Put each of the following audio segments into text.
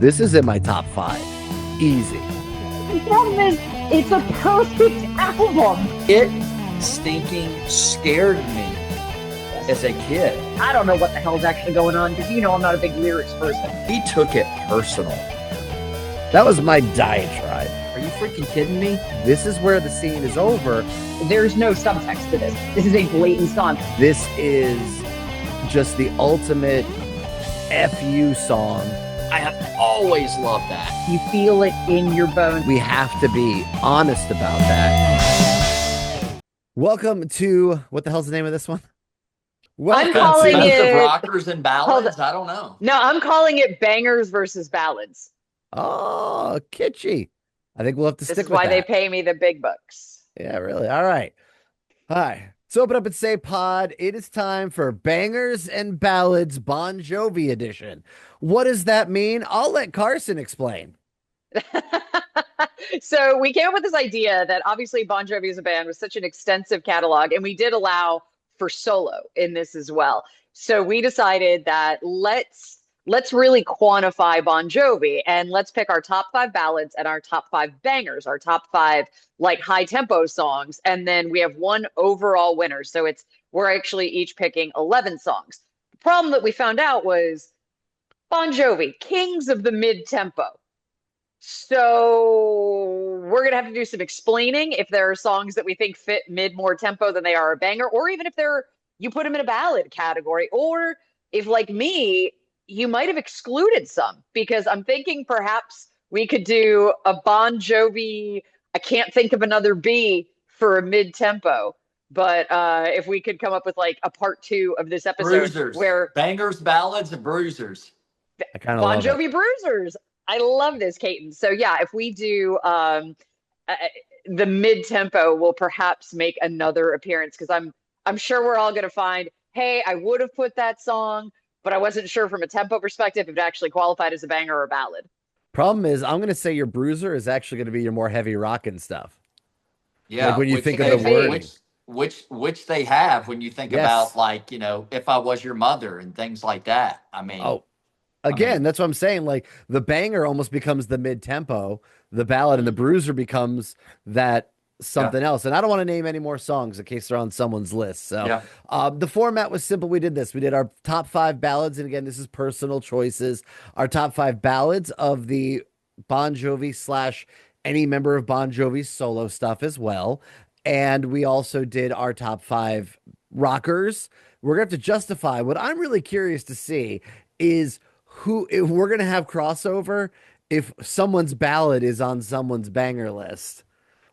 This is in my top 5. Easy. The problem is, it's a perfect album. It stinking scared me as a kid. I don't know what the hell's actually going on because I'm not a big lyrics person. He took it personal. That was my diatribe. Are you freaking kidding me? This is where the scene is over. There's no subtext to this. This is a blatant song. This is just the ultimate FU song. I have always loved that. You feel it in your bones. We have to be honest about that. Welcome to, what the hell's the name of this one? I'm calling it Rockers and Ballads. I don't know. No, I'm calling it Bangers versus Ballads. Oh, kitschy. I think we'll have to stick with that. This is why they pay me the big bucks. Yeah, really. All right. Hi. So open up and say pod. It is time for Bangers and Ballads Bon Jovi edition. What does that mean? I'll let Carsen explain. So we came up with this idea that obviously Bon Jovi is a band with such an extensive catalog, and we did allow for solo in this as well. So we decided that let's really quantify Bon Jovi, and let's pick our top 5 ballads and our top 5 bangers, our top 5 like high tempo songs, and then we have one overall winner. So we're actually each picking 11 songs. The problem that we found out was Bon Jovi, kings of the mid tempo. So we're going to have to do some explaining if there are songs that we think fit mid more tempo than they are a banger, or even if you put them in a ballad category, or if like me, you might have excluded some, because I'm thinking perhaps we could do a Bon Jovi, I Can't Think of Another B for a mid tempo. But if we could come up with like a part 2 of this episode Bruisers. Where Bangers, Ballads, and Bruisers. I kind of Bon love Jovi it. Bruisers. I love this, Caton. So yeah, if we do the mid tempo, will perhaps make another appearance, because I'm sure we're all going to find, hey, I would have put that song, but I wasn't sure from a tempo perspective if it actually qualified as a banger or a ballad. Problem is, I'm going to say your bruiser is actually going to be your more heavy rockin' stuff. Yeah. Like when you think of the wording. Which they have when you think about, like, If I Was Your Mother and things like that. I mean. Again, that's what I'm saying. Like the banger almost becomes the mid tempo, the ballad and the bruiser becomes that something else. And I don't want to name any more songs in case they're on someone's list. So the format was simple. We did this. We did our top 5 ballads. And again, this is personal choices. Our top 5 ballads of the Bon Jovi / any member of Bon Jovi's solo stuff as well. And we also did our top 5 rockers. We're going to have to justify. What I'm really curious to see is if we're going to have crossover, if someone's ballad is on someone's banger list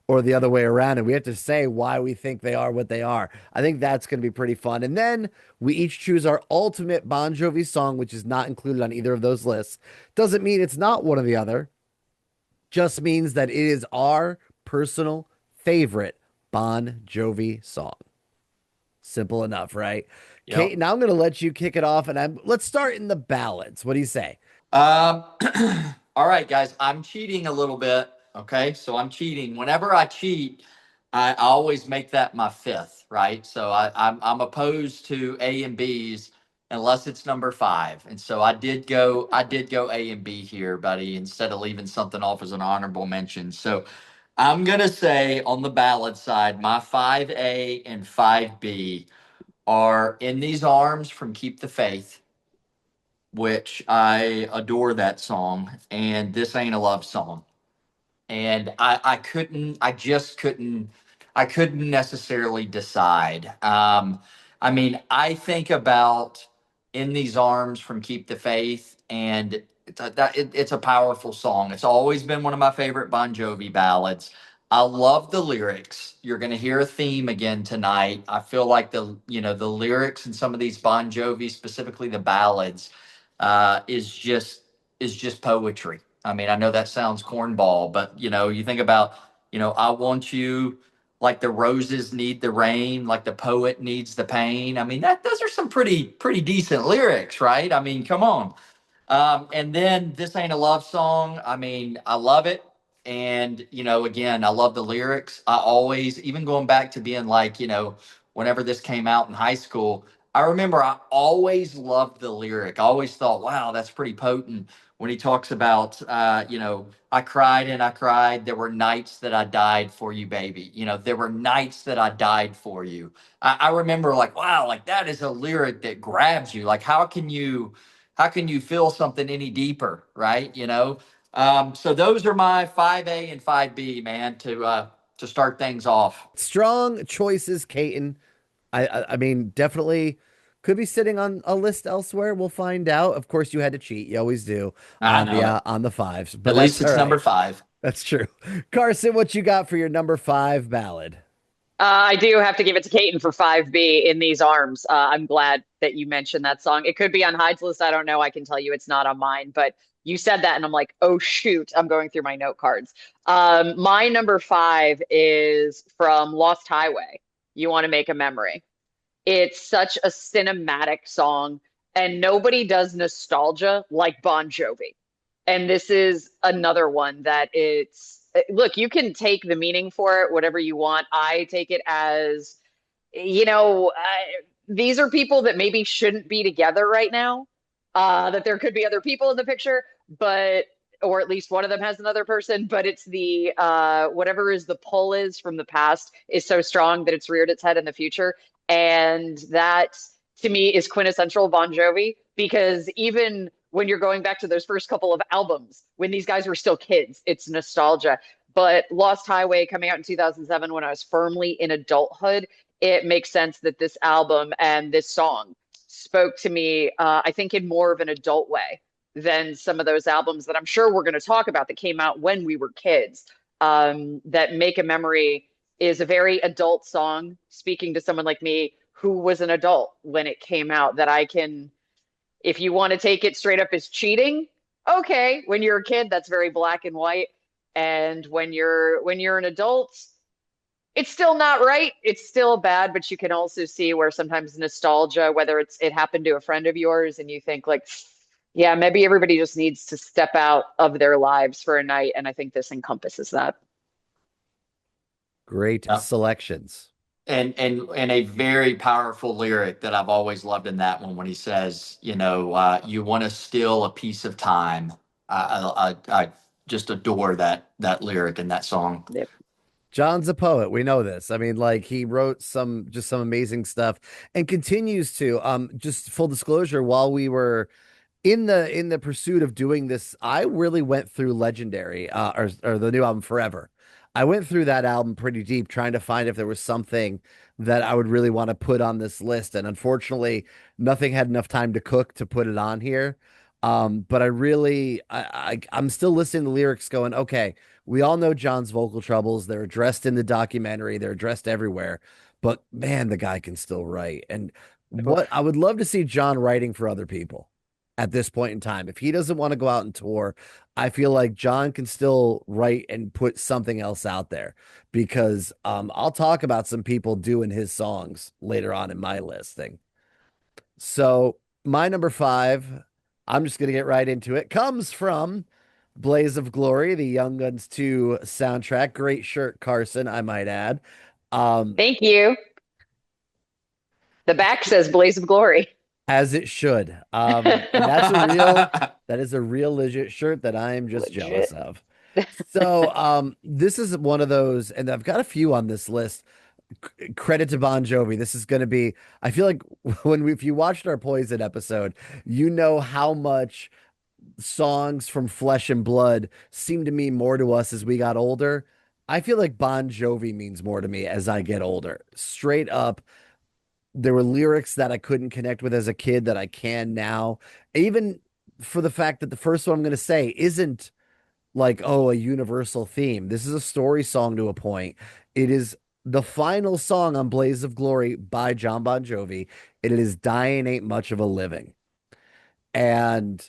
or the other way around, and we have to say why we think they are what they are. I think that's going to be pretty fun. And then we each choose our ultimate Bon Jovi song, which is not included on either of those lists. Doesn't mean it's not one or the other. Just means that it is our personal favorite Bon Jovi song. Simple enough, right? Yep. Kate, now I'm going to let you kick it off, and let's start in the ballads. What do you say? All right, guys, I'm cheating a little bit. Okay, so I'm cheating. Whenever I cheat, I always make that my 5th, right? So I'm opposed to A and B's unless it's number 5. And so I did go A and B here, buddy, instead of leaving something off as an honorable mention. So I'm gonna say on the ballad side, my 5A and 5B are In These Arms from Keep the Faith, which I adore that song, and This Ain't a Love Song. And I couldn't necessarily decide. I mean, I think about In These Arms from Keep the Faith, and it's a powerful song. It's always been one of my favorite Bon Jovi ballads. I love the lyrics. You're going to hear a theme again tonight. I feel like the lyrics in some of these Bon Jovi, specifically the ballads, is just poetry. I mean, I know that sounds cornball, but you think about, I want you like the roses need the rain, like the poet needs the pain. I mean, those are some pretty decent lyrics, right? I mean, come on. And then This Ain't a Love Song. I mean, I love it. And, again, I love the lyrics. I always, even going back to being like, whenever this came out in high school, I remember I always loved the lyric. I always thought, wow, that's pretty potent. when he talks about, I cried and I cried. There were nights that I died for you, baby. There were nights that I died for you. I remember like, wow, like that is a lyric that grabs you. Like, how can you feel something any deeper, right? So those are my 5A and 5B, man, to start things off. Strong choices, Caton. I mean, definitely could be sitting on a list elsewhere. We'll find out. Of course, you had to cheat. You always do I know it. on the fives, but At least that's all it's number right. 5. That's true. Carson, what you got for your number 5 ballad? I do have to give it to Caton for 5B in these arms. I'm glad that you mentioned that song. It could be on Hyde's list. I don't know. I can tell you it's not on mine, but you said that, and I'm like, oh, shoot. I'm going through my note cards. My number 5 is from Lost Highway. You Want to Make a Memory. It's such a cinematic song, and nobody does nostalgia like Bon Jovi. And this is another one that look, you can take the meaning for it, whatever you want. I take it as, these are people that maybe shouldn't be together right now, that there could be other people in the picture, but, or at least one of them has another person, but it's whatever is the pull is from the past is so strong that it's reared its head in the future. And that to me is quintessential Bon Jovi, because even when you're going back to those first couple of albums, when these guys were still kids, it's nostalgia. But Lost Highway coming out in 2007, when I was firmly in adulthood, it makes sense that this album and this song spoke to me, I think, in more of an adult way than some of those albums that I'm sure we're going to talk about that came out when we were kids. That Make a Memory is a very adult song, speaking to someone like me who was an adult when it came out, that I can, if you want to take it straight up as cheating, okay. When you're a kid, that's very black and white. And when you're an adult, it's still not right. It's still bad, but you can also see where sometimes nostalgia, whether it happened to a friend of yours and you think like, yeah, maybe everybody just needs to step out of their lives for a night. And I think this encompasses that. Great Yeah. selections. And a very powerful lyric that I've always loved in that one, when he says, you want to steal a piece of time. I just adore that lyric in that song. Yep. John's a poet. We know this. I mean, like, he wrote some amazing stuff and continues to. Just full disclosure, while we were in the pursuit of doing this, I really went through Legendary, or the new album Forever. I went through that album pretty deep, trying to find if there was something that I would really want to put on this list. And unfortunately, nothing had enough time to cook to put it on here. But I really, I'm still listening to lyrics going, okay, we all know John's vocal troubles. They're addressed in the documentary. They're addressed everywhere. But man, the guy can still write. And what I would love to see John writing for other people at this point in time. If he doesn't want to go out and tour, I feel like John can still write and put something else out there, because I'll talk about some people doing his songs later on in my listing. So my number 5, I'm just gonna get right into it, comes from Blaze of Glory, the Young Guns 2 soundtrack. Great shirt, Carson, I might add. Thank you. The back says Blaze of Glory. As it should. And that is a real legit shirt that I am just jealous of. So this is one of those, and I've got a few on this list. Credit to Bon Jovi. This is going to be, I feel like if you watched our Poison episode, you know how much songs from Flesh and Blood seem to mean more to us as we got older. I feel like Bon Jovi means more to me as I get older. Straight up, there were lyrics that I couldn't connect with as a kid that I can now. Even for the fact that the first one I'm going to say isn't like, oh, a universal theme. This is a story song to a point. It is the final song on Blaze of Glory by John Bon Jovi. It is Dying Ain't Much of a Living. And,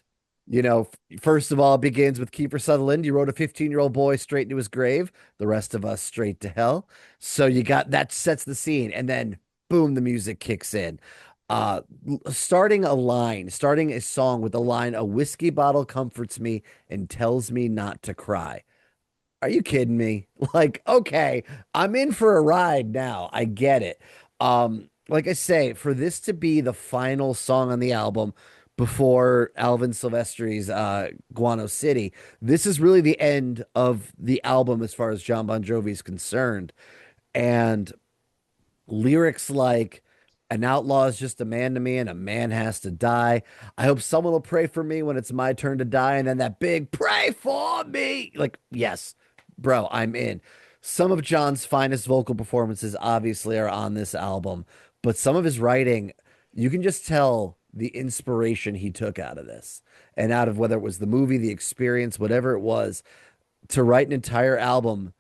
first of all, it begins with Kiefer Sutherland. You wrote a 15-year-old boy straight into his grave, the rest of us straight to hell. So you got that sets the scene. And then boom, the music kicks in. Starting a song with the line, "A whiskey bottle comforts me and tells me not to cry." Are you kidding me? Like, okay, I'm in for a ride now. I get it. Like I say, for this to be the final song on the album, before Alvin Silvestri's Guano City. This is really the end of the album as far as John Bon Jovi is concerned. And lyrics like an outlaw is just a man to me and a man has to die. I hope someone will pray for me when it's my turn to die. And then that big pray for me. Like, yes, bro, I'm in. Some of John's finest vocal performances obviously are on this album, but some of his writing, you can just tell the inspiration he took out of this and out of whether it was the movie, the experience, whatever it was, to write an entire album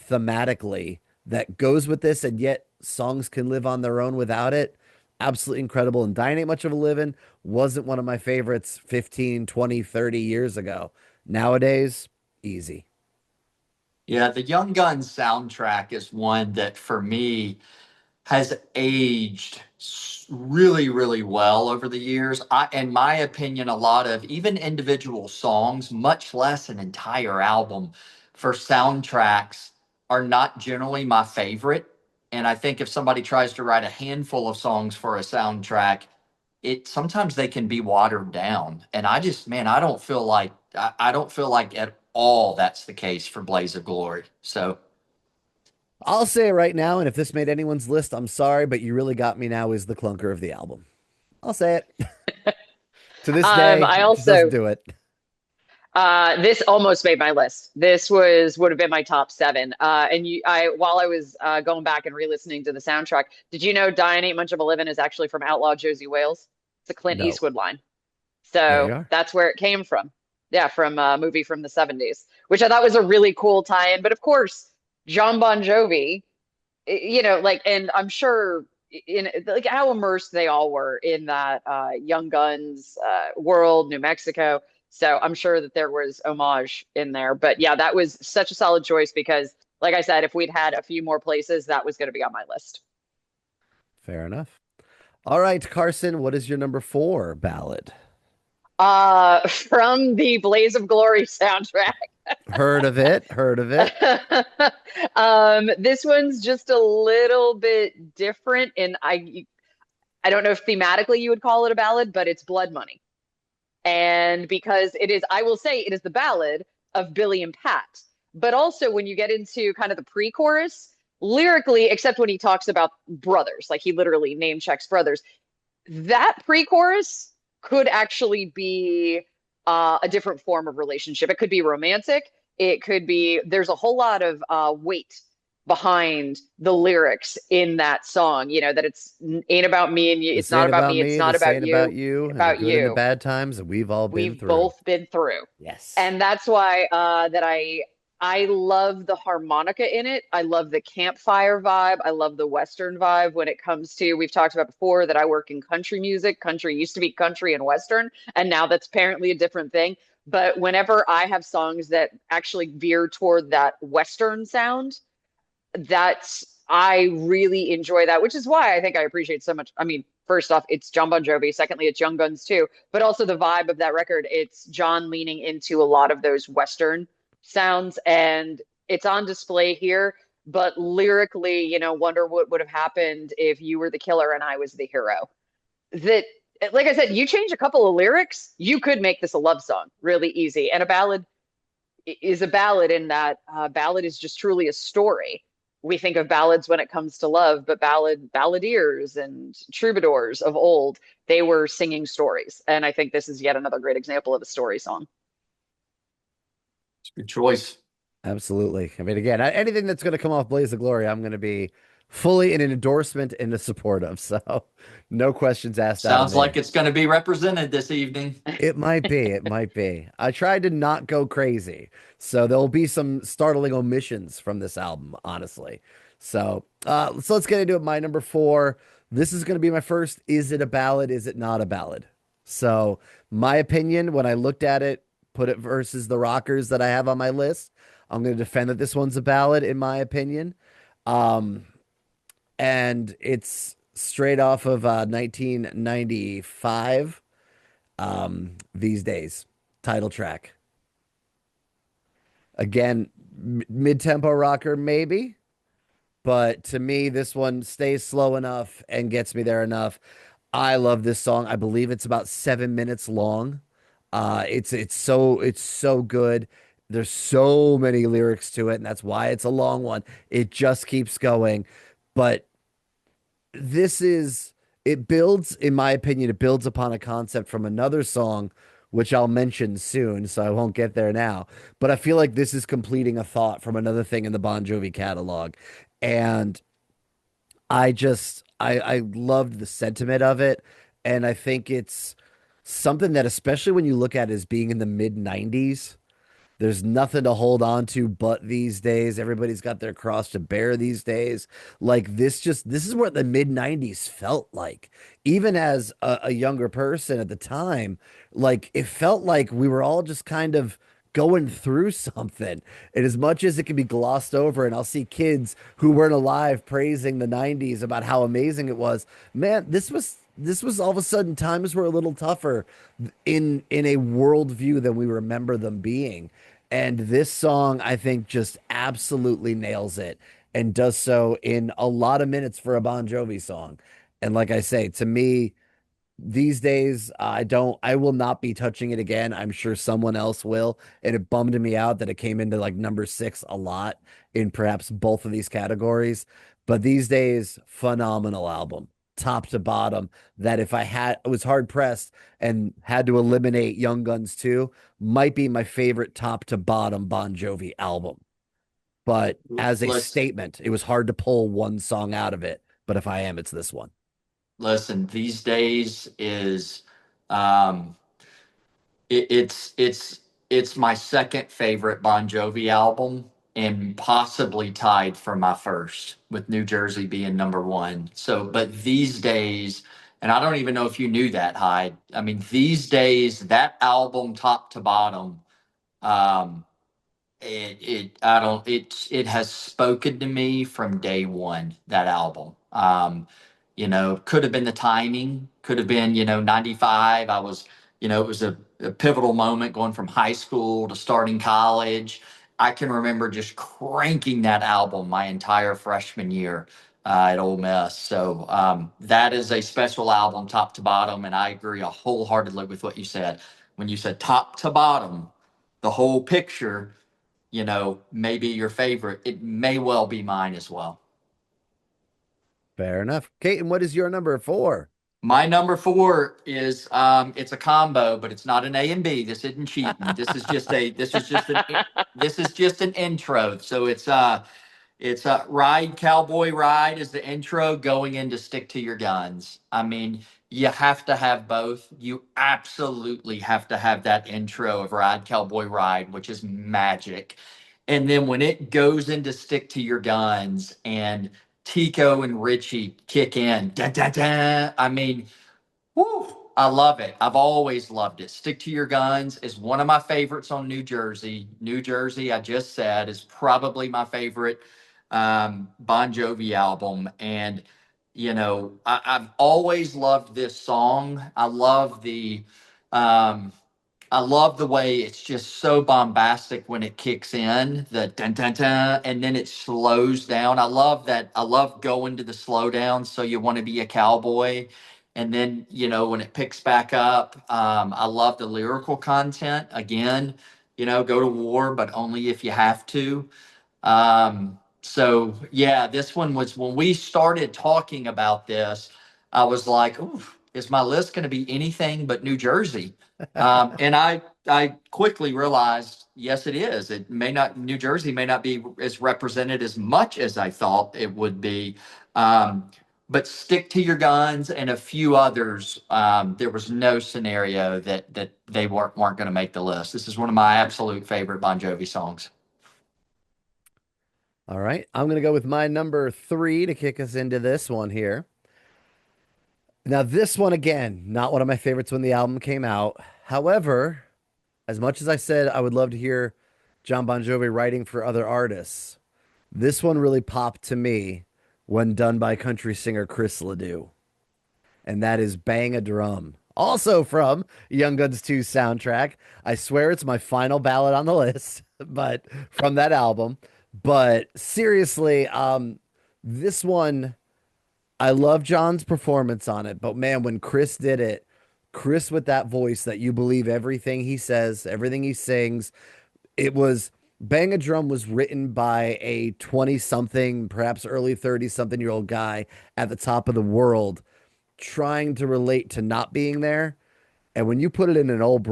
thematically that goes with this, and yet songs can live on their own without it. Absolutely incredible. And Dying Ain't Much of a Living wasn't one of my favorites 15, 20, 30 years ago. Nowadays, easy. Yeah, the Young Guns soundtrack is one that for me has aged really, really well over the years. In my opinion, a lot of even individual songs, much less an entire album, for soundtracks are not generally my favorite. And I think if somebody tries to write a handful of songs for a soundtrack, it sometimes they can be watered down. And I just, man, I don't feel like at all that's the case for Blaze of Glory. So I'll say it right now, and if this made anyone's list, I'm sorry, but you really got me now is the clunker of the album. I'll say it. To this day, I it just doesn't also do it. this almost made my list. This would have been my top seven. And while I was going back and re-listening to the soundtrack, did you know "Dying Ain't Much of a Livin'" is actually from Outlaw Josie Wales? It's a Clint No. Eastwood line. There you So are. that's where it came from. Yeah, from a movie from the 70s, which I thought was a really cool tie-in. But of course, John Bon Jovi, like, and I'm sure in like how immersed they all were in that Young Guns world, New Mexico. So I'm sure that there was homage in there. But yeah, that was such a solid choice because, like I said, if we'd had a few more places, that was going to be on my list. Fair enough. All right, Carson, what is your number 4 ballad? From the Blaze of Glory soundtrack. Heard of it? Heard of it? This one's just a little bit different, and I don't know if thematically you would call it a ballad, but it's Blood Money. And because it is, I will say it is the ballad of Billy and Pat. But also when you get into kind of the pre-chorus, lyrically, except when he talks about brothers, like he literally name checks brothers, that pre-chorus could actually be a different form of relationship. It could be romantic. It could be, there's a whole lot of weight behind the lyrics in that song, that it's ain't about me and you. It's This not ain't about about me. It's me. not This about ain't about you. you. And the About good and the you. bad times that we've all been We've through. both been through. Yes. And that's why that I love the harmonica in it. I love the campfire vibe. I love the Western vibe when it comes to, we've talked about before that I work in country music. Country used to be country and Western, and now that's apparently a different thing. But whenever I have songs that actually veer toward that Western sound, I really enjoy that, which is why I think I appreciate so much. I mean, first off, it's John Bon Jovi. Secondly, it's Young Guns too, but also the vibe of that record. It's John leaning into a lot of those Western sounds, and it's on display here. But lyrically, wonder what would have happened if you were the killer and I was the hero. That, like I said, you change a couple of lyrics, you could make this a love song really easy. And a ballad is a ballad in that ballad is just truly a story. We think of ballads when it comes to love, but balladeers and troubadours of old, they were singing stories. And I think this is yet another great example of a story song. good choice. Absolutely. I mean, again, anything that's going to come off Blaze of Glory, I'm going to be fully in an endorsement and a support of. So no questions asked out of Sounds me. like it's going to be represented this evening. It might be. It might be. I tried to not go crazy. So there'll be some startling omissions from this album, honestly. So let's get into it. My number 4. This is going to be my first. Is it a ballad? Is it not a ballad? So my opinion, when I looked at it, put it versus the rockers that I have on my list, I'm going to defend that this one's a ballad, in my opinion. And it's straight off of 1995. These days, title track. Again, mid-tempo rocker, maybe. But to me, this one stays slow enough and gets me there enough. I love this song. I believe it's about 7 minutes long. It's so good. There's so many lyrics to it, and that's why it's a long one. It just keeps going. But this is it builds, in my opinion, it builds upon a concept from another song, which I'll mention soon, so I won't get there now. But I feel like this is completing a thought from another thing in the Bon Jovi catalog. And I loved the sentiment of it. And I think it's something that, especially when you look at it as being in the mid 90s, there's nothing to hold on to but these days. Everybody's got their cross to bear these days. Like this is what the mid 90s felt like. Even as a younger person at the time, like it felt like we were all just kind of going through something. And as much as it can be glossed over, and I'll see kids who weren't alive praising the 90s about how amazing it was, man, this was all of a sudden times were a little tougher in a worldview than we remember them being. And this song, I think, just absolutely nails it and does so in a lot of minutes for a Bon Jovi song. And like I say, to me, these days, I will not be touching it again. I'm sure someone else will. And it bummed me out that it came into like number six a lot in perhaps both of these categories. But these days, phenomenal album, top to bottom. That if I was hard pressed and had to eliminate Young Guns 2, might be my favorite top to bottom Bon Jovi album. But as a Let's statement, it was hard to pull one song out of it. But if I am, it's this one. listen. These days is um, it's my second favorite Bon Jovi album and possibly tied for my first, with New Jersey being number one. So, but these days, and I don't even know if you knew that, Hyde. I mean, these days, that album top to bottom, um, I don't it has spoken to me from day one, that album. Could have been the timing, could have been, 95. I was, it was a pivotal moment going from high school to starting college. I can remember just cranking that album my entire freshman year at Ole Miss. So that is a special album, top to bottom, and I agree wholeheartedly with what you said. When you said top to bottom, the whole picture, maybe your favorite. It may well be mine as well. Fair enough. Caton, what is your number four? My number four is it's a combo, but it's not an A and B. This isn't cheating. This is just an intro. So it's a Ride Cowboy Ride is the intro going into Stick to Your Guns. I mean, you have to have both. You absolutely have to have that intro of Ride Cowboy Ride, which is magic. And then when it goes into Stick to Your Guns and Tico and Richie kick in, da, da, da, I mean, woo, I love it. I've always loved it. Stick to Your Guns is one of my favorites on New Jersey. New Jersey, I just said, is probably my favorite Bon Jovi album. And, I've always loved this song. Um, I love the way it's just so bombastic when it kicks in, the dun dun dun, and then it slows down. I love that. I love going to the slowdown. So you want to be a cowboy. And then, when it picks back up, I love the lyrical content. Again, go to war, but only if you have to. So yeah, this one was when we started talking about this, I was like, ooh, is my list going to be anything but New Jersey? And I quickly realized, yes, it is. It may not, New Jersey may not be as represented as much as I thought it would be. But Stick to Your Guns and a few others, there was no scenario that they weren't going to make the list. This is one of my absolute favorite Bon Jovi songs. All right. I'm going to go with my number three to kick us into this one here. Now, this one, again, not one of my favorites when the album came out. However, as much as I said I would love to hear John Bon Jovi writing for other artists, this one really popped to me when done by country singer Chris Ledoux, and that is Bang a Drum. Also from Young Guns 2 soundtrack. I swear it's my final ballad on the list, but from that album. But seriously, this one I love John's performance on it, but man, when Chris did it, Chris with that voice that you believe everything he says, everything he sings, it was Bang a Drum was written by a 20 something, perhaps early 30 something year old guy at the top of the world trying to relate to not being there. And when you put it in an old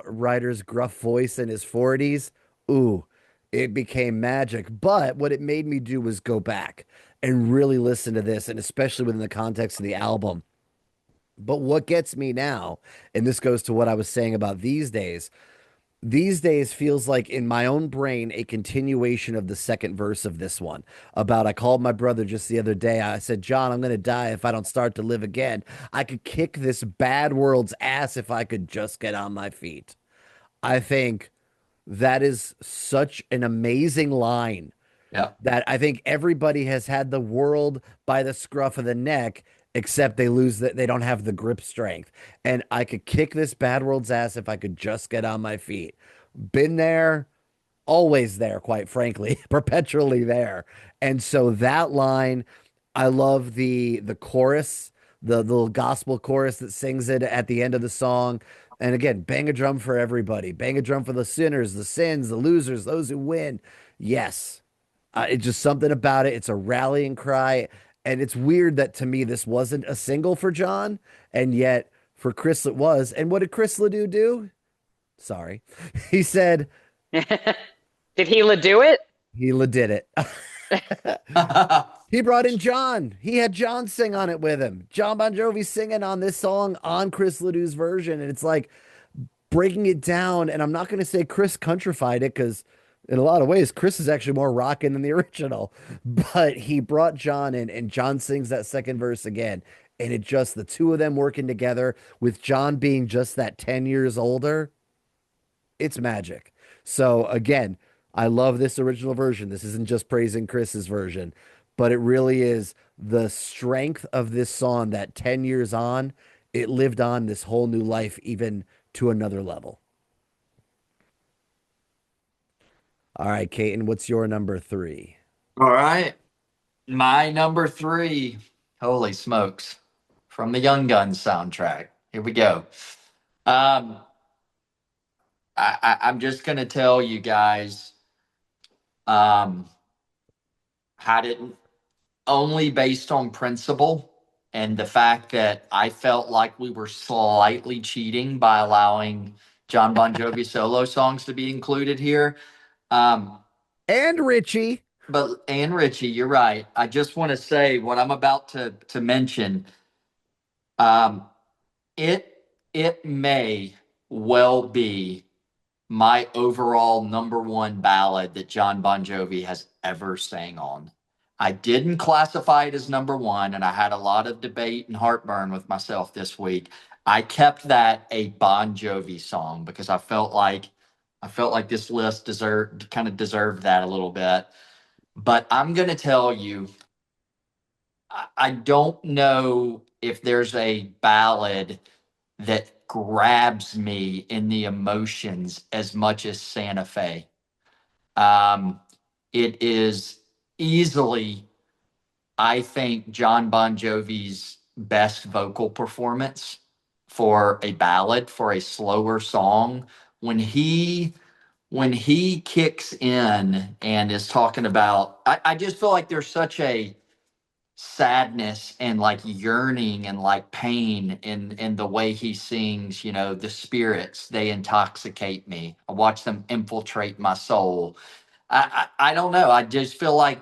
rider's gruff voice in his 40s, ooh, it became magic. But what it made me do was go back and really listen to this, and especially within the context of the album. But what gets me now, and this goes to what I was saying about these days feels like in my own brain a continuation of the second verse of this one about I called my brother just the other day. I said, John, I'm going to die if I don't start to live again. I could kick this bad world's ass if I could just get on my feet. I think that is such an amazing line Yeah. that I think everybody has had the world by the scruff of the neck, except they don't have the grip strength. And I could kick this bad world's ass if I could just get on my feet. Been there, always there, quite frankly, perpetually there. And so that line, I love the chorus, the little gospel chorus that sings it at the end of the song. And again, bang a drum for everybody. Bang a drum for the sinners, the sins, the losers, those who win. Yes, it's just something about it. It's a rallying cry. And it's weird that to me, this wasn't a single for John. And yet for Chris, it was. And what did Chris Ledoux do? Sorry. He said, Did he do it? he did it. He brought in John. He had John sing on it with him. John Bon Jovi singing on this song on Chris Ledoux's version. And it's like breaking it down. And I'm not going to say Chris countrified it because in a lot of ways, Chris is actually more rocking than the original. But he brought John in, and John sings that second verse again. And it just, the two of them working together with John being just that 10 years older, it's magic. So again, I love this original version. This isn't just praising Chris's version, but it really is the strength of this song that 10 years on, it lived on this whole new life, even to another level. All right, Caton, what's your number three? All right. My number three, holy smokes, from the Young Guns soundtrack. Here we go. Um, I'm just going to tell you guys, um, had it only based on principle and the fact that I felt like we were slightly cheating by allowing John Bon Jovi solo songs to be included here. Um, And Richie. and Richie, you're right. I just want to say what I'm about to mention. Um, it may well be my overall number one ballad that John Bon Jovi has ever sang on. I didn't classify it as number one, and I had a lot of debate and heartburn with myself this week. I kept that a Bon Jovi song because I felt like this list deserved that a little bit. But I'm gonna tell you, I don't know if there's a ballad that grabs me in the emotions as much as Santa Fe. Um, it is easily, I think, John Bon Jovi's best vocal performance for a ballad, for a slower song. When he when he kicks in and is talking about, I just feel like there's such a sadness and like yearning and like pain in the way he sings. The spirits, they intoxicate me. I watch them infiltrate my soul. I don't know, I just feel like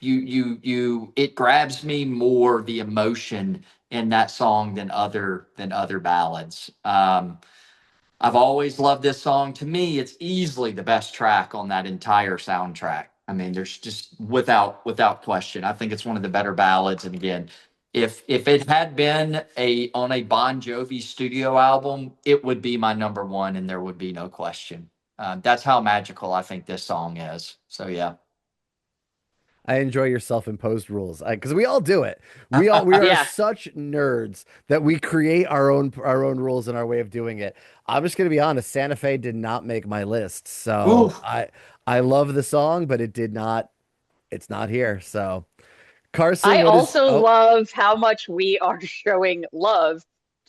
it grabs me more, the emotion in that song, than other ballads. I've always loved this song. To me, it's easily the best track on that entire soundtrack. I mean, there's just without question. I think it's one of the better ballads. And again, if it had been on a Bon Jovi studio album, it would be my number one, and there would be no question. That's how magical I think this song is. So yeah. I enjoy your self-imposed rules because we all do it. We are Yeah. such nerds that we create our own rules and our way of doing it. I'm just gonna be honest. Santa Fe did not make my list, so Oof. I love the song, but it did not. It's not here. So Carson, I what is? also Oh, love how much we are showing love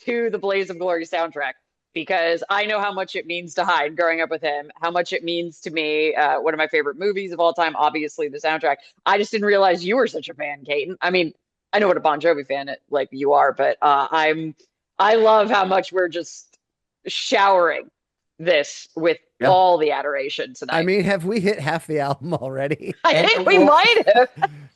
to the Blaze of Glory soundtrack because I know how much it means to Hyde growing up with him, how much it means to me. One of my favorite movies of all time, obviously the soundtrack. I just didn't realize you were such a fan, Caton. I mean, I know what a Bon Jovi fan like you are, but I love how much we're just showering this with Yeah. all the adoration I tonight. mean, have we hit half the album already? I And think we well, might have.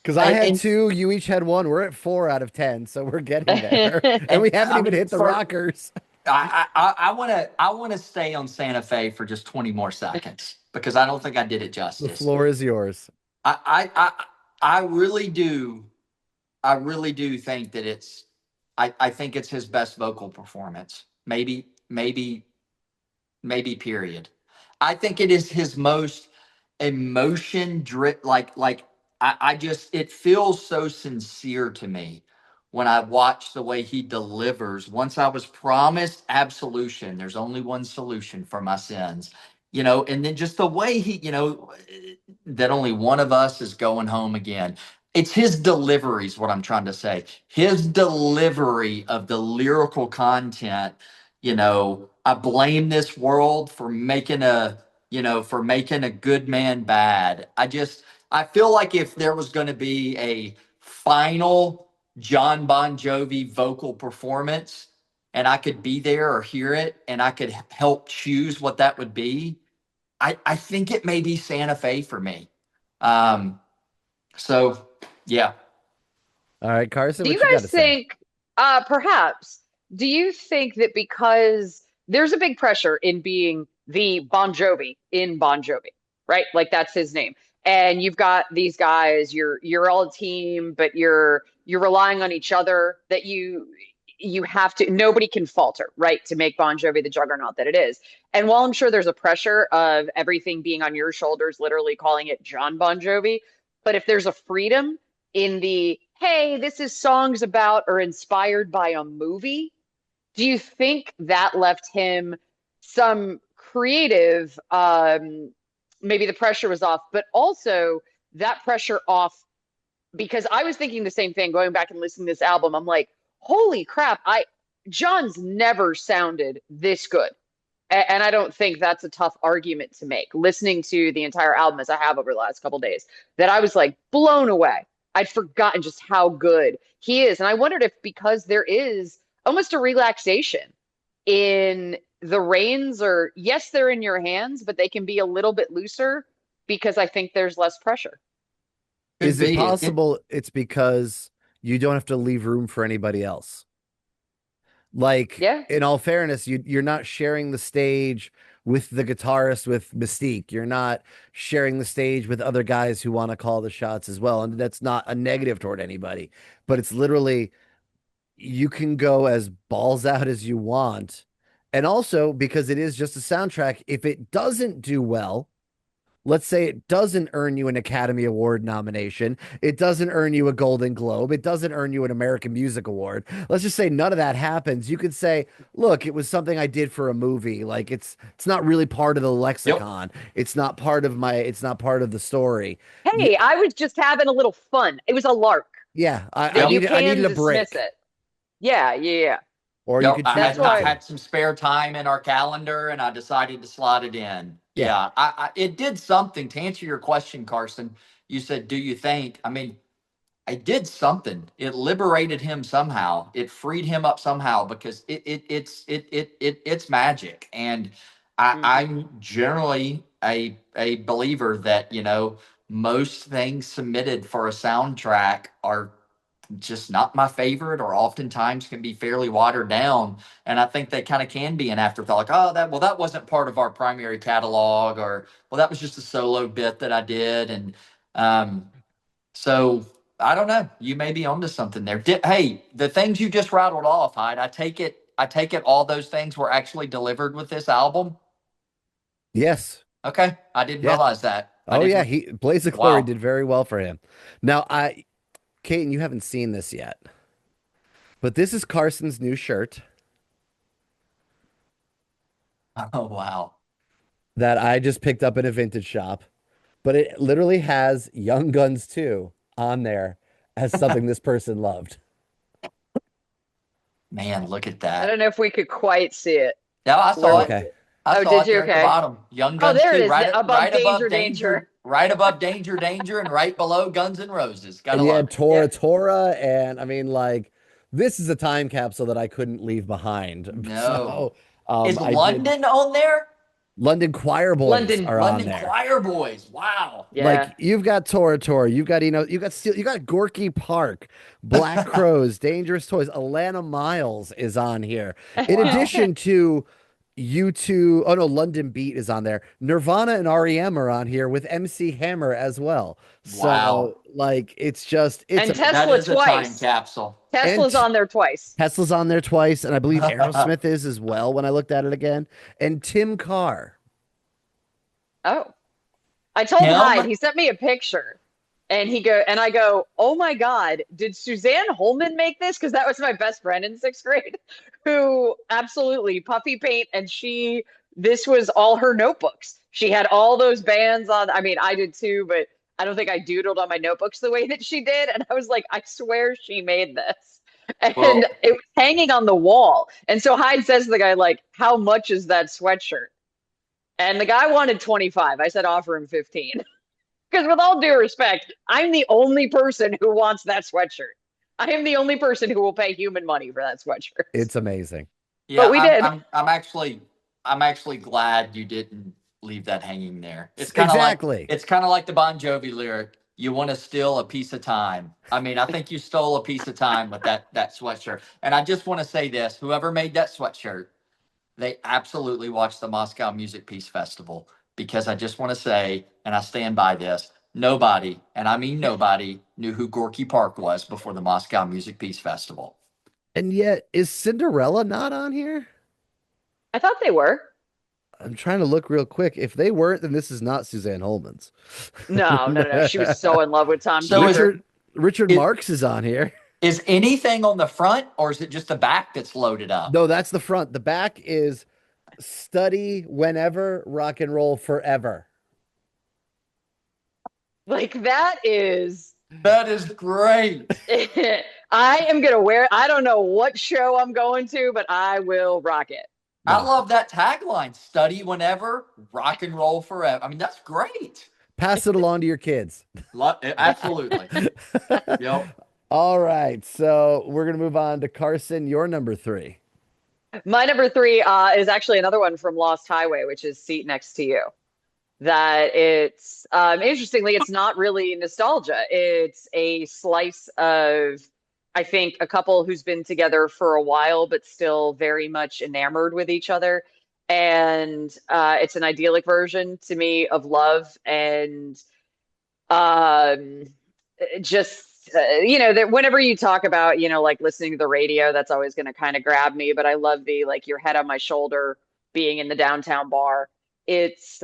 Because I had and two, you each had one. We're at 4 out of 10, so we're getting there, and and we haven't I even mean hit the for rockers. I want to stay on Santa Fe for just 20 more seconds because I don't think I did it The justice. floor is yours. I really do. I really do think that I think it's his best vocal performance. Maybe period. I think it is his most emotion drip like I just it feels so sincere to me when I watch the way he delivers. Once I was promised absolution, there's only one solution for my sins. And then just the way that only one of us is going home again. It's his delivery is what I'm trying to say. His delivery of the lyrical content. I blame this world for making a good man bad. I feel like if there was going to be a final John Bon Jovi vocal performance and I could be there or hear it and I could help choose what that would be, I think it may be Santa Fe for me. Um, so yeah. All right, Carson, Do you what you got guys to say? think, perhaps, do you think that because there's a big pressure in being the Bon Jovi in Bon Jovi, right? Like that's his name. And you've got these guys, you're all a team, but you're relying on each other that you have to nobody can falter, right? To make Bon Jovi the juggernaut that it is. And while I'm sure there's a pressure of everything being on your shoulders, literally calling it John Bon Jovi, but if there's a freedom in the hey, this is songs about or inspired by a movie, do you think that left him some creative maybe the pressure was off, but also that pressure off because I was thinking the same thing going back and listening to this album. I'm like, holy crap, I John's never sounded this good. And I don't think that's a tough argument to make. Listening to the entire album as I have over the last couple of days, that I was like blown away. I'd forgotten just how good he is. And I wondered if because there is almost a relaxation in the reins, or yes, they're in your hands, but they can be a little bit looser because I think there's less pressure. Could Is it be possible it's because you don't have to leave room for anybody else? Like, Yeah. in all fairness, you're not sharing the stage with the guitarist with Mystique. You're not sharing the stage with other guys who want to call the shots as well. And that's not a negative toward anybody, but it's literally you can go as balls out as you want. And also because it is just a soundtrack, if it doesn't do well, let's say it doesn't earn you an Academy Award nomination, it doesn't earn you a Golden Globe, it doesn't earn you an American Music Award. Let's just say none of that happens. You could say, look, it was something I did for a movie. Like it's not really part of the yep. lexicon. It's not part of the story. Yeah, Hey, I was just having a little fun. It was a lark yeah, that you I can needed a dismiss break. it. Yeah, yeah, yeah. Or you Yep, could I choose That's had I not why. to. had some spare time in our calendar, and I decided to slot it in. Yeah. Yeah, it did something to answer your question, Carson. You said, "Do you think?" I mean, I did something. It liberated him somehow. It freed him up somehow because it's magic, and Mhm. I'm generally a believer that most things submitted for a soundtrack are just not my favorite or oftentimes can be fairly watered down, and I think they kind of can be an afterthought, like, oh, that wasn't part of our primary catalog, or well, that was just a solo bit that I did. And so I don't know, you may be onto something there. Hey, the things you just rattled off, Hyde, I take it all those things were actually delivered with this album. Yes. Okay, I didn't Yeah. realize that. I Oh yeah, didn't. he Blaze of Glory Wow. did very well for him. Now, Caton, you haven't seen this yet, but this is Carson's new shirt Oh wow. that I just picked up in a vintage shop, but it literally has Young Guns 2 on there as something this person loved. Man, look at I that. don't know if we could quite see it. Yeah, I Where saw it. Okay. I Oh, saw did it you? there at the Okay. bottom. Young Oh, Guns there it 2, is. Above Danger, Danger. right above Danger, Danger, and right below Guns N' Roses. Gotta And you love had it. Tora Yep. Tora, and I mean, like, this is a time capsule that I couldn't leave behind. No. So, Is I did. London on there? London Choir Boys London. are on London there. Choir Boys. Wow. Yeah. Like you've got Tora Tora, you've got you got Steel, you got Gorky Park, Black Crows, Dangerous Toys, Alana Miles is on here. In Wow. addition to U2, oh no, London Beat is on there. Nirvana and REM are on here with MC Hammer as well. Wow. So like it's just it's And a That Tesla is a time twice. capsule. Tesla's and on there twice. Tesla's on there twice, and I believe Aerosmith is as well when I looked at it again. And Tim Carr. Oh. I told Him? Hyde, he sent me a picture and I go, oh my God, did Suzanne Holman make this? Because that was my best friend in sixth grade who absolutely puffy paint. And this was all her notebooks. She had all those bands on. I mean, I did too, but I don't think I doodled on my notebooks the way that she did. And I was like, I swear she made this. And Well, it was hanging on the wall. And so Hyde says to the guy, like, how much is that sweatshirt? And the guy wanted 25. I said, offer him 15. Because with all due respect, I'm the only person who wants that sweatshirt. I am the only person who will pay human money for that sweatshirt. It's amazing. But yeah, we did. I'm actually glad you didn't leave that hanging there. Exactly. It's kind of like the Bon Jovi lyric, you want to steal a piece of time. I mean, I think you stole a piece of time with that sweatshirt. And I just want to say this, whoever made that sweatshirt, they absolutely watched the Moscow Music Peace Festival, because I just want to say, and I stand by this, nobody, and I mean nobody, knew who Gorky Park was before the Moscow Music Peace Festival. And yet, is Cinderella not on here? I thought they were. I'm trying to look real quick. If they weren't, then this is not Suzanne Holman's. No, no, no. She was so in love with Tom So Tooker. Richard it Marx is on here. is anything on the front, or is it just the back that's loaded up? No, that's the front. The back is study whenever, rock and roll forever. Like that is That is great. I am gonna wear I don't know what show I'm going to, but I will rock it. I No. love that tagline. Study whenever, rock and roll forever. I mean, that's great. Pass it along to your kids. Absolutely. Yep. All right. So we're going to move on to Carson, your number 3. My number 3 is actually another one from Lost Highway, which is Seat Next to You. That it's interestingly, it's not really nostalgia. It's a slice of, I think, a couple who's been together for a while, but still very much enamored with each other. And it's an idyllic version to me of love and um, just, that whenever you talk about, like listening to the radio, that's always going to kind of grab me. But I love the, like, your head on my shoulder being in the downtown bar. It's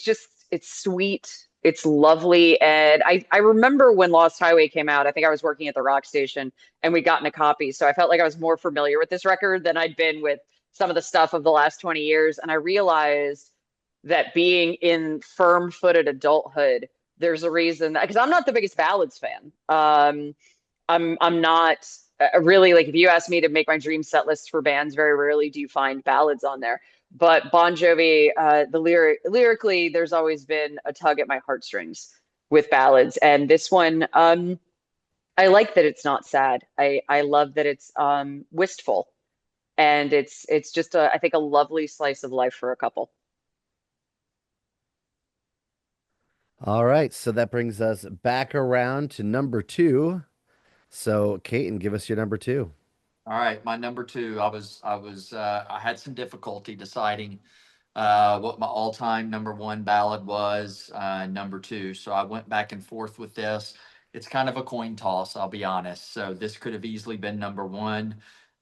just it's sweet, it's lovely. And I remember when Lost Highway came out, I think I was working at the rock station and we gotten a copy, so I felt like I was more familiar with this record than I'd been with some of the stuff of the last 20 years. And I realized that being in firm-footed adulthood, there's a reason that, because I'm not the biggest Ballads fan. I'm not really, like, if you ask me to make my dream set list for bands, very rarely do you find ballads on there. But Bon Jovi, lyrically, there's always been a tug at my heartstrings with ballads, and this one, I like that it's not sad. I love that it's wistful, and it's just I think a lovely slice of life for a couple. All right. So that brings us back around to number 2. So, Caton, give us your number 2. All right, my number 2. I had some difficulty deciding what my all-time number 1 ballad was, number 2. So I went back and forth with this. It's kind of a coin toss, I'll be honest. So this could have easily been number 1.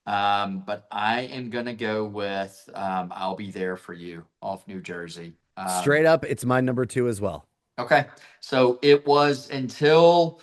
But I am gonna go with "I'll Be There for You" off New Jersey. Straight up, it's my number 2 as well. Okay, so it was until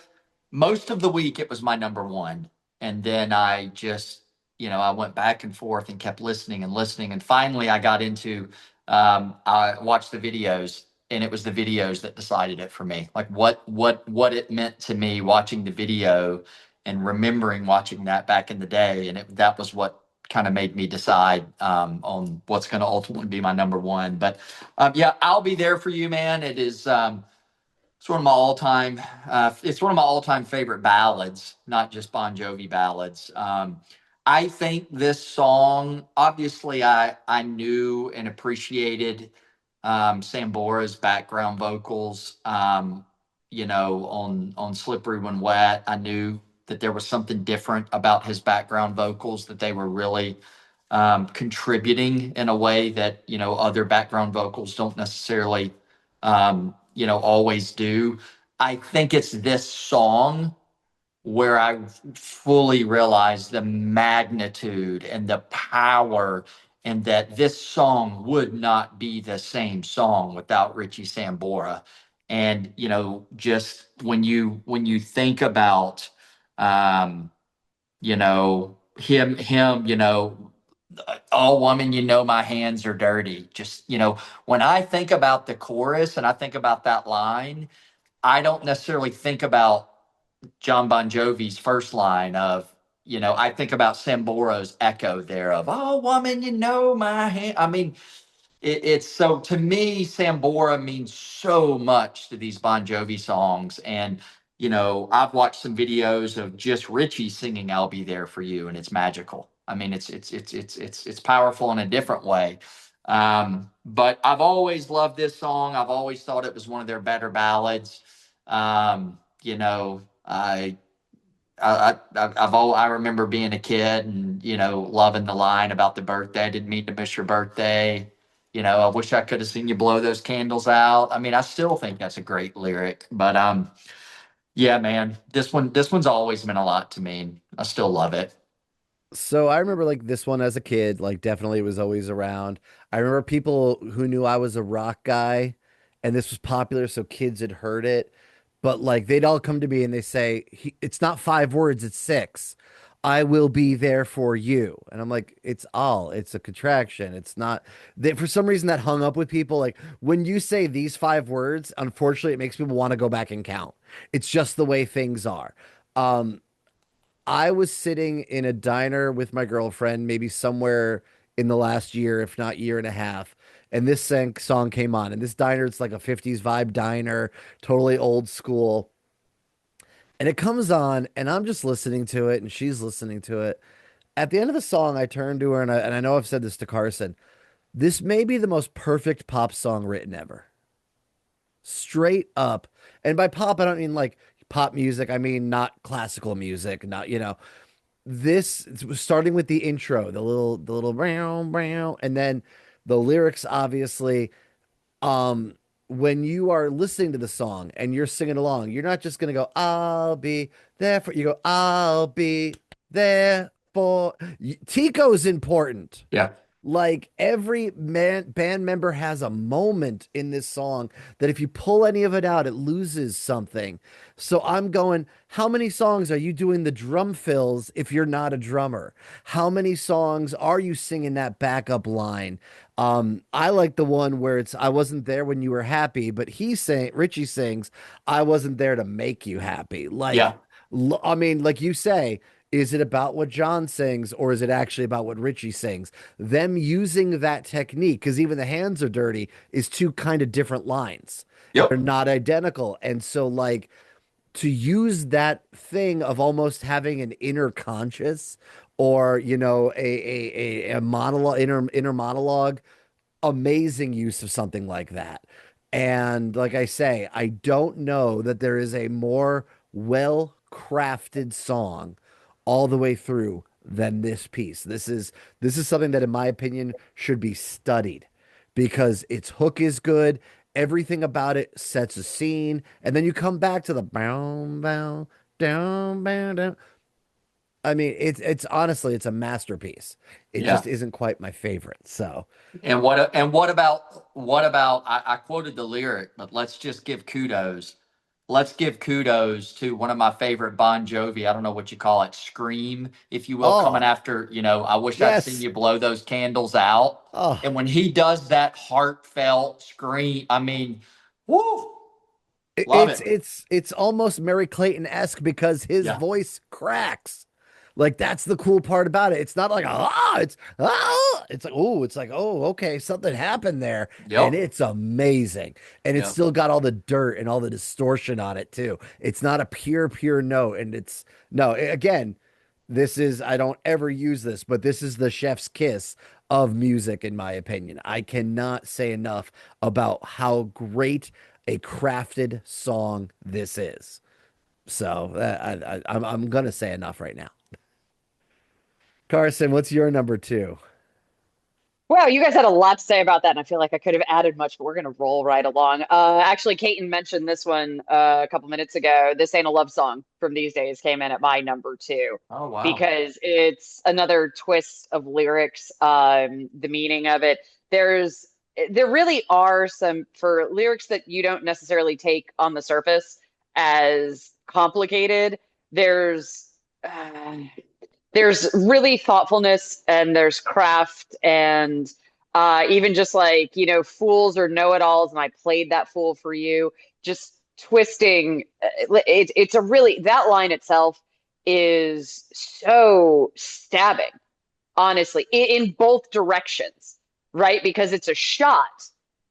most of the week it was my number 1, and then I just, I went back and forth and kept listening and listening, and finally I got into I watched the videos and it was the videos that decided it for me. Like what it meant to me watching the video and remembering watching that back in the day, and that was what kind of made me decide on what's going to ultimately be my number one. But yeah, I'll be there for you, man. It is. It's one of my all-time. It's one of my all-time favorite ballads, not just Bon Jovi ballads. I think this song. Obviously, I knew and appreciated Sambora's background vocals. On "Slippery When Wet," I knew that there was something different about his background vocals, that they were really contributing in a way that other background vocals don't necessarily always do. I think it's this song where I fully realized the magnitude and the power, and that this song would not be the same song without Richie Sambora. And just when you think about him, "Oh woman, my hands are dirty." Just, when I think about the chorus and I think about that line, I don't necessarily think about John Bon Jovi's first line of, I think about Sambora's echo there of, "Oh woman, my hand." I mean, it's so, to me, Sambora means so much to these Bon Jovi songs. And, I've watched some videos of just Richie singing "I'll Be There for You," and it's magical. I mean, it's powerful in a different way. But I've always loved this song. I've always thought it was one of their better ballads. I remember being a kid and loving the line about the birthday. "I didn't mean to miss your birthday. I wish I could have seen you blow those candles out." I mean, I still think that's a great lyric. But yeah, man, this one's always meant a lot to me. And I still love it. So I remember like this one as a kid, like definitely was always around. I remember people who knew I was a rock guy and this was popular, so kids had heard it. But like they'd all come to me and they say, it's not 5 words, it's six. "I will be there for you." And I'm like, it's a contraction. It's not that for some reason that hung up with people. Like when you say these 5 words, unfortunately, it makes people want to go back and count. It's just the way things are. Um, I was sitting in a diner with my girlfriend, maybe somewhere in the last year, if not year and a half, and this song came on. And this diner, it's like a 50s vibe diner, totally old school. And it comes on, and I'm just listening to it, and she's listening to it. At the end of the song, I turned to her, and I know I've said this to Carson. This may be the most perfect pop song written ever. Straight up. And by pop, I don't mean like pop music. I mean not classical music, not, this was starting with the intro, the little brown brown, and then the lyrics, obviously. Um, when you are listening to the song and you're singing along, you're not just gonna go, "I'll be there for," you go, "I'll be there for." Tico's important. Yeah. Like every band member has a moment in this song that if you pull any of it out, it loses something. So I'm going, how many songs are you doing the drum fills if you're not a drummer? How many songs are you singing that backup line? I like the one where it's, "I wasn't there when you were happy," but Richie sings, "I wasn't there to make you happy." Like, Yeah. I mean, like you say, is it about what John sings or is it actually about what Richie sings? Them using that technique, because even "The Hands Are Dirty" is two kind of different lines. They're Yep. not identical. And so, like, to use that thing of almost having an inner conscious or, a monologue, inner monologue, amazing use of something like that. And like I say, I don't know that there is a more well crafted song all the way through than this piece. This is something that in my opinion should be studied because its hook is good. Everything about it sets a scene, and then you come back to the bow bow down bow down. I mean, it's honestly it's a masterpiece. It Yeah. just isn't quite my favorite. So And what about I quoted the lyric, but let's just give kudos let's give kudos to one of my favorite Bon Jovi. I don't know what you call it, scream, if you will, coming Oh, after, I wish I'd seen yes. you blow those candles out. Oh, And when he does that heartfelt scream, I mean, woo, love It's it. it's almost Mary Clayton-esque because his Yeah. voice cracks. Like that's the cool part about it. It's not like it's it's like oh okay something happened there and Yep. it's amazing and it's Yep. still got all the dirt and all the distortion on it too. It's not a pure note and it's no again this is I don't ever use this but this is the chef's kiss of music in my opinion. I cannot say enough about how great a crafted song this is. So I'm gonna say enough right now. Carson, what's your number two? Wow, you guys had a lot to say about that, and I feel like I could have added much, but we're going to roll right along. Actually, Caton mentioned this one a couple minutes ago. This Ain't a Love Song from These Days came in at my number two Oh, wow. because it's another twist of lyrics, the meaning of it. There really are some, for lyrics that you don't necessarily take on the surface as complicated, uh, there's really thoughtfulness and there's craft and even just like fools or know-it-alls and I played that fool for you just twisting it's a really that line itself is so stabbing honestly in both directions, right? Because it's a shot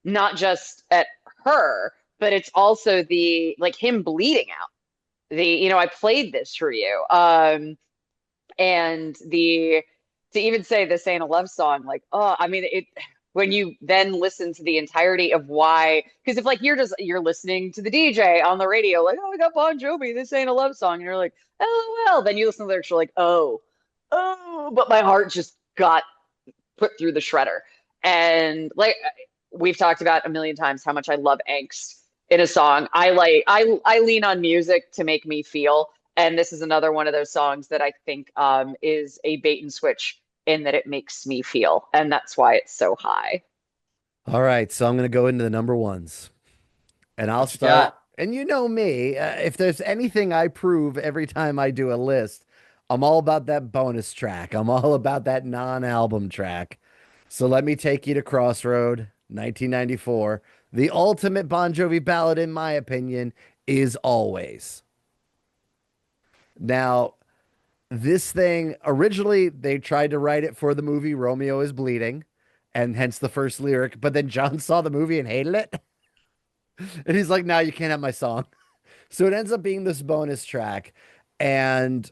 not just at her but it's also the like him bleeding out the I played this for you and the to even say this ain't a love song, like, oh, I mean, it when you then listen to the entirety of why, because if like you're listening to the DJ on the radio, like, oh, I got Bon Jovi, this ain't a love song, and you're like, oh well, then you listen to the lyrics, you're like, oh, but my heart just got put through the shredder. And like we've talked about a million times how much I love angst in a song. I lean on music to make me feel. And this is another one of those songs that I think is a bait and switch in that it makes me feel. And that's why it's so high. All right, so I'm gonna go into the number ones, and I'll What you start. got? And you know me, if there's anything I prove every time I do a list, I'm all about that bonus track. I'm all about that non-album track. So let me take you to Crossroad, 1994. The ultimate Bon Jovi ballad, in my opinion, is Always. Now, this thing originally they tried to write it for the movie Romeo is Bleeding, and hence the first lyric. But then John saw the movie and hated it, and he's like, "No, you can't have my song." So it ends up being this bonus track, and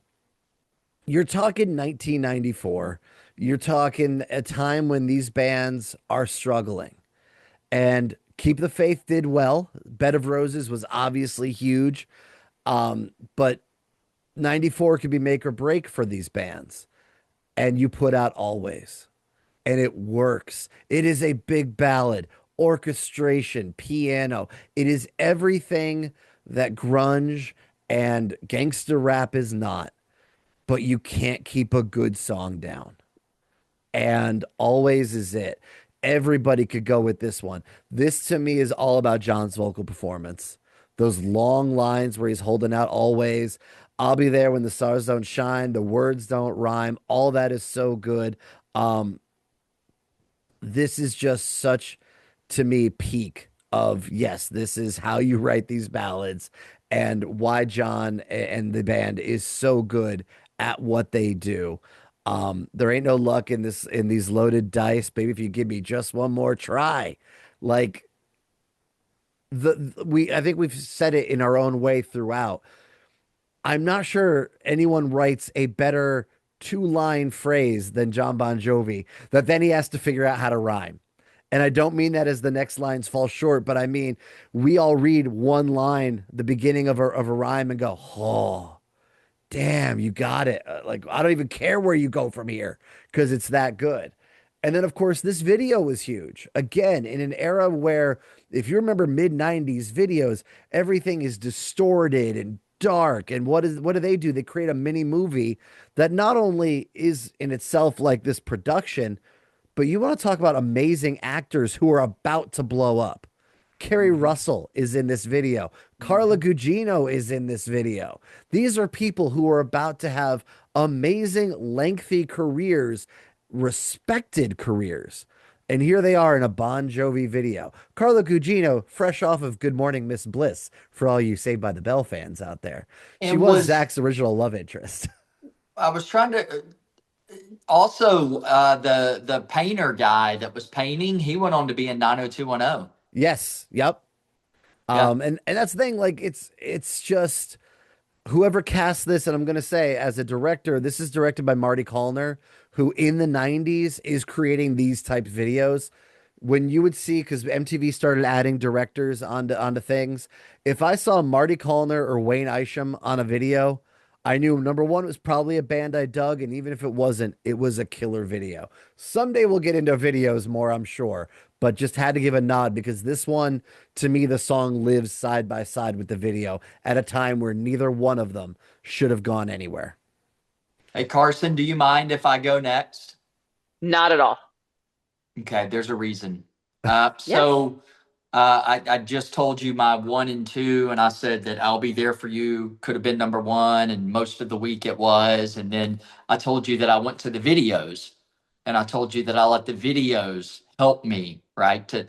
you're talking 1994. You're talking a time when these bands are struggling, and Keep the Faith did well. Bed of Roses was obviously huge, but 94 could be make or break for these bands. And you put out Always, and it works. It is a big ballad, orchestration, piano. It is everything that grunge and gangster rap is not, but you can't keep a good song down. And Always is it. Everybody could go with this one. This to me is all about John's vocal performance. Those long lines where he's holding out Always. I'll be there when the stars don't shine. The words don't rhyme. All that is so good. Um, this is just such to me peak of yes, this is how you write these ballads and why John and the band is so good at what they do. There ain't no luck in this in these loaded dice, baby. If you give me just one more try, like we I think we've said it in our own way throughout. I'm not sure anyone writes a better two-line phrase than John Bon Jovi that then he has to figure out how to rhyme. And I don't mean that as the next lines fall short, but I mean we all read one line, the beginning of a rhyme, and go, "Oh, damn, you got it!" Like I don't even care where you go from here because it's that good. And then, of course, this video was huge. Again, in an era where, if you remember mid 90s videos, everything is distorted and dark. And what do they do? They create a mini movie that not only is in itself like this production, but you want to talk about amazing actors who are about to blow up. Carrie Russell is in this video. Carla Gugino is in this video. These are people who are about to have amazing, lengthy careers, respected careers. And here they are in a Bon Jovi video. Carla Gugino, fresh off of Good Morning Miss Bliss, for all you Saved by the Bell fans out there. She And was Zach's original love interest. I was trying to also the painter guy that was painting, he went on to be in 90210. Yes, yep. Yeah. And that's the thing, like it's just whoever cast this, and I'm gonna say as a director, this is directed by Marty Callner, who in the 90s is creating these type videos. When you would see, because MTV started adding directors onto things, if I saw Marty Callner or Wayne Isham on a video, I knew number one, it was probably a band I dug, and even if it wasn't, it was a killer video. Someday we'll get into videos more, I'm sure, but just had to give a nod because this one, to me, the song lives side by side with the video at a time where neither one of them should have gone anywhere. Hey, Carson, do you mind if I go next? Not at all. Okay, there's a reason. Yeah. I just told you my 1 and 2, and I said that I'll Be There for You could have been number 1, and most of the week it was. And then I told you that I went to the videos, and I told you that I let the videos help me, right? The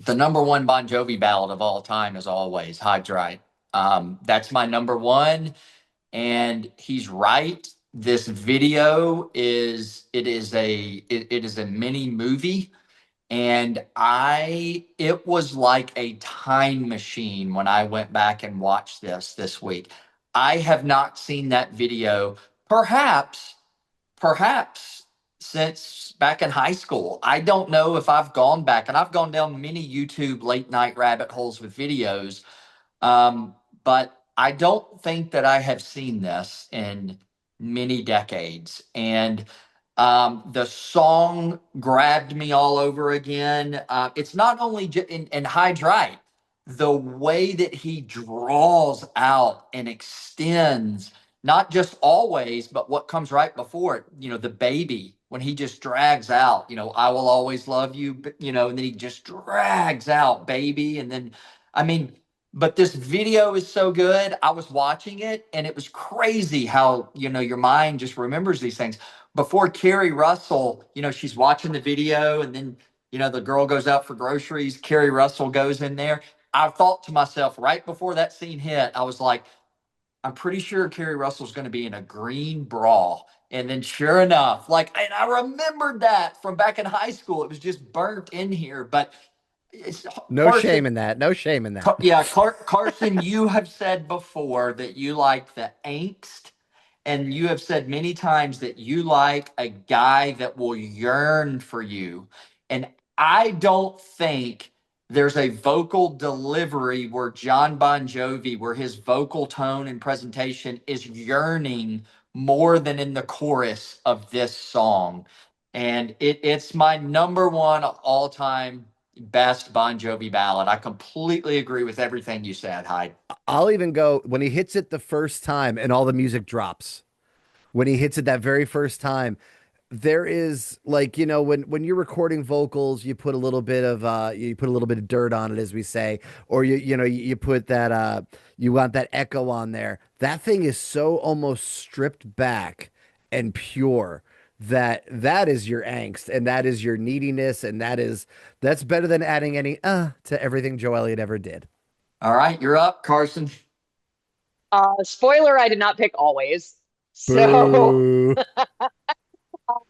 number 1 Bon Jovi ballad of all time is always Hydride. That's my number 1, and he's right. This video is a mini movie, and it was like a time machine when I went back and watched this week. I have not seen that video, perhaps since back in high school. I don't know if I've gone back, and I've gone down many YouTube late night rabbit holes with videos. But I don't think that I have seen this in many decades. And the song grabbed me all over again. It's not only in Hydrite, the way that he draws out and extends, not just always, but what comes right before it, the baby, when he just drags out, I will always love you, and then he just drags out baby. And then, I mean, but this video is so good. I was watching it and it was crazy how, your mind just remembers these things. Before Carrie Russell, she's watching the video, and then, the girl goes out for groceries. Carrie Russell goes in there. I thought to myself right before that scene hit, I was like, I'm pretty sure Carrie Russell's going to be in a green bra. And then sure enough, and I remembered that from back in high school. It was just burnt in here, but it's No Carson, shame in that. No shame in that. Yeah, Carson, you have said before that you like the angst, and you have said many times that you like a guy that will yearn for you. And I don't think there's a vocal delivery where John Bon Jovi, where his vocal tone and presentation is yearning more than in the chorus of this song. And it's my number 1 all-time best Bon Jovi ballad. I completely agree with everything you said, Hyde. I'll even go when he hits it the first time and all the music drops. When he hits it that very first time, there is when you're recording vocals, you put a little bit of dirt on it, as we say, or you put that you want that echo on there. That thing is so almost stripped back and pure that is your angst, and that is your neediness, and that's better than adding any to everything Joe Elliott ever did. All right, you're up, Carson. Spoiler, I did not pick Always. So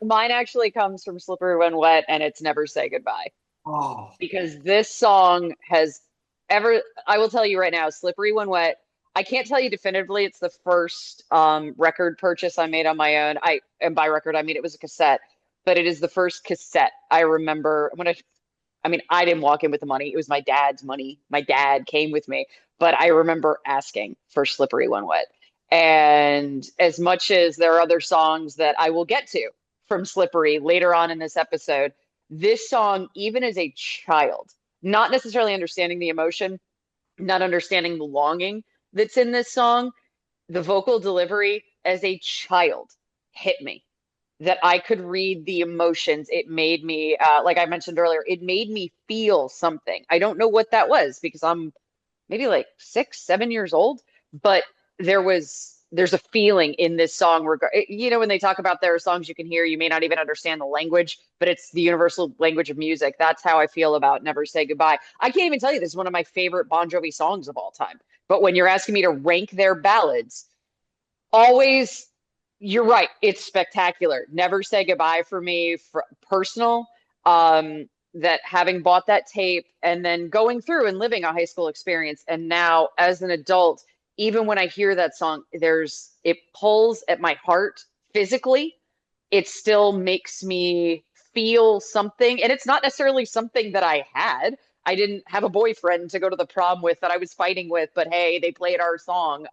mine actually comes from Slippery When Wet, and it's Never Say Goodbye. Oh, Because this song I will tell you right now, Slippery When Wet, I can't tell you definitively it's the first record purchase I made on my own. And by record, I mean it was a cassette, but it is the first cassette I remember I didn't walk in with the money. It was my dad's money. My dad came with me, but I remember asking for Slippery When Wet. And as much as there are other songs that I will get to from Slippery later on in this episode, this song, even as a child, not necessarily understanding the emotion, not understanding the longing that's in this song, the vocal delivery as a child hit me. that I could read the emotions. It made me, like I mentioned earlier, it made me feel something. I don't know what that was because I'm maybe like 6, 7 years old, but there's a feeling in this song. When they talk about there are songs you can hear, you may not even understand the language, but it's the universal language of music. That's how I feel about Never Say Goodbye. I can't even tell you this is one of my favorite Bon Jovi songs of all time. But when you're asking me to rank their ballads, always, you're right. It's spectacular. Never Say Goodbye for me, for personal. That having bought that tape and then going through and living a high school experience, and now as an adult, even when I hear that song, it pulls at my heart physically. It still makes me feel something, and it's not necessarily something that I had. I didn't have a boyfriend to go to the prom with that I was fighting with, but hey, they played our song.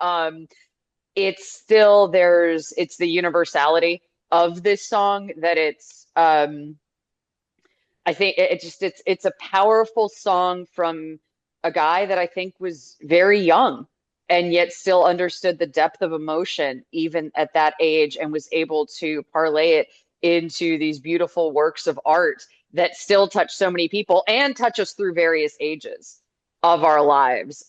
It's the universality of this song that I think it's a powerful song from a guy that I think was very young and yet still understood the depth of emotion even at that age and was able to parlay it into these beautiful works of art that still touch so many people and touch us through various ages of our lives.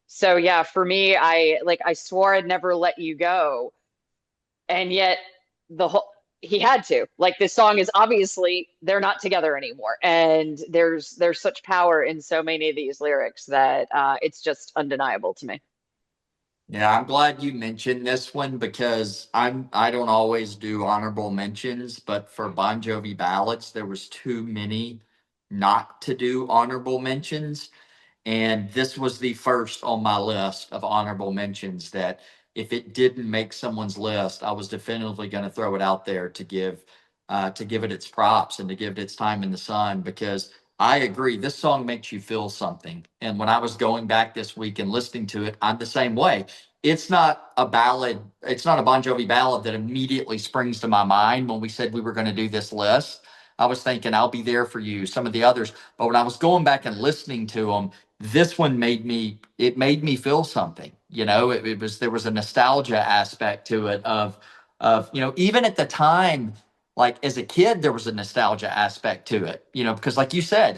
So yeah, for me, I swore I'd never let you go, and yet the whole he had to. Like, this song is obviously they're not together anymore, and there's such power in so many of these lyrics that it's just undeniable to me. Yeah, I'm glad you mentioned this one because I don't always do honorable mentions, but for Bon Jovi ballads, there was too many not to do honorable mentions. And this was the first on my list of honorable mentions that if it didn't make someone's list, I was definitively going to throw it out there to give it its props and to give it its time in the sun because I agree this song makes you feel something. And when I was going back this week and listening to it, I'm the same way. It's not a ballad, it's not a Bon Jovi ballad that immediately springs to my mind when we said we were going to do this list. I was thinking I'll be there for you, some of the others, but when I was going back and listening to them, this one made me feel something. It was there was a nostalgia aspect to it of even at the time, like as a kid, there was a nostalgia aspect to it, because like you said,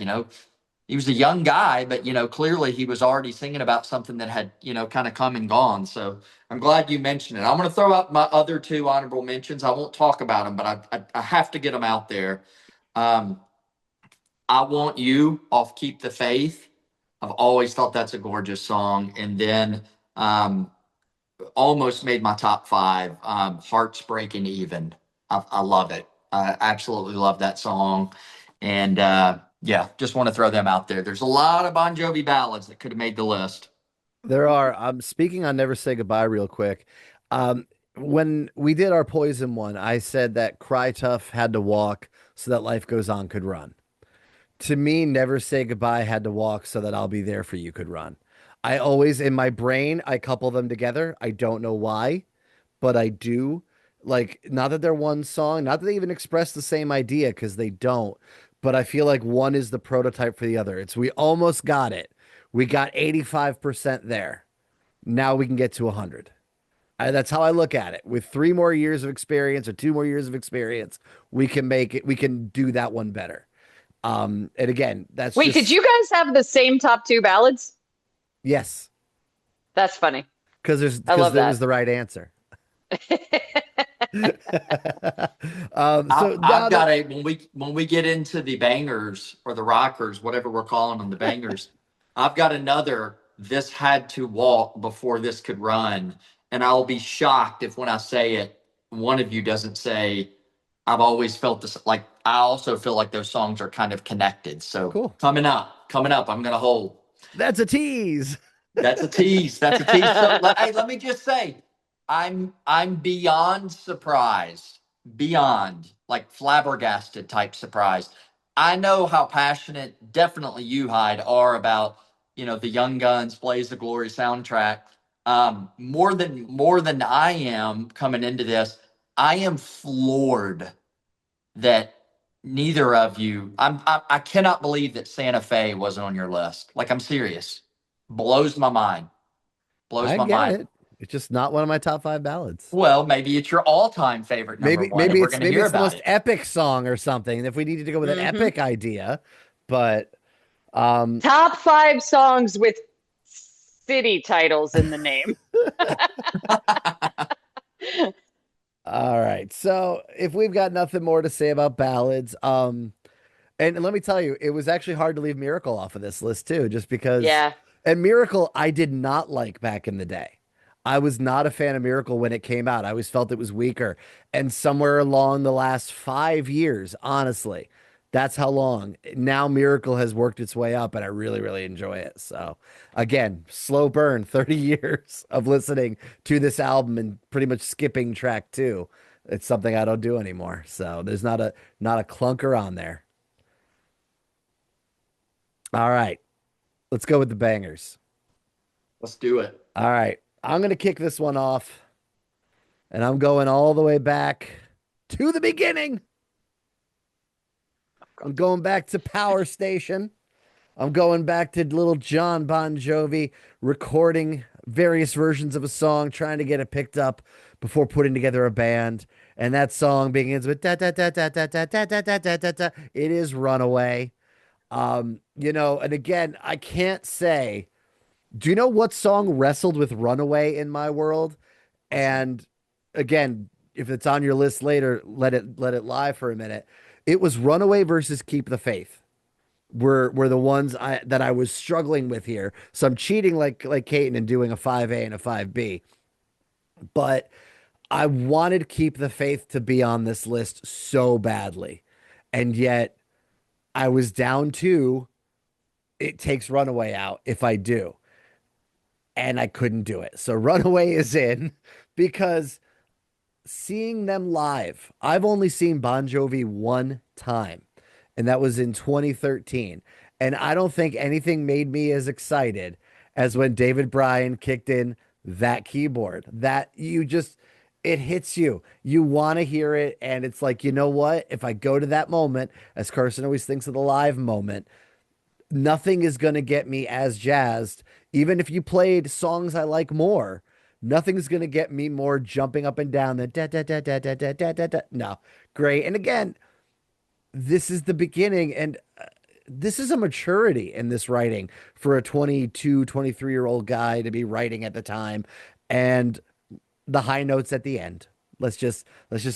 he was a young guy, but clearly he was already singing about something that had, kind of come and gone. So I'm glad you mentioned it. I'm going to throw out my other two honorable mentions. I won't talk about them, but I have to get them out there. Um, I Want You off Keep the Faith. I've always thought that's a gorgeous song. And then um, almost made my top five. Hearts Breaking Even. I love it. I absolutely love that song. And yeah, just want to throw them out there. There's a lot of Bon Jovi ballads that could have made the list. There are. Speaking on Never Say Goodbye real quick. When we did our Poison one, I said that Cry Tough had to walk so that Life Goes On could run. To me, Never Say Goodbye had to walk so that I'll Be There for You could run. I always, in my brain, I couple them together. I don't know why, but I do. Like, not that they're one song, not that they even express the same idea, because they don't, but I feel like one is the prototype for the other. It's we almost got it. We got 85% there. Now we can get to 100. That's how I look at it. With 3 more years of experience or 2 more years of experience, we can make it, we can do that one better. And again, that's Wait, did just you guys have the same top two ballads? yes, That's funny. I because love it was that. the right answer. I, So now I've got that a when we get into the bangers or the rockers, whatever we're calling them, the bangers. I've got another. This had to walk before this could run, and I'll be shocked if when I say it, one of you doesn't say. I've always felt this. Like I also feel like those songs are kind of connected. So cool. coming up, I'm gonna hold. That's a tease. That's a tease. That's a tease. So hey, let me just say, I'm beyond surprised, beyond like flabbergasted type surprised. I know how passionate, definitely you, Hyde, are about the Young Guns, Blaze the Glory soundtrack. More than I am coming into this. I am floored that neither of you. I cannot believe that Santa Fe wasn't on your list. Like I'm serious. Blows my mind. Blows I my get mind. it. It's just not one of my top 5 ballads. Well, maybe it's your all-time favorite number one, and we're going to Maybe hear it's the about most it. epic song or something. If we needed to go with an Hmm. epic idea, but um Top 5 songs with city titles in the name. all right. So if we've got nothing more to say about ballads, and let me tell you, it was actually hard to leave Miracle off of this list too, just because. Yeah. And Miracle, I did not like back in the day. I was not a fan of Miracle when it came out. I always felt it was weaker. And somewhere along the last 5 years, honestly, that's how long. Now Miracle has worked its way up, and I really, really enjoy it. So, again, slow burn, 30 years of listening to this album and pretty much skipping track 2. It's something I don't do anymore. So there's not a clunker on there. All right. Let's go with the bangers. Let's do it. All right. I'm going to kick this one off, and I'm going all the way back to the beginning. I'm going back to Power Station. I'm going back to little John Bon Jovi recording various versions of a song, trying to get it picked up before putting together a band. And that song begins with da da da da da da da da da da da da. It is Runaway. And again, I can't say. Do you know what song wrestled with Runaway in my world? And again, if it's on your list later, let it lie for a minute. It was Runaway versus Keep the Faith. Were the ones that I was struggling with here. So I'm cheating like Caton and doing a 5A and a 5B. But I wanted Keep the Faith to be on this list so badly. And yet I was down to it takes Runaway out if I do. And I couldn't do it. So Runaway is in because seeing them live, I've only seen Bon Jovi one time, and that was in 2013. And I don't think anything made me as excited as when David Bryan kicked in that keyboard. That it hits you. You want to hear it. And it's like, you know what? If I go to that moment, as Carson always thinks of the live moment, nothing is going to get me as jazzed. Even if you played songs I like more, nothing's going to get me more jumping up and down than da da da da da da da da da. No, great. And again, this is the beginning, and this is a maturity in this writing for a 22, 23-year-old guy to be writing at the time. And the high notes at the end. Let's just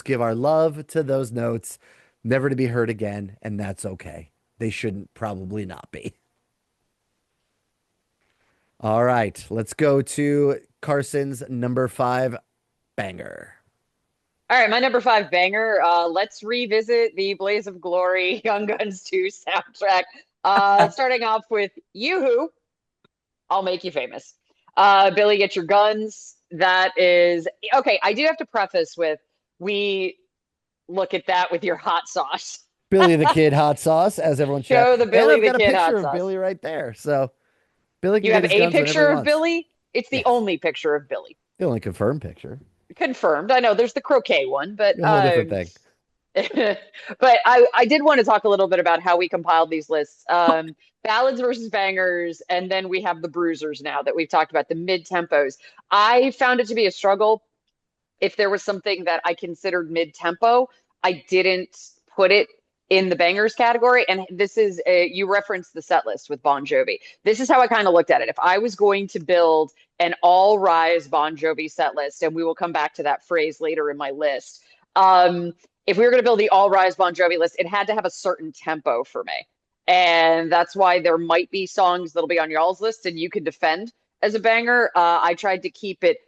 give our love to those notes, never to be heard again, and that's okay. They shouldn't probably not be. All right, let's go to Carson's number 5 banger. All right, my number 5 banger. Let's revisit the Blaze of Glory Young Guns 2 soundtrack. Starting off with Yoo-Hoo, I'll Make You Famous. Billy, Get Your Guns. That is okay. I do have to preface with we look at that with your hot sauce. Billy the Kid hot sauce, as everyone Show chat. the And Billy I've the got a Kid hot picture of sauce. Billy right there. So Billy can You get have his a guns whenever picture he of wants. Billy? It's the Yes. only picture of Billy. The only confirmed picture. Confirmed. I know there's the croquet one, but A whole different thing. but I did want to talk a little bit about how we compiled these lists. Ballads versus bangers, and then we have the bruisers now that we've talked about, the mid tempos. I found it to be a struggle. If there was something that I considered mid tempo, I didn't put it in the bangers category. And you referenced the set list with Bon Jovi. This is how I kind of looked at it. If I was going to build an all rise Bon Jovi set list, and we will come back to that phrase later in my list. If we were going to build the all rise Bon Jovi list, it had to have a certain tempo for me. And that's why there might be songs that'll be on y'all's list and you can defend as a banger. I tried to keep it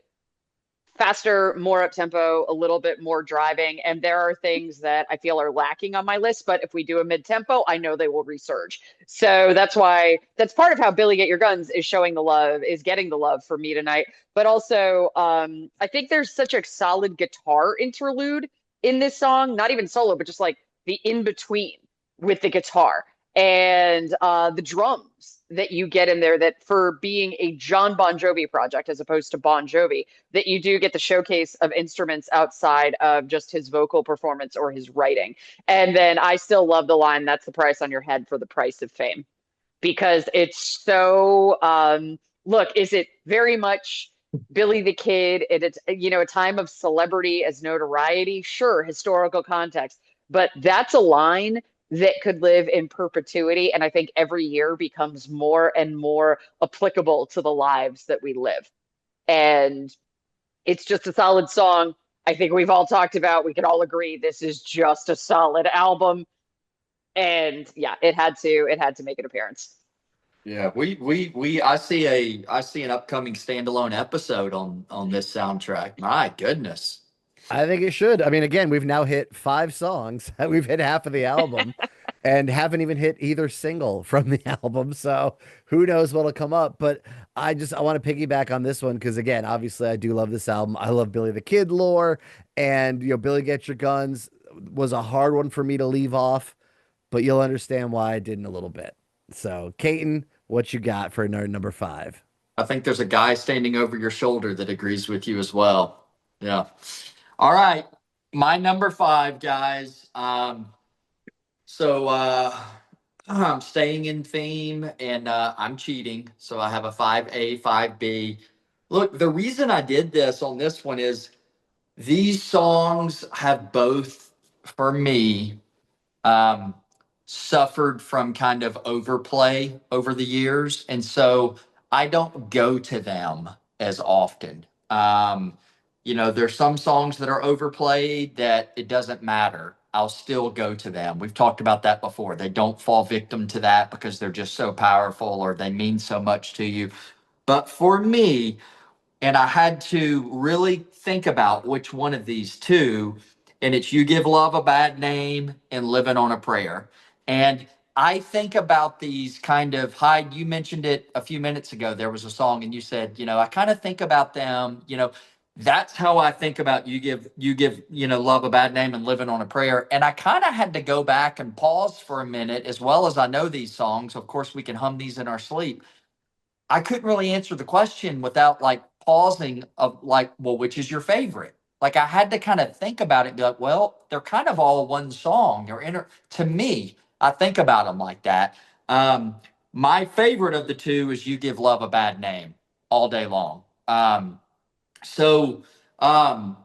faster, more up tempo, a little bit more driving. And there are things that I feel are lacking on my list. But if we do a mid tempo, I know they will resurge. So that's part of how Billy Get Your Guns is showing the love, is getting the love for me tonight. But also, I think there's such a solid guitar interlude in this song, not even solo, but just like the in between with the guitar and the drums that you get in there, that for being a John Bon Jovi project as opposed to Bon Jovi, that you do get the showcase of instruments outside of just his vocal performance or his writing. And then I still love the line, "That's the price on your head for the price of fame," because it's so look, is it very much Billy the Kid, it's, a time of celebrity as notoriety, sure, historical context, but that's a line that could live in perpetuity. And I think every year becomes more and more applicable to the lives that we live. And it's just a solid song. I think we've all talked about, we can all agree this is just a solid album. And yeah, it had to make an appearance. Yeah, I see an upcoming standalone episode on this soundtrack. My goodness. I think it should. I mean, again, we've now hit 5 songs. We've hit half of the album and haven't even hit either single from the album. So who knows what'll come up. But I want to piggyback on this one because again, obviously I do love this album. I love Billy the Kid lore, and Billy Get Your Guns was a hard one for me to leave off, but you'll understand why I did in a little bit. So Caton, what you got for number 5? I think there's a guy standing over your shoulder that agrees with you as well. Yeah. All right. My number 5, guys. So I'm staying in theme and I'm cheating. So I have a 5A, 5B. Look, the reason I did this on this one is these songs have both, for me, um, suffered from kind of overplay over the years. And so I don't go to them as often. There's some songs that are overplayed that it doesn't matter. I'll still go to them. We've talked about that before. They don't fall victim to that because they're just so powerful or they mean so much to you. But for me, and I had to really think about which one of these two, and it's You Give Love a Bad Name and Living on a Prayer. And I think about these kind of, Hyde, you mentioned it a few minutes ago. There was a song and you said, I kind of think about them, that's how I think about you give, Love a Bad Name and Living on a Prayer. And I kind of had to go back and pause for a minute, as well as I know these songs. Of course, we can hum these in our sleep. I couldn't really answer the question without like pausing of like, well, which is your favorite? Like I had to kind of think about it and be like, well, they're kind of all one song. To me, I think about them like that. Um, my favorite of the two is You Give Love a Bad Name all day long. So um,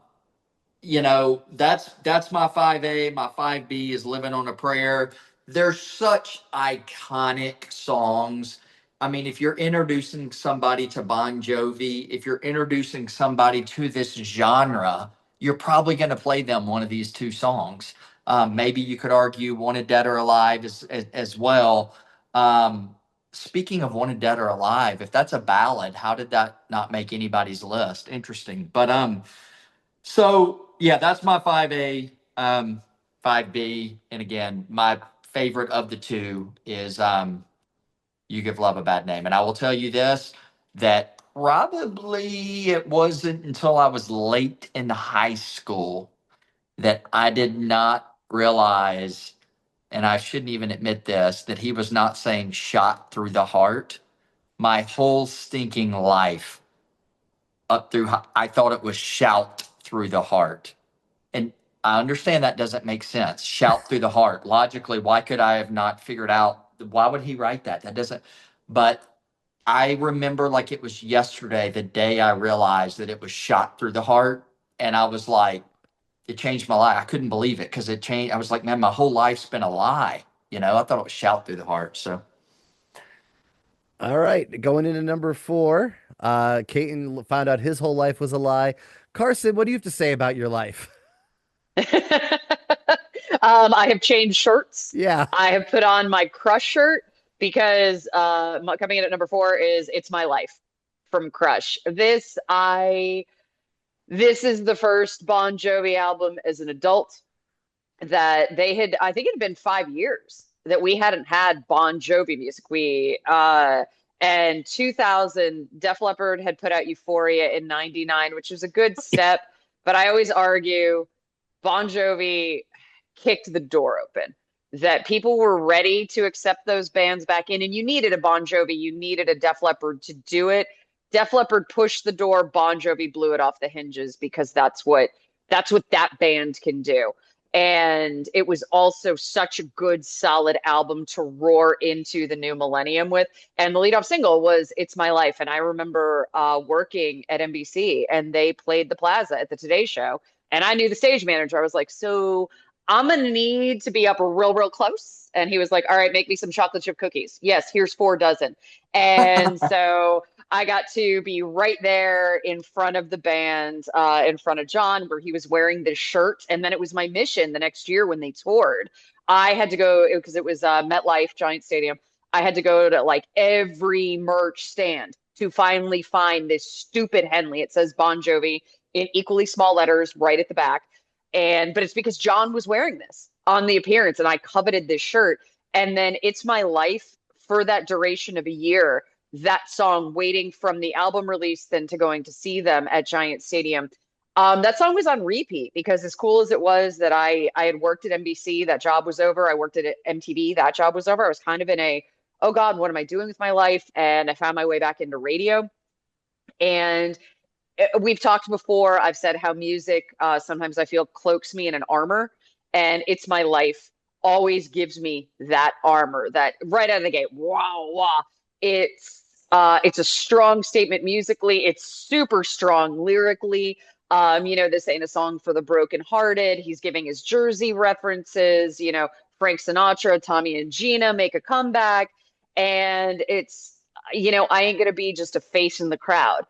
that's my 5A. My 5B is Living on a Prayer. They're such iconic songs. I mean, if you're introducing somebody to Bon Jovi, if you're introducing somebody to this genre, you're probably going to play them one of these two songs. Maybe you could argue Wanted Dead or Alive as well. Speaking of Wanted Dead or Alive, if that's a ballad, how did that not make anybody's list? Interesting. But so yeah, that's my 5A, 5B. And again, my favorite of the two is You Give Love a Bad Name. And I will tell you this, that probably it wasn't until I was late in high school that I did not realize, and I shouldn't even admit this, that he was not saying shot through the heart. My whole stinking life I thought it was shout through the heart. And I understand that doesn't make sense. Shout through the heart. Logically, why could I have not figured out why would he write that? That doesn't, but I remember like it was yesterday, the day I realized that it was shot through the heart. And I was like, it changed my life. I couldn't believe it because it changed. I was like, man, my whole life's been a lie. I thought it was shout through the heart. So All right, going into number 4. Caton found out his whole life was a lie. Carson, what do you have to say about your life? I have changed shirts. Yeah. I have put on my Crush shirt because coming in at number 4 is "It's My Life" from Crush. This is the first Bon Jovi album as an adult that they had. I think it had been 5 years that we hadn't had Bon Jovi music. And 2000, Def Leppard had put out Euphoria in '99, which was a good step. But I always argue Bon Jovi kicked the door open, that people were ready to accept those bands back in, and you needed a Bon Jovi, you needed a Def Leppard to do it. Def Leppard pushed the door, Bon Jovi blew it off the hinges because that's what that band can do. And it was also such a good, solid album to roar into the new millennium with. And the lead off single was It's My Life. And I remember working at NBC and they played the Plaza at the Today Show. And I knew the stage manager. I was like, so I'm going to need to be up real close. And he was like, all right, make me some chocolate chip cookies. Yes, here's 4 dozen. And so I got to be right there in front of the band, in front of John, where he was wearing this shirt. And then it was my mission the next year when they toured. I had to go because it was MetLife Giant Stadium. I had to go to like every merch stand to finally find this stupid Henley. It says Bon Jovi in equally small letters right at the back. But it's because John was wearing this on the appearance and I coveted this shirt. And then It's My Life for that duration of a year, that song waiting from the album release then to going to see them at Giant Stadium. That song was on repeat because as cool as it was that I had worked at NBC, that job was over. I worked at MTV, that job was over. I was kind of in a, oh God, what am I doing with my life? And I found my way back into radio. And we've talked before. I've said how music sometimes I feel cloaks me in an armor, and It's My Life always gives me that armor. That right out of the gate, wow, wow. It's a strong statement musically. It's super strong lyrically. This ain't a song for the brokenhearted. He's giving his Jersey references. Frank Sinatra, Tommy and Gina make a comeback, and it's I ain't gonna be just a face in the crowd.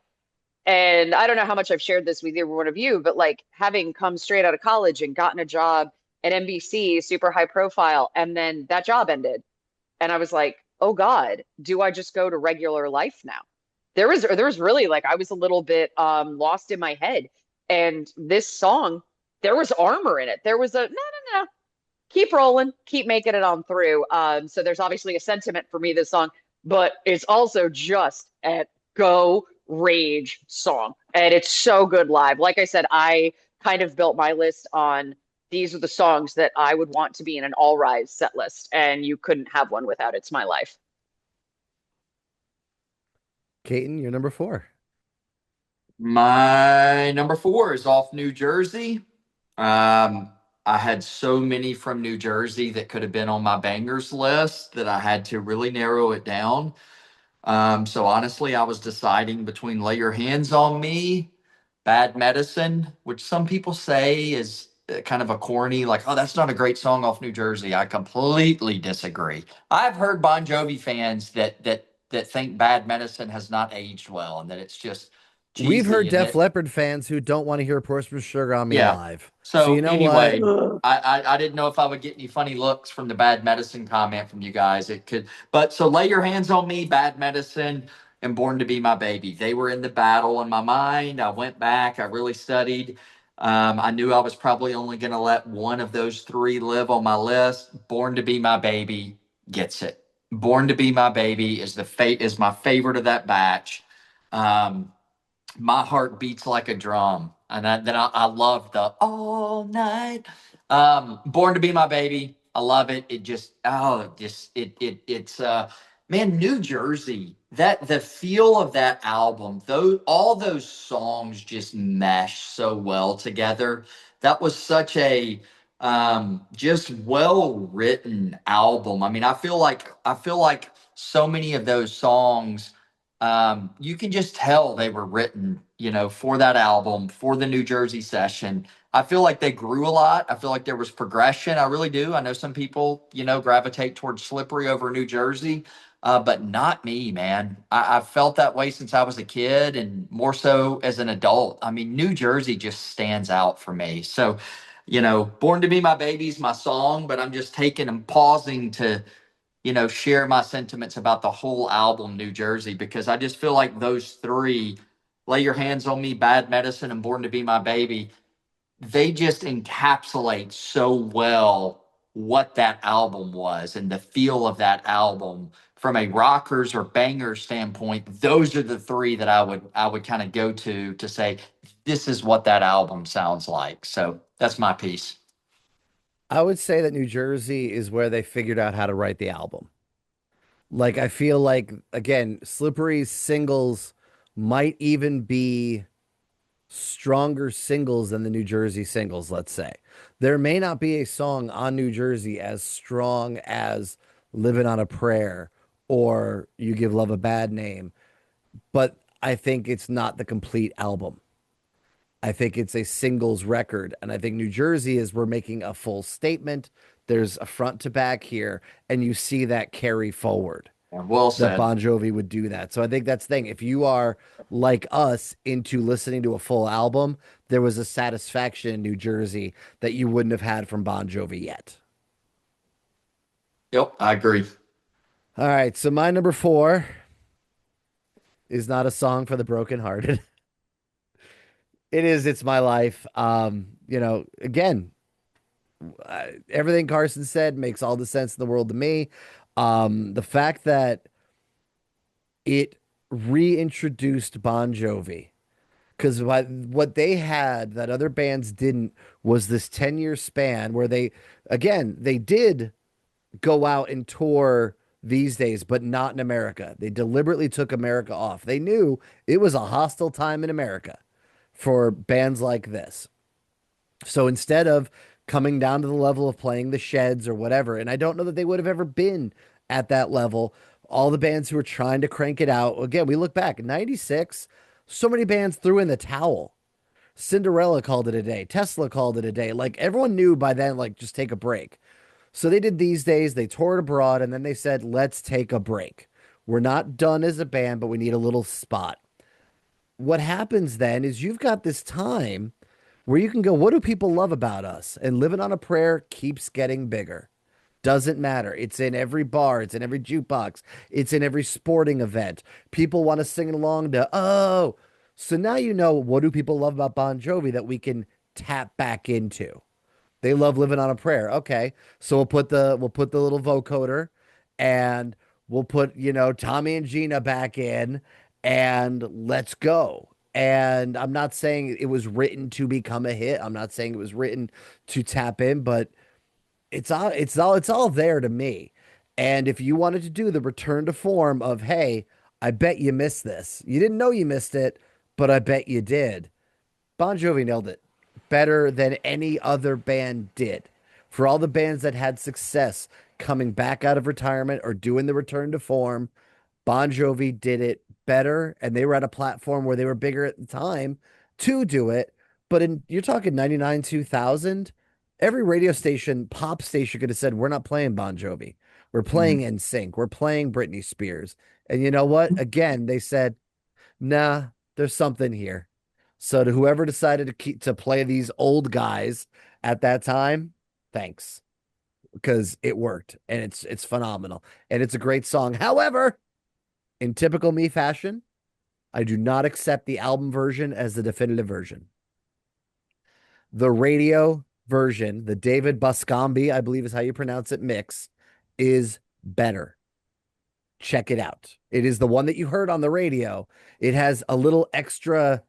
And I don't know how much I've shared this with either one of you, but like having come straight out of college and gotten a job at NBC, super high profile, and then that job ended. And I was like, oh God, do I just go to regular life now? There was really like I was a little bit lost in my head. And this song, there was armor in it. There was a no, keep rolling, keep making it on through. So there's obviously a sentiment for me, this song, but it's also just a go rage song. And it's so good live. Like I said, I kind of built my list on these are the songs that I would want to be in an all rise set list. And you couldn't have one without It's My Life. Caton, you're number four. My number four is off New Jersey. I had so many from New Jersey that could have been on my bangers list that I had to really narrow it down. So honestly, I was deciding between Lay Your Hands on Me, Bad Medicine, which some people say is kind of a corny, like, oh, that's not a great song off New Jersey. I completely disagree. I've heard Bon Jovi fans that think Bad Medicine has not aged well and that it's just We've heard cheesy and Def that Leppard fans who don't want to hear Portsmouth Sugar on Me yeah. live. So So you know what? anyway, I didn't know if I would get any funny looks from the Bad Medicine comment from you guys. It could, but so Lay Your Hands on Me, Bad Medicine, and Born to Be My Baby. They were in the battle in my mind. I went back. I really studied. I knew I was probably only going to let one of those three live on my list. Born to Be My Baby gets it. Born to Be My Baby is my favorite of that batch. Um, my heart beats like a drum. And I love the all night. Born to Be My Baby. I love it. It just it's man, New Jersey. That the feel of that album, though all those songs just mesh so well together. That was such a just well written album. I mean, I feel like so many of those songs you can just tell they were written, for that album, for the New Jersey session. I feel like they grew a lot. I feel like there was progression. I really do. I know some people, gravitate towards Slippery over New Jersey, but not me, man. I've felt that way since I was a kid and more so as an adult. I mean, New Jersey just stands out for me. So, Born to Be My Baby's my song, but I'm just taking and pausing to share my sentiments about the whole album, New Jersey, because I just feel like those three, Lay Your Hands on Me, Bad Medicine, and Born to Be My Baby, they just encapsulate so well what that album was and the feel of that album from a rockers or bangers standpoint. Those are the three that I would kind of go to say this is what that album sounds like. So that's my piece. I would say that New Jersey is where they figured out how to write the album. Like, I feel like, again, Slippery's singles might even be stronger singles than the New Jersey singles, let's say. There may not be a song on New Jersey as strong as Living on a Prayer or You Give Love a Bad Name, but I think it's not the complete album. I think it's a singles record. And I think New Jersey is we're making a full statement. There's a front to back here, and you see that carry forward Well that said. Bon Jovi would do that. So I think that's the thing. If you are like us into listening to a full album, there was a satisfaction in New Jersey that you wouldn't have had from Bon Jovi yet. Yep, I agree. All right. So my number four is not a song for the brokenhearted. It is. It's my life. Again, everything Carson said makes all the sense in the world to me. The fact that it reintroduced Bon Jovi because what they had that other bands didn't was this 10-year span where they did go out and tour these days, but not in America. They deliberately took America off. They knew it was a hostile time in America for bands like this. So instead of coming down to the level of playing the Sheds or whatever, and I don't know that they would have ever been at that level, all the bands who were trying to crank it out, again, we look back in 96, so many bands threw in the towel. Cinderella called it a day. Tesla called it a day. Like everyone knew by then, like just take a break. So they did these days, they toured abroad, and then they said, let's take a break. We're not done as a band, but we need a little spot. What happens then is you've got this time where you can go, what do people love about us? And Living on a Prayer keeps getting bigger. Doesn't matter. It's in every bar, it's in every jukebox, it's in every sporting event. People want to sing along to, oh. So now you know what do people love about Bon Jovi that we can tap back into. They love Living on a Prayer. Okay. So we'll put the little vocoder and we'll put, Tommy and Gina back in and let's go. And I'm not saying it was written to become a hit. I'm not saying it was written to tap in, but it's all there to me. And if you wanted to do the return to form of, hey, I bet you missed this. You didn't know you missed it, but I bet you did. Bon Jovi nailed it better than any other band did. For all the bands that had success coming back out of retirement or doing the return to form, Bon Jovi did it better, and they were at a platform where they were bigger at the time to do it. But you're talking 99, 2000, every radio station, pop station could have said, we're not playing Bon Jovi. We're playing Mhm. NSYNC. We're playing Britney Spears. And you know what? Again, they said, nah, there's something here. So to whoever decided to play these old guys at that time, thanks because it worked and it's phenomenal and it's a great song. However, in typical me fashion, I do not accept the album version as the definitive version. The radio version, the David Buscambi, I believe is how you pronounce it, mix, is better. Check it out. It is the one that you heard on the radio. It has a little extra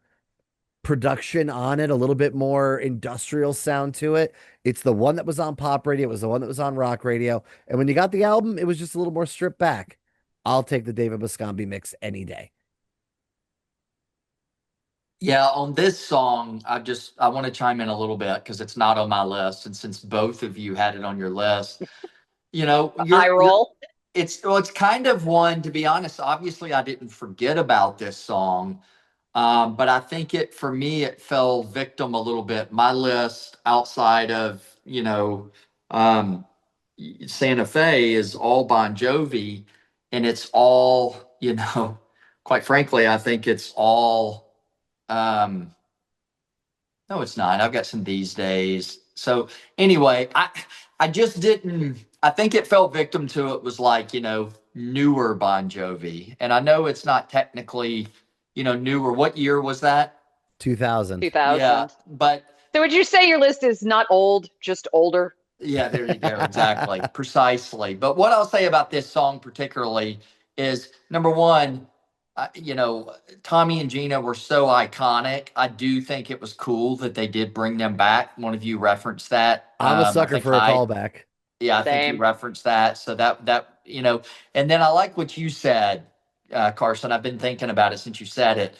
production on it, a little bit more industrial sound to it. It's the one that was on pop radio. It was the one that was on rock radio. And when you got the album, it was just a little more stripped back. I'll take the David Buscambi mix any day. Yeah, on this song, I want to chime in a little bit because it's not on my list, and since both of you had it on your list, Eye you're roll. it's kind of one, to be honest. Obviously, I didn't forget about this song, but I think for me it fell victim a little bit. My list outside of um, Santa Fe is all Bon Jovi, and it's all quite frankly, I think it's all. Um, no, it's not. I've got some these days. So anyway, I just didn't. I think it fell victim to it was like newer Bon Jovi, and I know it's not technically newer. What year was that? 2000. Yeah, 2000. but So would you say your list is not old, just older? yeah, there you go. Exactly, precisely. But what I'll say about this song particularly is number one, Tommy and Gina were so iconic. I do think it was cool that they did bring them back. One of you referenced that. I'm a I sucker think for a Hyde. callback. Yeah, I think you Same. referenced that. So and then I like what you said, Carson. I've been thinking about it since you said it.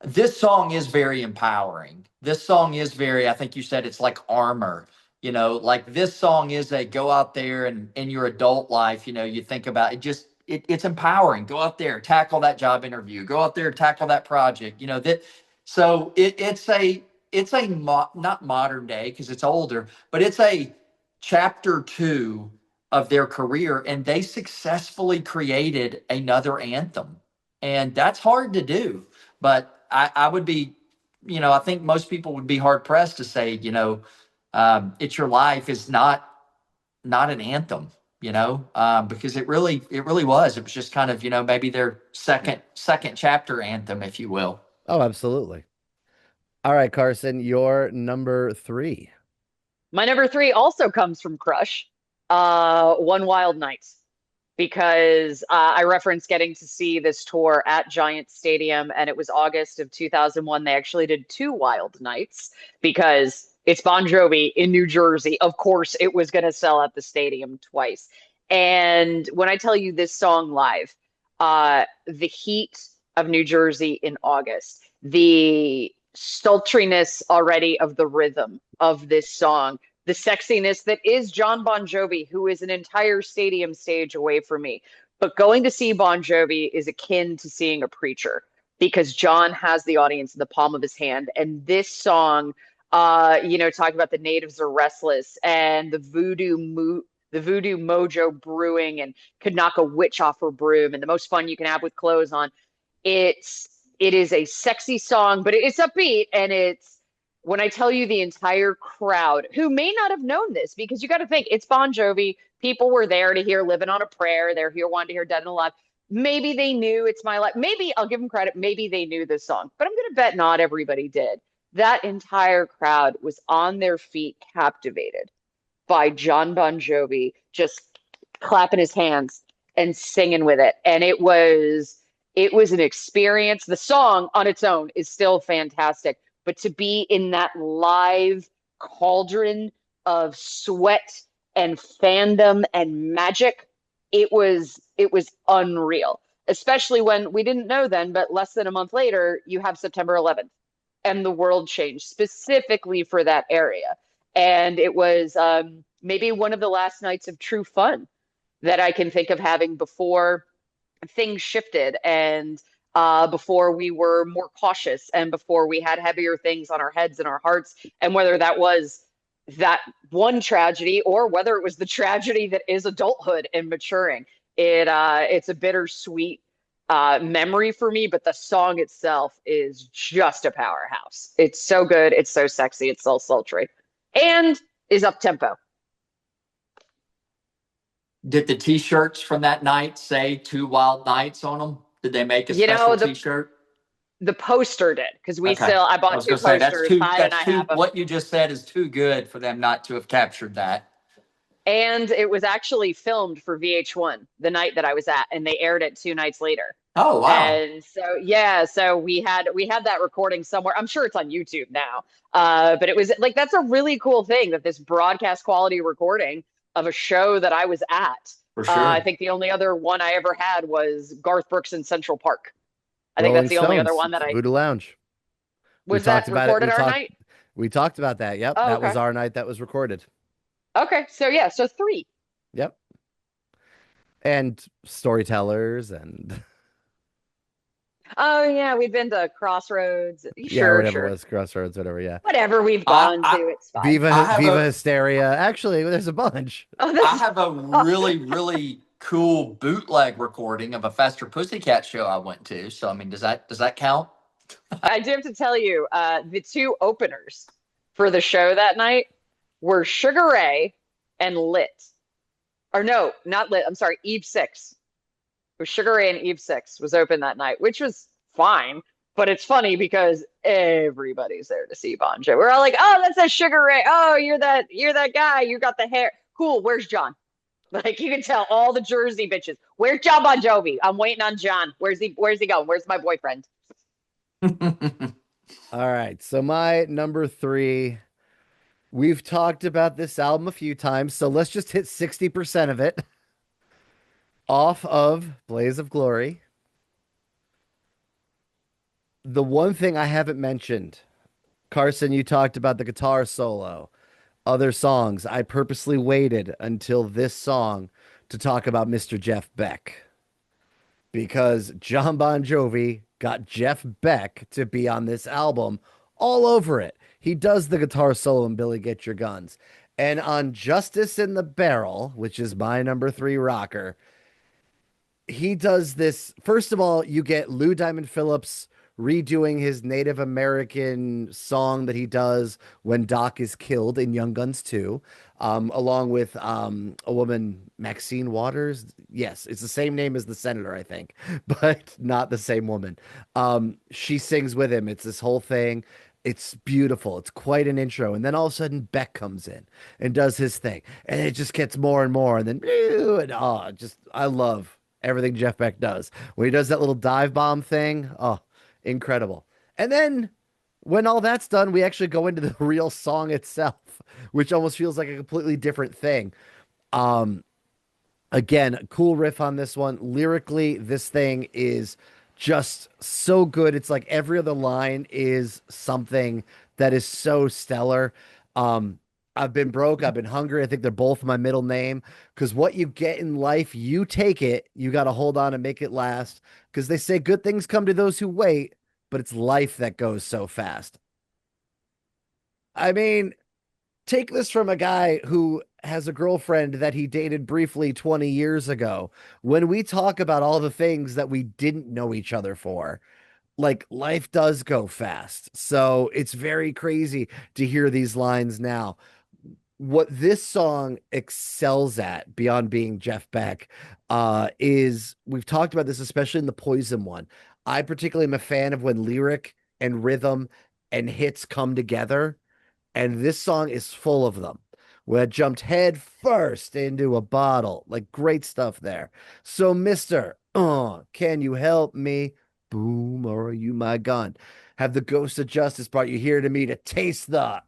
This song is very empowering. This song is very, I think you said it's like armor. Like this song is a go out there and in your adult life, you think about it, just it's empowering. Go out there, tackle that job interview, go out there, tackle that project, that. So it's not modern day because it's older, but it's a chapter 2 of their career, and they successfully created another anthem. And that's hard to do. But I would be, I think most people would be hard pressed to say, It's Your Life is not an anthem, because it really was. It was just kind of, maybe their second chapter anthem, if you will. Oh, absolutely. All right, Carson, your number 3. My number 3 also comes from Crush, One Wild Night, because I referenced getting to see this tour at Giant Stadium, and it was August of 2001. They actually did 2 Wild Nights because it's Bon Jovi in New Jersey. Of course, it was going to sell at the stadium twice. And when I tell you this song live, the heat of New Jersey in August, the sultriness already of the rhythm of this song, the sexiness that is John Bon Jovi, who is an entire stadium stage away from me. But going to see Bon Jovi is akin to seeing a preacher because John has the audience in the palm of his hand. And this song, talking about the natives are restless and the voodoo mojo brewing and could knock a witch off her broom and the most fun you can have with clothes on. It is a sexy song, but it's upbeat, and it's when I tell you the entire crowd who may not have known this, because you got to think it's Bon Jovi. People were there to hear Living on a Prayer. They're here wanting to hear Dead and Alive. Maybe they knew It's My Life. Maybe I'll give them credit. Maybe they knew this song, but I'm going to bet not everybody did. That entire crowd was on their feet, captivated by John Bon Jovi, just clapping his hands and singing with it. And it was an experience. The song on its own is still fantastic, but to be in that live cauldron of sweat and fandom and magic, it was unreal. Especially when we didn't know then, but less than a month later, you have September 11th, and the world changed specifically for that area. And it was maybe one of the last nights of true fun that I can think of having before things shifted and before we were more cautious and before we had heavier things on our heads and our hearts. And whether that was that one tragedy or whether it was the tragedy that is adulthood and maturing, it's a bittersweet memory for me, but the song itself is just a powerhouse. It's so good. It's so sexy. It's so sultry and is up tempo. Did the T-shirts from that night say 2 Wild Nights on them? Did they make a special T-shirt? The poster did, because I bought 2 posters. That's what you just said is too good for them not to have captured that. And it was actually filmed for VH1 the night that I was at, and they aired it 2 nights later. Oh, wow. And so we had that recording somewhere. I'm sure it's on YouTube now. But it was like, that's a really cool thing, that this broadcast quality recording of a show that I was at. For sure. I think the only other one I ever had was Garth Brooks in Central Park. I think that's the only other one that Voodoo Lounge. Was that recorded our night? We talked about that. Yep. Oh, that was our night that was recorded. Okay. So 3. Yep. And Storytellers and oh yeah, we've been to Crossroads. Sure. It was Crossroads, whatever. Yeah. Whatever we've gone to, it's fine. Viva Hysteria. Actually, there's a bunch. I have a really, really cool bootleg recording of a Faster Pussycat show I went to. So, I mean, does that count? I do have to tell you, the 2 openers for the show that night were Sugar Ray and Lit. Or no, not Lit. I'm sorry, Eve 6. It was Sugar Ray and Eve 6 was open that night, which was fine. But it's funny because everybody's there to see Bon Jovi. We're all like, "Oh, that's a Sugar Ray. Oh, you're that guy. You got the hair. Cool. Where's John?" Like, you can tell all the Jersey bitches. Where's John Bon Jovi? I'm waiting on John. Where's he going? Where's my boyfriend? All right. So my number 3, we've talked about this album a few times, so let's just hit 60% of it off of Blaze of Glory. The one thing I haven't mentioned, Carson, you talked about the guitar solo, other songs. I purposely waited until this song to talk about Mr. Jeff Beck because John Bon Jovi got Jeff Beck to be on this album all over it. He does the guitar solo in Billy Get Your Guns. And on Justice in the Barrel, which is my number three rocker, he does this. First of all, you get Lou Diamond Phillips redoing his Native American song that he does when Doc is killed in Young Guns 2, along with a woman, Maxine Waters. Yes, it's the same name as the senator, I think, but not the same woman. She sings with him. It's this whole thing. It's beautiful. It's quite an intro. And then all of a sudden, Beck comes in and does his thing. And it just gets more and more. And then, and just, I love everything Jeff Beck does. When he does that little dive bomb thing, oh, incredible. And then when all that's done, we actually go into the real song itself, which almost feels like a completely different thing. Um, Again, cool riff on this one. Lyrically, this thing is just so good. It's like every other line is something that is so stellar. Um, I've been broke, I've been hungry. I think they're both my middle name because what you get in life, you take it. You got to hold on and make it last because they say good things come to those who wait, but it's life that goes so fast. I mean, take this from a guy who has a girlfriend that he dated briefly 20 years ago. When we talk about all the things that we didn't know each other for, like life does go fast. So it's very crazy to hear these lines now. What this song excels at beyond being Jeff Beck is we've talked about this, especially in the Poison one. I particularly am a fan of when lyric and rhythm and hits come together, and this song is full of them. Where I jumped head first into a bottle. Like great stuff there. So, Mister, can you help me? Boom, or are you my gun? Have the ghost of justice brought you here to me to taste the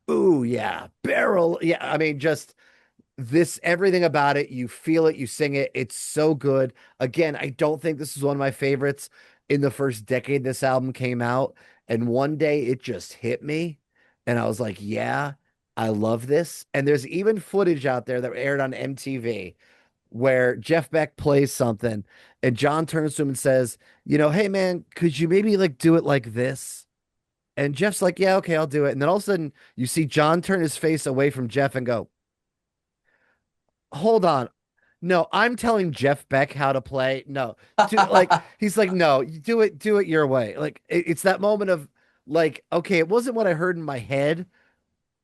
ooh, yeah, barrel. Yeah, I mean, just this everything about it, you feel it, you sing it, it's so good. Again, I don't think this is one of my favorites in the first decade this album came out, and one day it just hit me and I was like, yeah, I love this. And there's even footage out there that aired on MTV where Jeff Beck plays something and John turns to him and says, hey man, could you maybe like do it like this? And Jeff's like, yeah, okay, I'll do it. And then all of a sudden you see John turn his face away from Jeff and go, hold on. No, I'm telling Jeff Beck how to play. No, like he's like, no, you do it your way. Like it's that moment of like, okay, it wasn't what I heard in my head,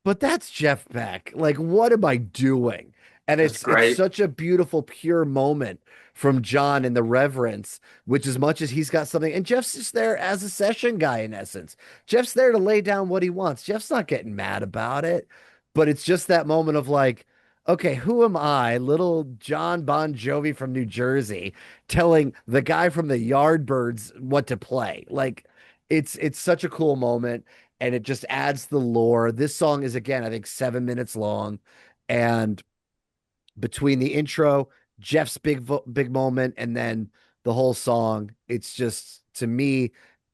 but that's Jeff Beck. Like, what am I doing? And That's it's great. such a beautiful, pure moment from John and the reverence, which as much as he's got something, and Jeff's just there as a session guy in essence. Jeff's there to lay down what he wants. Jeff's not getting mad about it, but it's just that moment of like, okay, who am I, little John Bon Jovi from New Jersey, telling the guy from the Yardbirds what to play? Like, it's such a cool moment and it just adds to the lore. This song is again, I think 7 minutes long, and between the intro, Jeff's big moment, and then the whole song, it's just to me,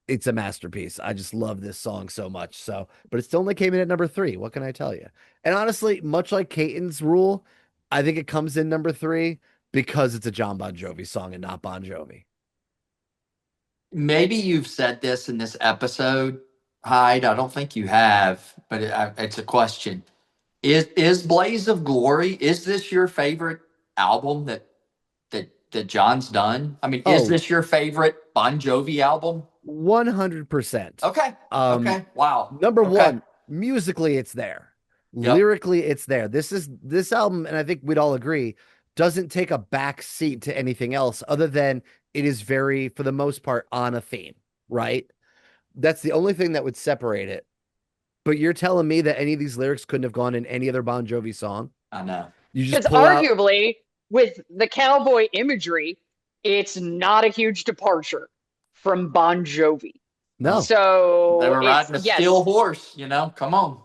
it's a masterpiece. I just love this song so much. So, but it still only came in at number three. What can I tell you? And honestly, much like Caton's rule, I think it comes in number three because it's a John Bon Jovi song and not Bon Jovi. Maybe you've said this in this episode, Hyde. I don't think you have, but it's a question. Is Blaze of Glory, is this your favorite album that John's done? I mean, is Oh, this your favorite Bon Jovi album? 100%. Okay. Um, Okay. Wow. Number Okay. one, musically, it's there. Yep. Lyrically, it's there. This album, and I think we'd all agree, doesn't take a back seat to anything else other than it is very, for the most part, on a theme, right? That's the only thing that would separate it. But you're telling me that any of these lyrics couldn't have gone in any other Bon Jovi song? I know. You just Because pull out, arguably, with the cowboy imagery, it's not a huge departure from Bon Jovi. no. They So were it's, riding a steel yes, horse, come on.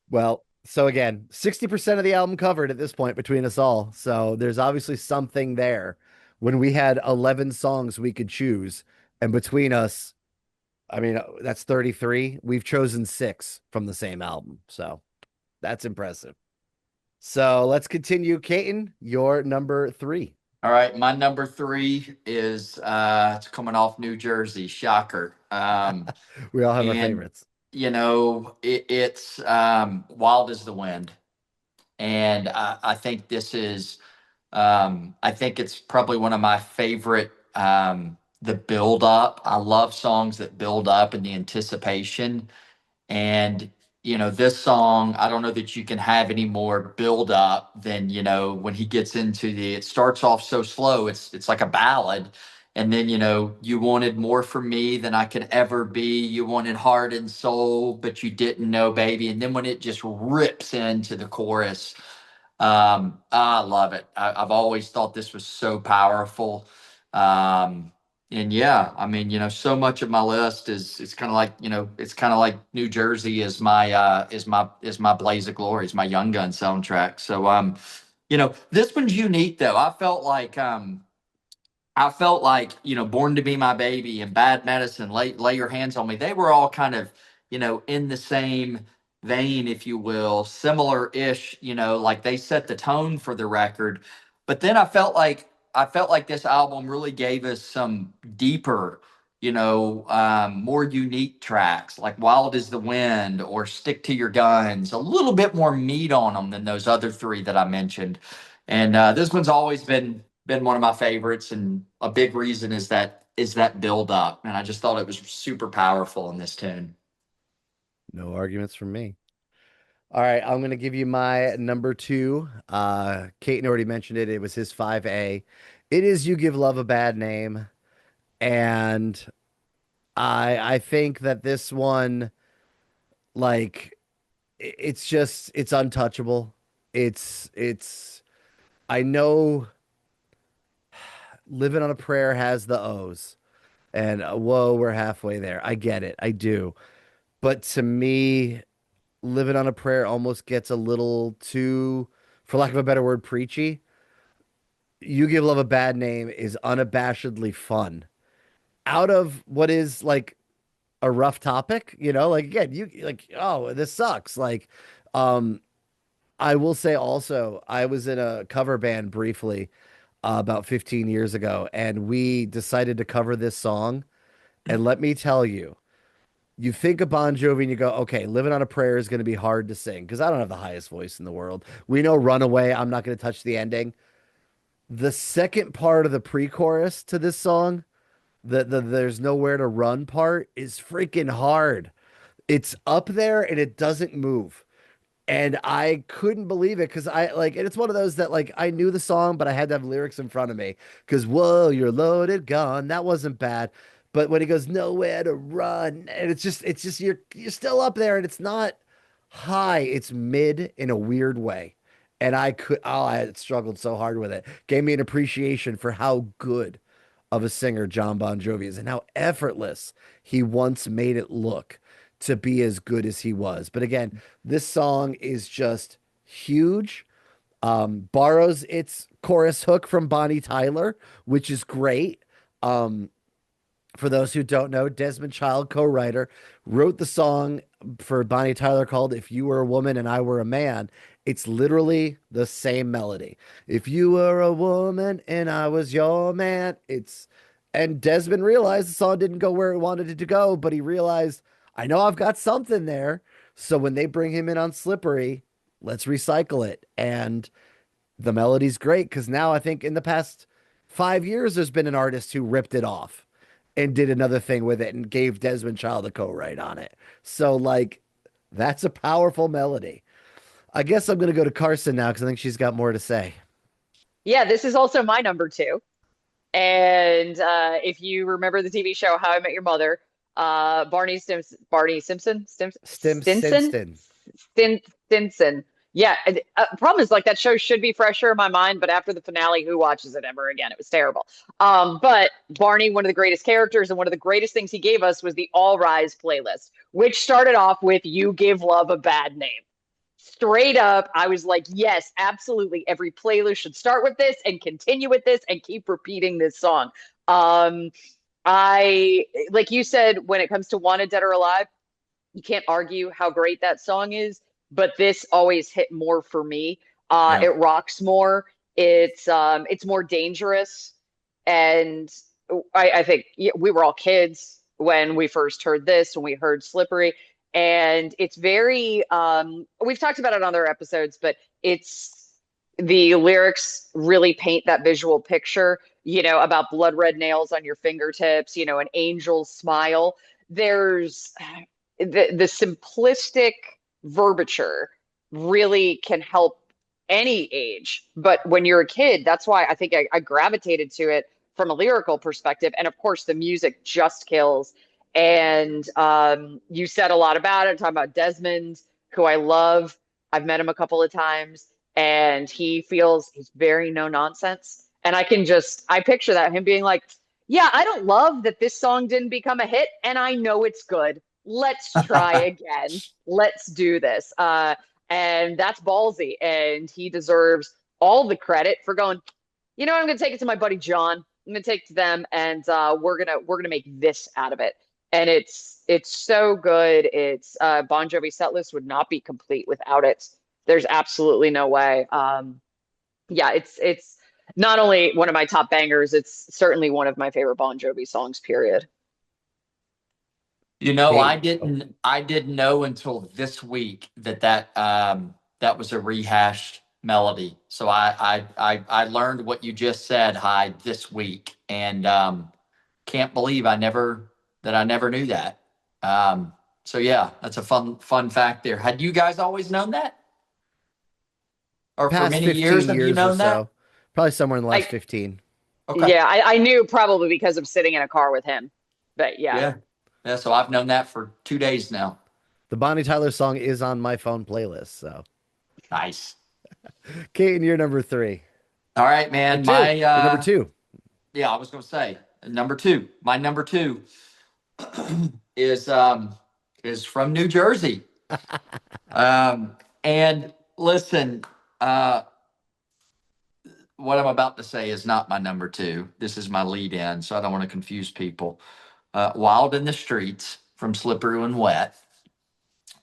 Well, so again, 60% of the album covered at this point between us all. So there's obviously something there. when we had 11 songs we could choose, and between us, I mean, that's 33. We've chosen 6 from the same album. So that's impressive. So let's continue. Caton, your number 3. All right, my number 3 is it's coming off New Jersey, shocker. We all have our And favorites. it's Wild as the Wind. And I think this is I think it's probably one of my favorite the build up. I love songs that build up and the anticipation. And, this song, I don't know that you can have any more build up than, when he gets into it starts off so slow. It's like a ballad. And then, you wanted more from me than I could ever be. You wanted heart and soul, but you didn't know, baby. And then when it just rips into the chorus, I love it. I've always thought this was so powerful. And yeah, I mean, so much of my list is it's kind of like, it's kind of like New Jersey is my Blaze of Glory, is my Young Gun soundtrack. So this one's unique though. I felt like, Born to Be My Baby and Bad Medicine, Lay Your Hands on Me. They were all kind of, in the same vein, if you will, similar-ish, like they set the tone for the record. But then I felt like this album really gave us some deeper, more unique tracks like Wild as the Wind or Stick to Your Guns, a little bit more meat on them than those other 3 that I mentioned. And this one's always been one of my favorites, and a big reason is that build up. And I just thought it was super powerful in this tune. No arguments from me. All right, I'm gonna give you my number 2. Caton already mentioned it. It was his 5A. It is You Give Love a Bad Name. And I think that this one, like, it's untouchable. It's I know Living on a Prayer has the O's, and whoa, we're halfway there. I get it. I do. But to me, Living on a Prayer almost gets a little too, for lack of a better word, preachy. You Give Love a Bad Name is unabashedly fun. Out of what is like a rough topic, like again, you like, oh, this sucks. Like, um, I will say also, I was in a cover band briefly about 15 years ago, and we decided to cover this song. And let me tell you, you think of Bon Jovi and you go, okay, Living on a Prayer is going to be hard to sing because I don't have the highest voice in the world. We know Runaway, I'm not going to touch the ending. The second part of the pre-chorus to this song, the There's Nowhere to Run part, is freaking hard. It's up there and it doesn't move. And I couldn't believe it because I like, and it's one of those that like I knew the song, but I had to have lyrics in front of me because whoa, you're loaded, gun. That wasn't bad. But when he goes nowhere to run, and it's just you're still up there, and it's not high, it's mid in a weird way. And I had struggled so hard with it. Gave me an appreciation for how good of a singer John Bon Jovi is and how effortless he once made it look to be as good as he was. But again, this song is just huge. Borrows its chorus hook from Bonnie Tyler, which is great. Um, for those who don't know, Desmond Child, co-writer, wrote the song for Bonnie Tyler called If You Were a Woman and I Were a Man. It's literally the same melody. If you were a woman and I was your man, and Desmond realized the song didn't go where he wanted it to go, but he realized, I know I've got something there. So when they bring him in on Slippery, let's recycle it. And the melody's great because now I think in the past 5 years, there's been an artist who ripped it off and did another thing with it and gave Desmond Child a co-write on it. So like, that's a powerful melody. I guess I'm going to go to Carson now because I think she's got more to say. Yeah, this is also my number 2. And if you remember the TV show How I Met Your Mother, Barney Simpson, Stinson, Stinston. Stinson. Yeah, problem is like that show should be fresher in my mind, but after the finale, who watches it ever again? It was terrible. But Barney, one of the greatest characters and one of the greatest things he gave us was the All Rise playlist, which started off with "You Give Love a Bad Name." straight up, I was like, yes, absolutely. Every playlist should start with this and continue with this and keep repeating this song. Um, I, like you said, when it comes to Wanted Dead or Alive, you can't argue how great that song is, but this always hit more for me. Yeah. It rocks more. It's more dangerous, and I think we were all kids when we first heard this, when we heard Slippery, and it's very. We've talked about it on other episodes, but it's the lyrics really paint that visual picture. About blood red nails on your fingertips. An angel's smile. There's the simplistic verbiage really can help any age. But when you're a kid, that's why I think I gravitated to it from a lyrical perspective. And of course, the music just kills. And you said a lot about it, talking about Desmond, who I love. I've met him a couple of times, and he's very no nonsense. And I picture that him being like, yeah, I don't love that this song didn't become a hit, and I know it's good. Let's try again. Let's do this. And that's ballsy. And he deserves all the credit for going, I'm going to take it to my buddy John. I'm going to take it to them, and we're gonna make this out of it. And it's so good. It's Bon Jovi set list would not be complete without it. There's absolutely no way. Yeah, it's not only one of my top bangers, it's certainly one of my favorite Bon Jovi songs, period. I Kate. didn't know until this week that was a rehashed melody. So I learned what you just said, Hyde, this week, and can't believe I never knew that. So yeah, that's a fun fact there. Had you guys always known that? Or for Past many years 15 have you years or known that? so. Probably somewhere in the last I 15. Okay. Yeah, I knew probably because of sitting in a car with him. But yeah. Yeah. Yeah, so I've known that for 2 days now. The Bonnie Tyler song is on my phone playlist. So, Nice. Kate, you're number 3 All right, or man. 2. You're number 2. Yeah, I was gonna say number two. My number two is from New Jersey. And listen, what I'm about to say is not my number two. This is my lead in, so I don't want to confuse people. Wild in the Streets from Slippery When Wet.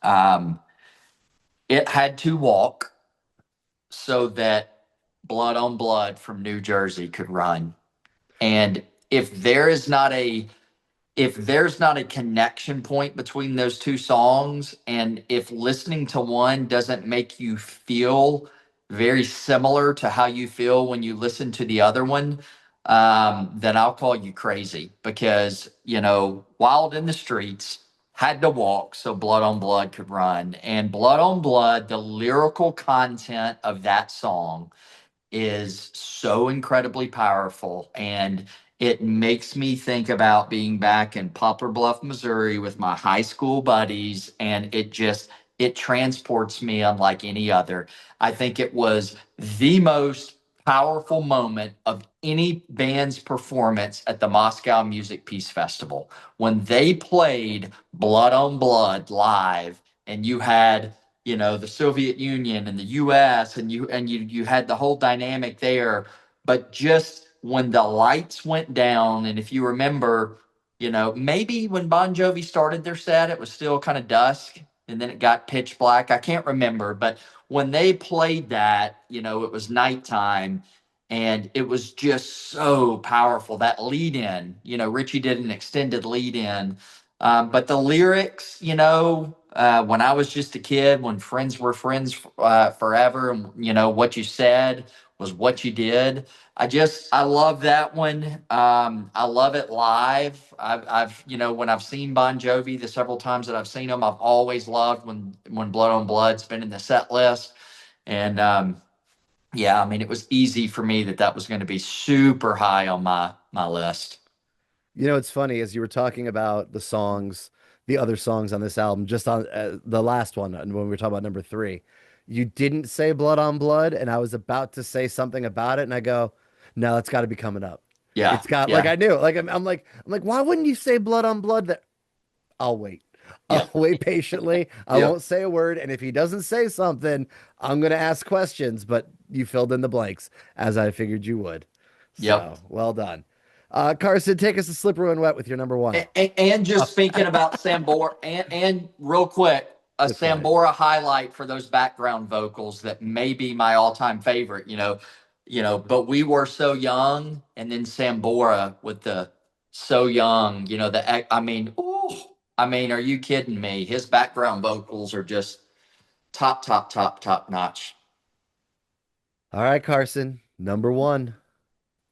Um, it had to walk so that Blood on Blood from New Jersey could run. And if there's not a connection point between those two songs, and if listening to one doesn't make you feel very similar to how you feel when you listen to the other one, then I'll call you crazy, because Wild in the Streets had to walk so Blood on Blood could run. And Blood on Blood, the lyrical content of that song is so incredibly powerful, and it makes me think about being back in Poplar Bluff, Missouri with my high school buddies, and it transports me unlike any other. I think it was the most powerful moment of any band's performance at the Moscow Music Peace Festival when they played Blood on Blood live, and you had the Soviet Union and the US, and you had the whole dynamic there. But just when the lights went down, and if you remember, maybe when Bon Jovi started their set, it was still kind of dusk, and then it got pitch black. I can't remember, but when they played that, it was nighttime, and it was just so powerful. That lead in, Richie did an extended lead in, but the lyrics, when I was just a kid, when friends were friends forever, and what you said was what you did. I love that one. I love it live. I've when I've seen Bon Jovi, the several times that I've seen him, I've always loved when Blood on Blood's been in the set list. And yeah, I mean, it was easy for me that was going to be super high on my list. It's funny as you were talking about the other songs on this album, just on the last one, and when we were talking about number 3, you didn't say Blood on Blood, and I was about to say something about it, and I go, no, it's got to be coming up. Yeah, It's got yeah. I knew, like I'm like, why wouldn't you say Blood on Blood? That I'll wait. I'll Yep. wait patiently. I Yep. won't say a word. And if he doesn't say something, I'm going to ask questions, but you filled in the blanks as I figured you would. Yep. So well done. Carson, take us to Slippery When Wet with your number one. And Oh, just speaking about Sambora, and real quick, a okay. Sambora highlight for those background vocals that may be my all-time favorite. But we were so young, and then Sambora with the so young. Ooh, are you kidding me? His background vocals are just top, top, top, top notch. All right, Carson, number one.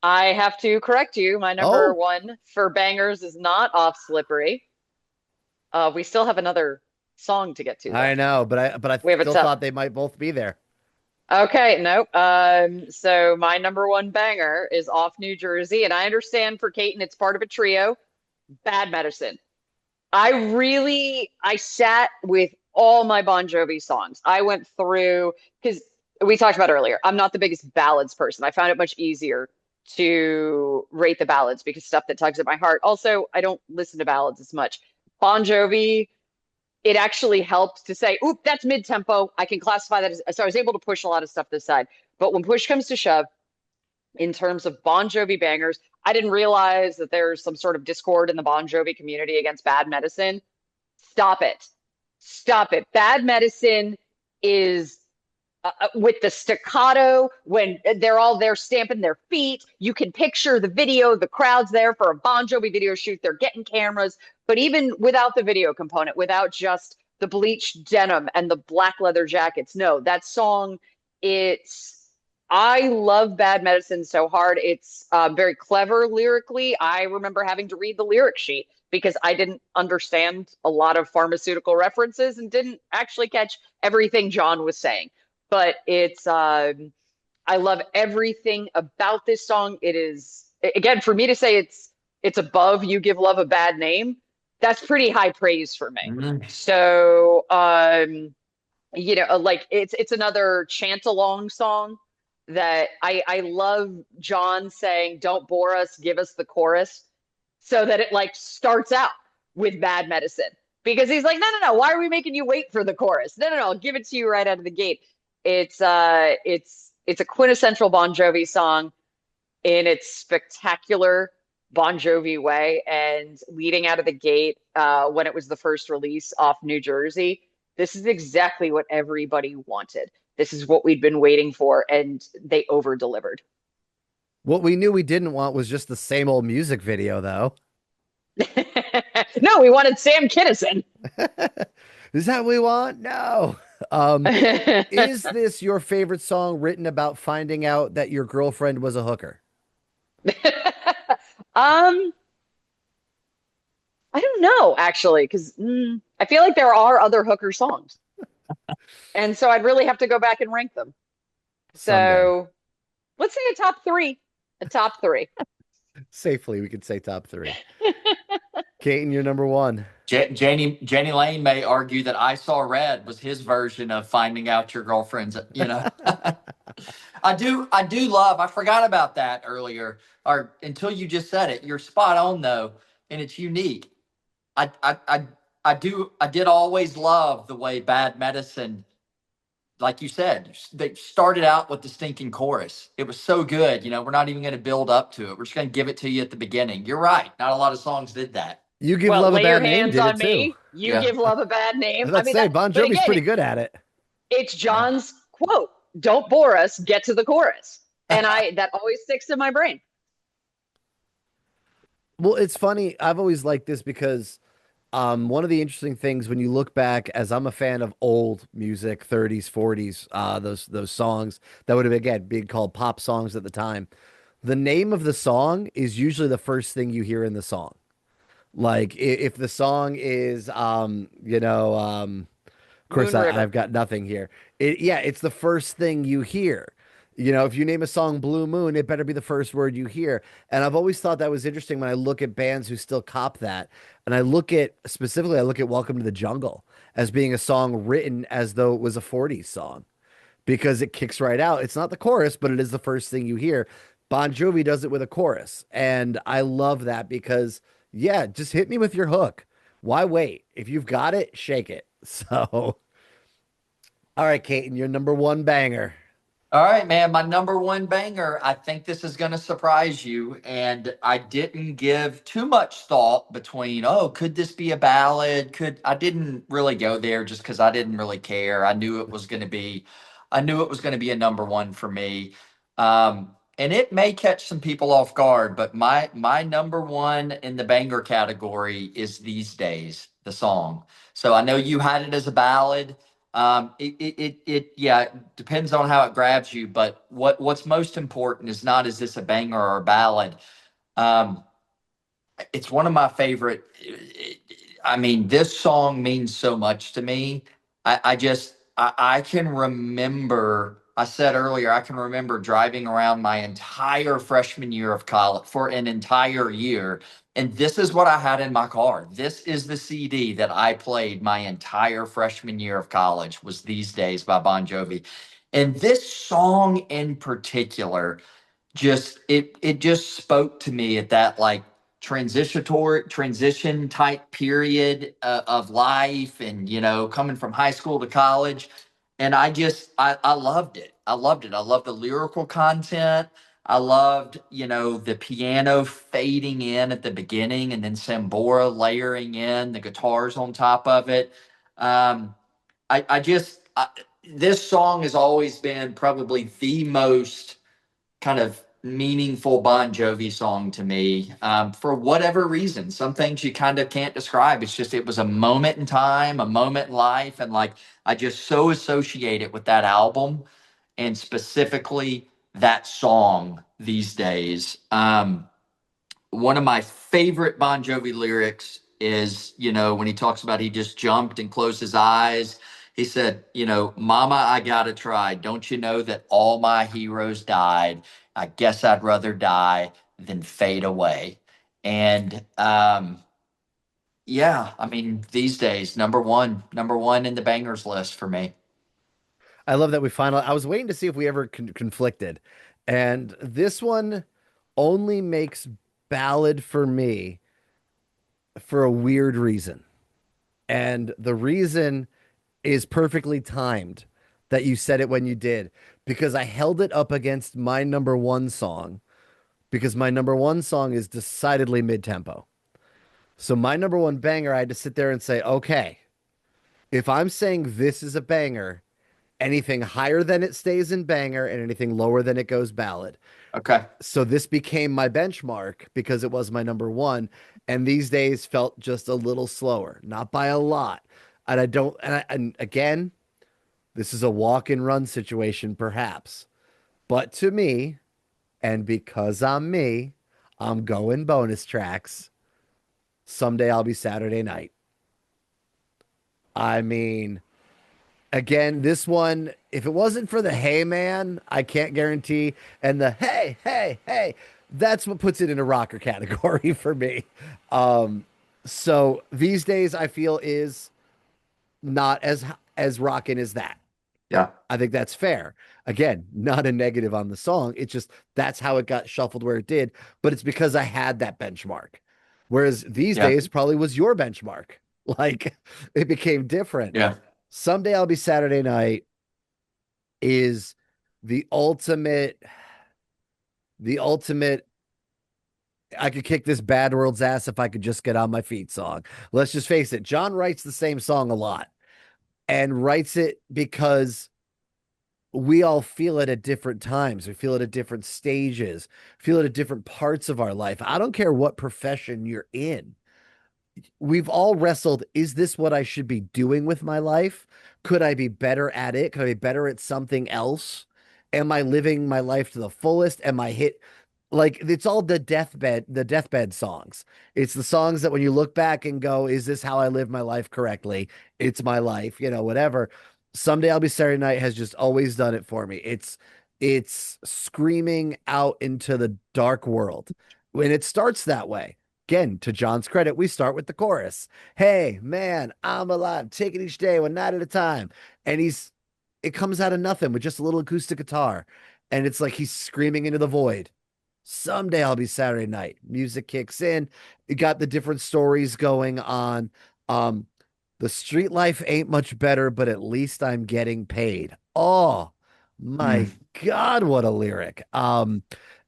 I have to correct you. My number Oh, one for bangers is not Off Slippery. We still have another song to get to, though. I know, but I We have a still top. thought they might both be there. Okay, nope. So my number one banger is Off New Jersey, and I understand for Caton it's part of a trio. Bad Medicine. I sat with all my Bon Jovi songs. I went through because we talked about earlier. I'm not the biggest ballads person. I found it much easier to rate the ballads because stuff that tugs at my heart. Also, I don't listen to ballads as much. Bon Jovi, it actually helps to say, oop, that's mid-tempo. I can classify that as, so I was able to push a lot of stuff this side. But when push comes to shove, in terms of Bon Jovi bangers, I didn't realize that there's some sort of discord in the Bon Jovi community against Bad Medicine. Stop it. Stop it. Bad Medicine is with the staccato when they're all there stamping their feet. You can picture the video, the crowd's there for a Bon Jovi video shoot. They're getting cameras. But even without the video component, without just the bleached denim and the black leather jackets, no, that song, I love Bad Medicine so hard. It's very clever lyrically. I remember having to read the lyric sheet because I didn't understand a lot of pharmaceutical references and didn't actually catch everything John was saying. But I love everything about this song. It is, again, for me to say it's above You Give Love a Bad Name, that's pretty high praise for me. Mhm. So, like it's another chant along song that I love John saying, "Don't bore us, give us the chorus," so that it like starts out with Bad Medicine because he's like, no, why are we making you wait for the chorus? No, I'll give it to you right out of the gate. It's a quintessential Bon Jovi song in its spectacular Bon Jovi way, and leading out of the gate when it was the first release off New Jersey, this is exactly what everybody wanted. This is what we'd been waiting for, and they over delivered. What we knew we didn't want was just the same old music video, though. No, we wanted Sam Kinison. Is that what we want? No. Is this your favorite song written about finding out that your girlfriend was a hooker? um, I don't know actually, because I feel like there are other hooker songs, and so I'd really have to go back and rank them. Someday. So let's say a top three. A top three. Safely, we could say top three. Caton, you're number one. Janie Lane may argue that I Saw Red was his version of finding out your girlfriend's. I do love. I forgot about that earlier, or until you just said it. You're spot on though, and it's unique. I did always love the way Bad Medicine, like you said, they started out with the stinking chorus. It was so good. We're not even going to build up to it. We're just going to give it to you at the beginning. You're right. Not a lot of songs did that. You Give Well, Love a lay your Bad Name hands did it on too. me. You Yeah. give love a bad I name. was about to say, Bon But Jovi's again, pretty good at it. it's John's quote. Don't bore us, get to the chorus. And that always sticks in my brain. Well, it's funny. I've always liked this because one of the interesting things when you look back, as I'm a fan of old music, 30s, 40s, those songs that would have again been called pop songs at the time. The name of the song is usually the first thing you hear in the song. Like if the song is of course Moon I've River. got nothing here. It's the first thing you hear. If you name a song Blue Moon, it better be the first word you hear. And I've always thought that was interesting when I look at bands who still cop that. And I look at Welcome to the Jungle as being a song written as though it was a 40s song because it kicks right out. It's not the chorus, but it is the first thing you hear. Bon Jovi does it with a chorus. And I love that because, yeah, just hit me with your hook. Why wait? If you've got it, shake it. So, all right, Caton, your number one banger. All right, man. My number one banger. I think this is going to surprise you. And I didn't give too much thought between, oh, could this be a ballad? I didn't really go there just because I didn't really care. I knew it was going to be a number one for me. And it may catch some people off guard, but my number one in the banger category is These Days, the song. So I know you had it as a ballad. Yeah, it depends on how it grabs you, but what's most important is not, is this a banger or a ballad? Um, it's one of my favorite. I mean, this song means so much to me. I can remember. I said earlier, I can remember driving around my entire freshman year of college for an entire year, and this is what I had in my car. This is the CD that I played my entire freshman year of college, was These Days by Bon Jovi. And this song in particular, it just spoke to me at that like transition type period of life, and coming from high school to college. And I loved it. I loved the lyrical content. I loved, the piano fading in at the beginning and then Sambora layering in the guitars on top of it. um this song has always been probably the most kind of meaningful Bon Jovi song to me, for whatever reason. Some things you kind of can't describe. It's just, it was a moment in time, a moment in life. And like, I just so associate it with that album, and specifically that song, These Days. One of my favorite Bon Jovi lyrics is, when he talks about he just jumped and closed his eyes. He said, Mama, I gotta try. Don't you know that all my heroes died? I guess I'd rather die than fade away. And yeah, I mean, these days, number one in the bangers list for me. I love that we finally. I was waiting to see if we ever conflicted, and this one only makes ballad for me for a weird reason. And the reason is perfectly timed that you said it when you did, because I held it up against my number one song, because my number one song is decidedly mid tempo. So my number one banger, I had to sit there and say, okay, if I'm saying this is a banger, anything higher than it stays in banger and anything lower than it goes ballad. Okay. So this became my benchmark because it was my number one. And these days felt just a little slower, not by a lot. And I don't, and again, this is a walk and run situation, perhaps. But to me, and because I'm me, I'm going bonus tracks. Someday I'll be Saturday night. I mean, again, this one, if it wasn't for the hey man, I can't guarantee. And the hey, hey, hey, that's what puts it in a rocker category for me. So these days I feel is not as rocking as that. Yeah. I think that's fair. Again, not a negative on the song. It's just that's how it got shuffled where it did. But it's because I had that benchmark. Whereas these Yeah. days probably was your benchmark. Like it became different. Yeah. Someday I'll be Saturday night is the ultimate, the ultimate. I could kick this bad world's ass if I could just get on my feet song. Let's just face it. John writes the same song a lot and writes it because we all feel it at different times. We feel it at different stages, feel it at different parts of our life. I don't care what profession you're in. We've all wrestled. Is this what I should be doing with my life? Could I be better at it? Could I be better at something else? Am I living my life to the fullest? Am I hit? Like it's all the deathbed songs. It's the songs that when you look back and go, is this how I live my life correctly? It's my life, whatever. Someday I'll be Saturday night has just always done it for me. It's screaming out into the dark world. When it starts that way. Again, to John's credit, we start with the chorus. Hey, man, I'm alive, taking each day one night at a time. And it comes out of nothing with just a little acoustic guitar. And it's like he's screaming into the void. Someday I'll be Saturday night. Music kicks in. You got the different stories going on. Um, the street life ain't much better, but at least I'm getting paid. Oh my Mm. God, what a lyric. And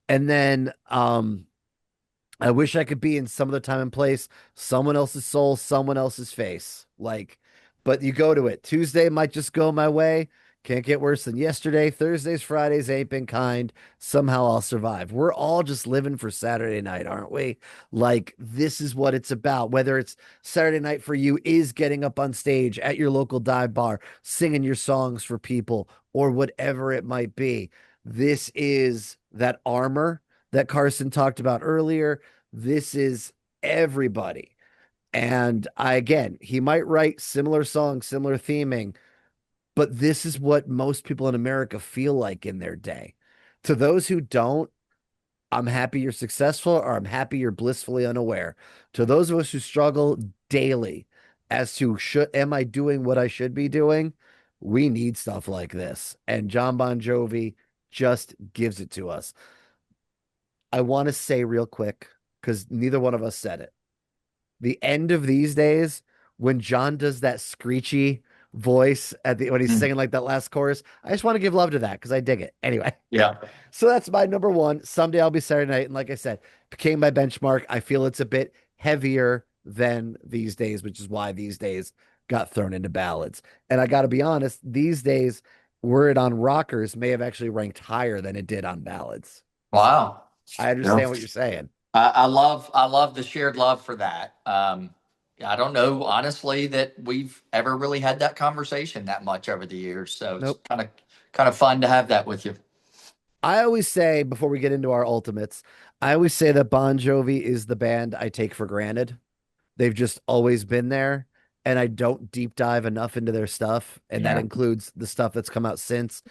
then I wish I could be in some other time and place, someone else's soul, someone else's face. Like, but you go to it. Tuesday might just go my way. Can't get worse than yesterday. Thursdays, Fridays ain't been kind. Somehow I'll survive. We're all just living for Saturday night, aren't we? Like, this is what it's about. Whether it's Saturday night for you is getting up on stage at your local dive bar, singing your songs for people, or whatever it might be. This is that armor that Carson talked about earlier. This is everybody. And again, he might write similar songs, similar theming, but this is what most people in America feel like in their day. To those who don't, I'm happy you're successful, or I'm happy you're blissfully unaware. To those of us who struggle daily as to am I doing what I should be doing? We need stuff like this. And John Bon Jovi just gives it to us. I want to say real quick, because neither one of us said it. The end of These Days, when John does that screechy voice when he's Mm. singing like that last chorus, I just want to give love to that because I dig it. Anyway, Yeah. so that's my number one. Someday I'll be Saturday night. And like I said, became my benchmark. I feel it's a bit heavier than These Days, which is why These Days got thrown into ballads. And I got to be honest, These Days, were it on rockers, may have actually ranked higher than it did on ballads. So Wow. I Yeah. understand what you're saying. I love the shared love for that. I don't know honestly that we've ever really had that conversation that much over the years. So it's Nope. kind of fun to have that with you. I always say before we get into our ultimates, I always say that Bon Jovi is the band I take for granted. They've just always been there, and I don't deep dive enough into their stuff, and that Yeah. includes the stuff that's come out since.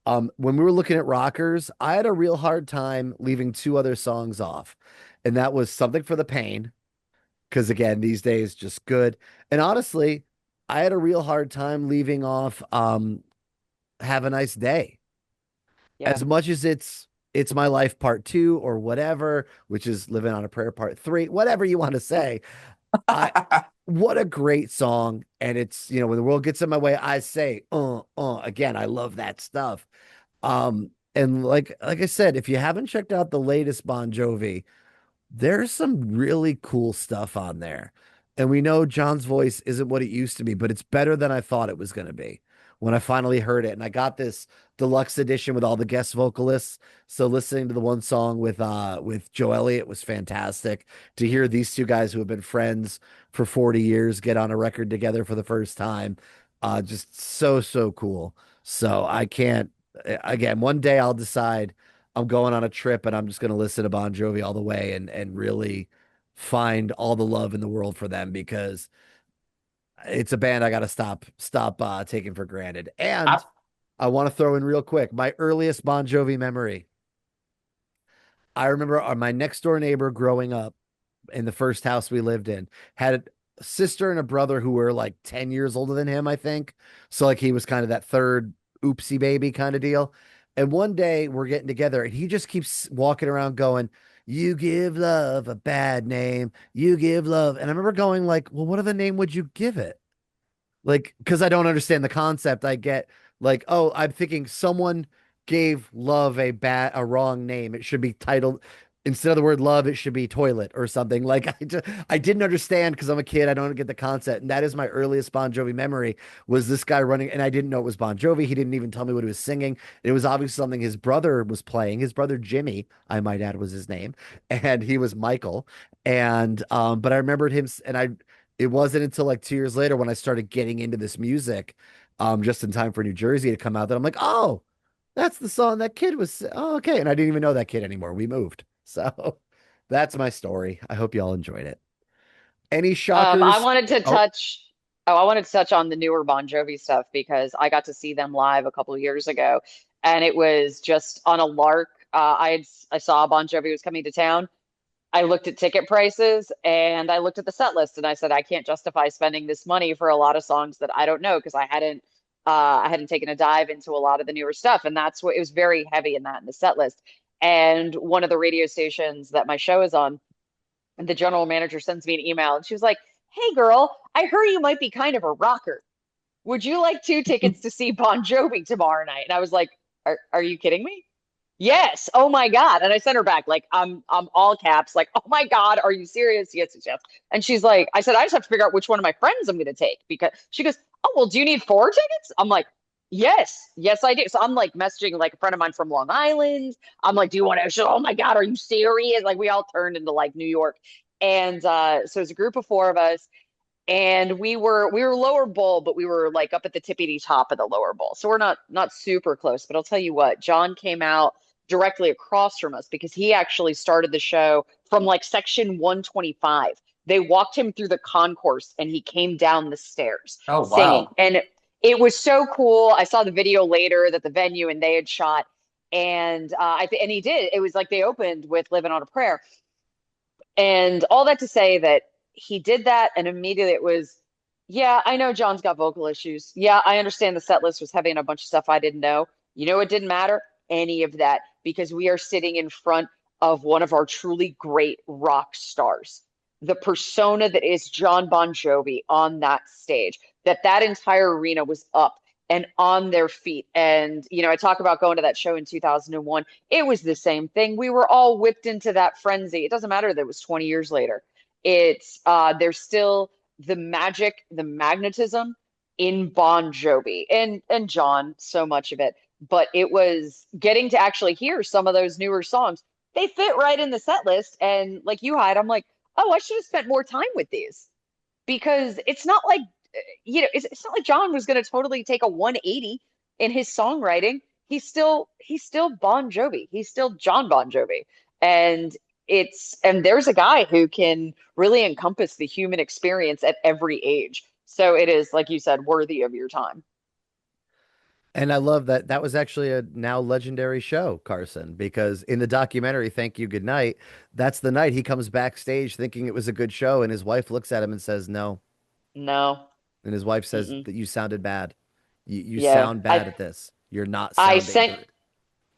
When we were looking at rockers, I had a real hard time leaving two other songs off, and that was Something for the Pain, because again, these days just good. And honestly, I had a real hard time leaving off Have a Nice Day. Yeah. As much as it's my life part two or whatever, which is living on a prayer part three, whatever you want to say. I What a great song. And it's, when the world gets in my way, I say, again, I love that stuff. And like I said, if you haven't checked out the latest Bon Jovi, there's some really cool stuff on there. And we know John's voice isn't what it used to be, but it's better than I thought it was going to be when I finally heard it. And I got this deluxe edition with all the guest vocalists. So listening to the one song with Joe Elliott was fantastic. To hear these two guys who have been friends for 40 years get on a record together for the first time, just so cool. So I can't again, one day I'll decide I'm going on a trip and I'm just going to listen to Bon Jovi all the way and really find all the love in the world for them because it's a band I got to stop taking for granted. I, And I want to throw in real quick my earliest Bon Jovi memory. I remember my next door neighbor growing up in the first house we lived in had a sister and a brother who were like 10 years older than him, I think. So like he was kind of that third oopsie baby kind of deal. And one day we're getting together and he just keeps walking around going, "You give love a bad name. You give love." And I remember going like, "Well, what other name would you give it?" Like, because I don't understand the concept. I get like, oh, I'm thinking someone gave love a wrong name. It should be titled instead of the word love, it should be toilet or something. Like I didn't understand because I'm a kid. I don't get the concept. And that is my earliest Bon Jovi memory was this guy running, and I didn't know it was Bon Jovi. He didn't even tell me what he was singing. It was obviously something his brother was playing. His brother Jimmy, I might add, was his name, and he was Michael. And but I remembered him, and it wasn't until like 2 years later when I started getting into this music, just in time for New Jersey to come out that I'm like, oh, that's the song that kid was. Oh, okay. And I didn't even know that kid anymore. We moved. So that's my story. I hope you all enjoyed it. Any I shockers? wanted to Oh, touch. Oh, I wanted to touch on the newer Bon Jovi stuff because I got to see them live a couple of years ago, and it was just on a lark. I saw Bon Jovi was coming to town. I looked at ticket prices and I looked at the set list, and I said I can't justify spending this money for a lot of songs that I don't know because I hadn't taken a dive into a lot of the newer stuff, and that's what it was very heavy in that in the set list. And one of the radio stations that my show is on, and the general manager sends me an email and she was like, "Hey girl, I heard you might be kind of a rocker. Would you like 2 tickets to see Bon Jovi tomorrow night?" And I was like, are you kidding me? Yes. Oh my God. And I sent her back like I'm all caps, like, "Oh my God, are you serious?" Yes, yes, yes. And she's like, I said, "I just have to figure out which one of my friends I'm gonna take," because she goes, "Oh, well, do you need 4 tickets?" I'm like, "Yes, yes, I do." So I'm like messaging like a friend of mine from Long Island. I'm like, "Do you want to?" She's, "Oh my God, are you serious?" Like we all turned into like New York. And so it's a group of 4 of us, and we were lower bowl, but we were like up at the tippity top of the lower bowl, so we're not super close. But I'll tell you what, John came out directly across from us because he actually started the show from like section 125. They walked him through the concourse and he came down the stairs Oh, singing, wow. and it was so cool. I saw the video later that the venue and they had shot, and and he did, it was like they opened with "Living on a Prayer." And all that to say that he did that, and immediately it was, yeah, I know John's got vocal issues. Yeah, I understand the set list was heavy on a bunch of stuff I didn't know. You know, it didn't matter any of that because we are sitting in front of one of our truly great rock stars. The persona that is John Bon Jovi on that stage, that entire arena was up and on their feet. And, I talk about going to that show in 2001. It was the same thing. We were all whipped into that frenzy. It doesn't matter that it was 20 years later. It's there's still the magic, the magnetism in Bon Jovi and John, so much of it. But it was getting to actually hear some of those newer songs. They fit right in the set list. And like you had, I'm like, oh, I should have spent more time with these because it's not like it's not like John was going to totally take a 180 in his songwriting. He's still Bon Jovi. He's still John Bon Jovi. And there's a guy who can really encompass the human experience at every age. So it is, like you said, worthy of your time. And I love that that was actually a now legendary show, Carson, because in the documentary, Thank You, Good Night, that's the night he comes backstage thinking it was a good show, and his wife looks at him and says, no. No. And his wife says Mm-mm. that you sounded bad. You Yeah. sound I bad at this. You're not I sounding sent good.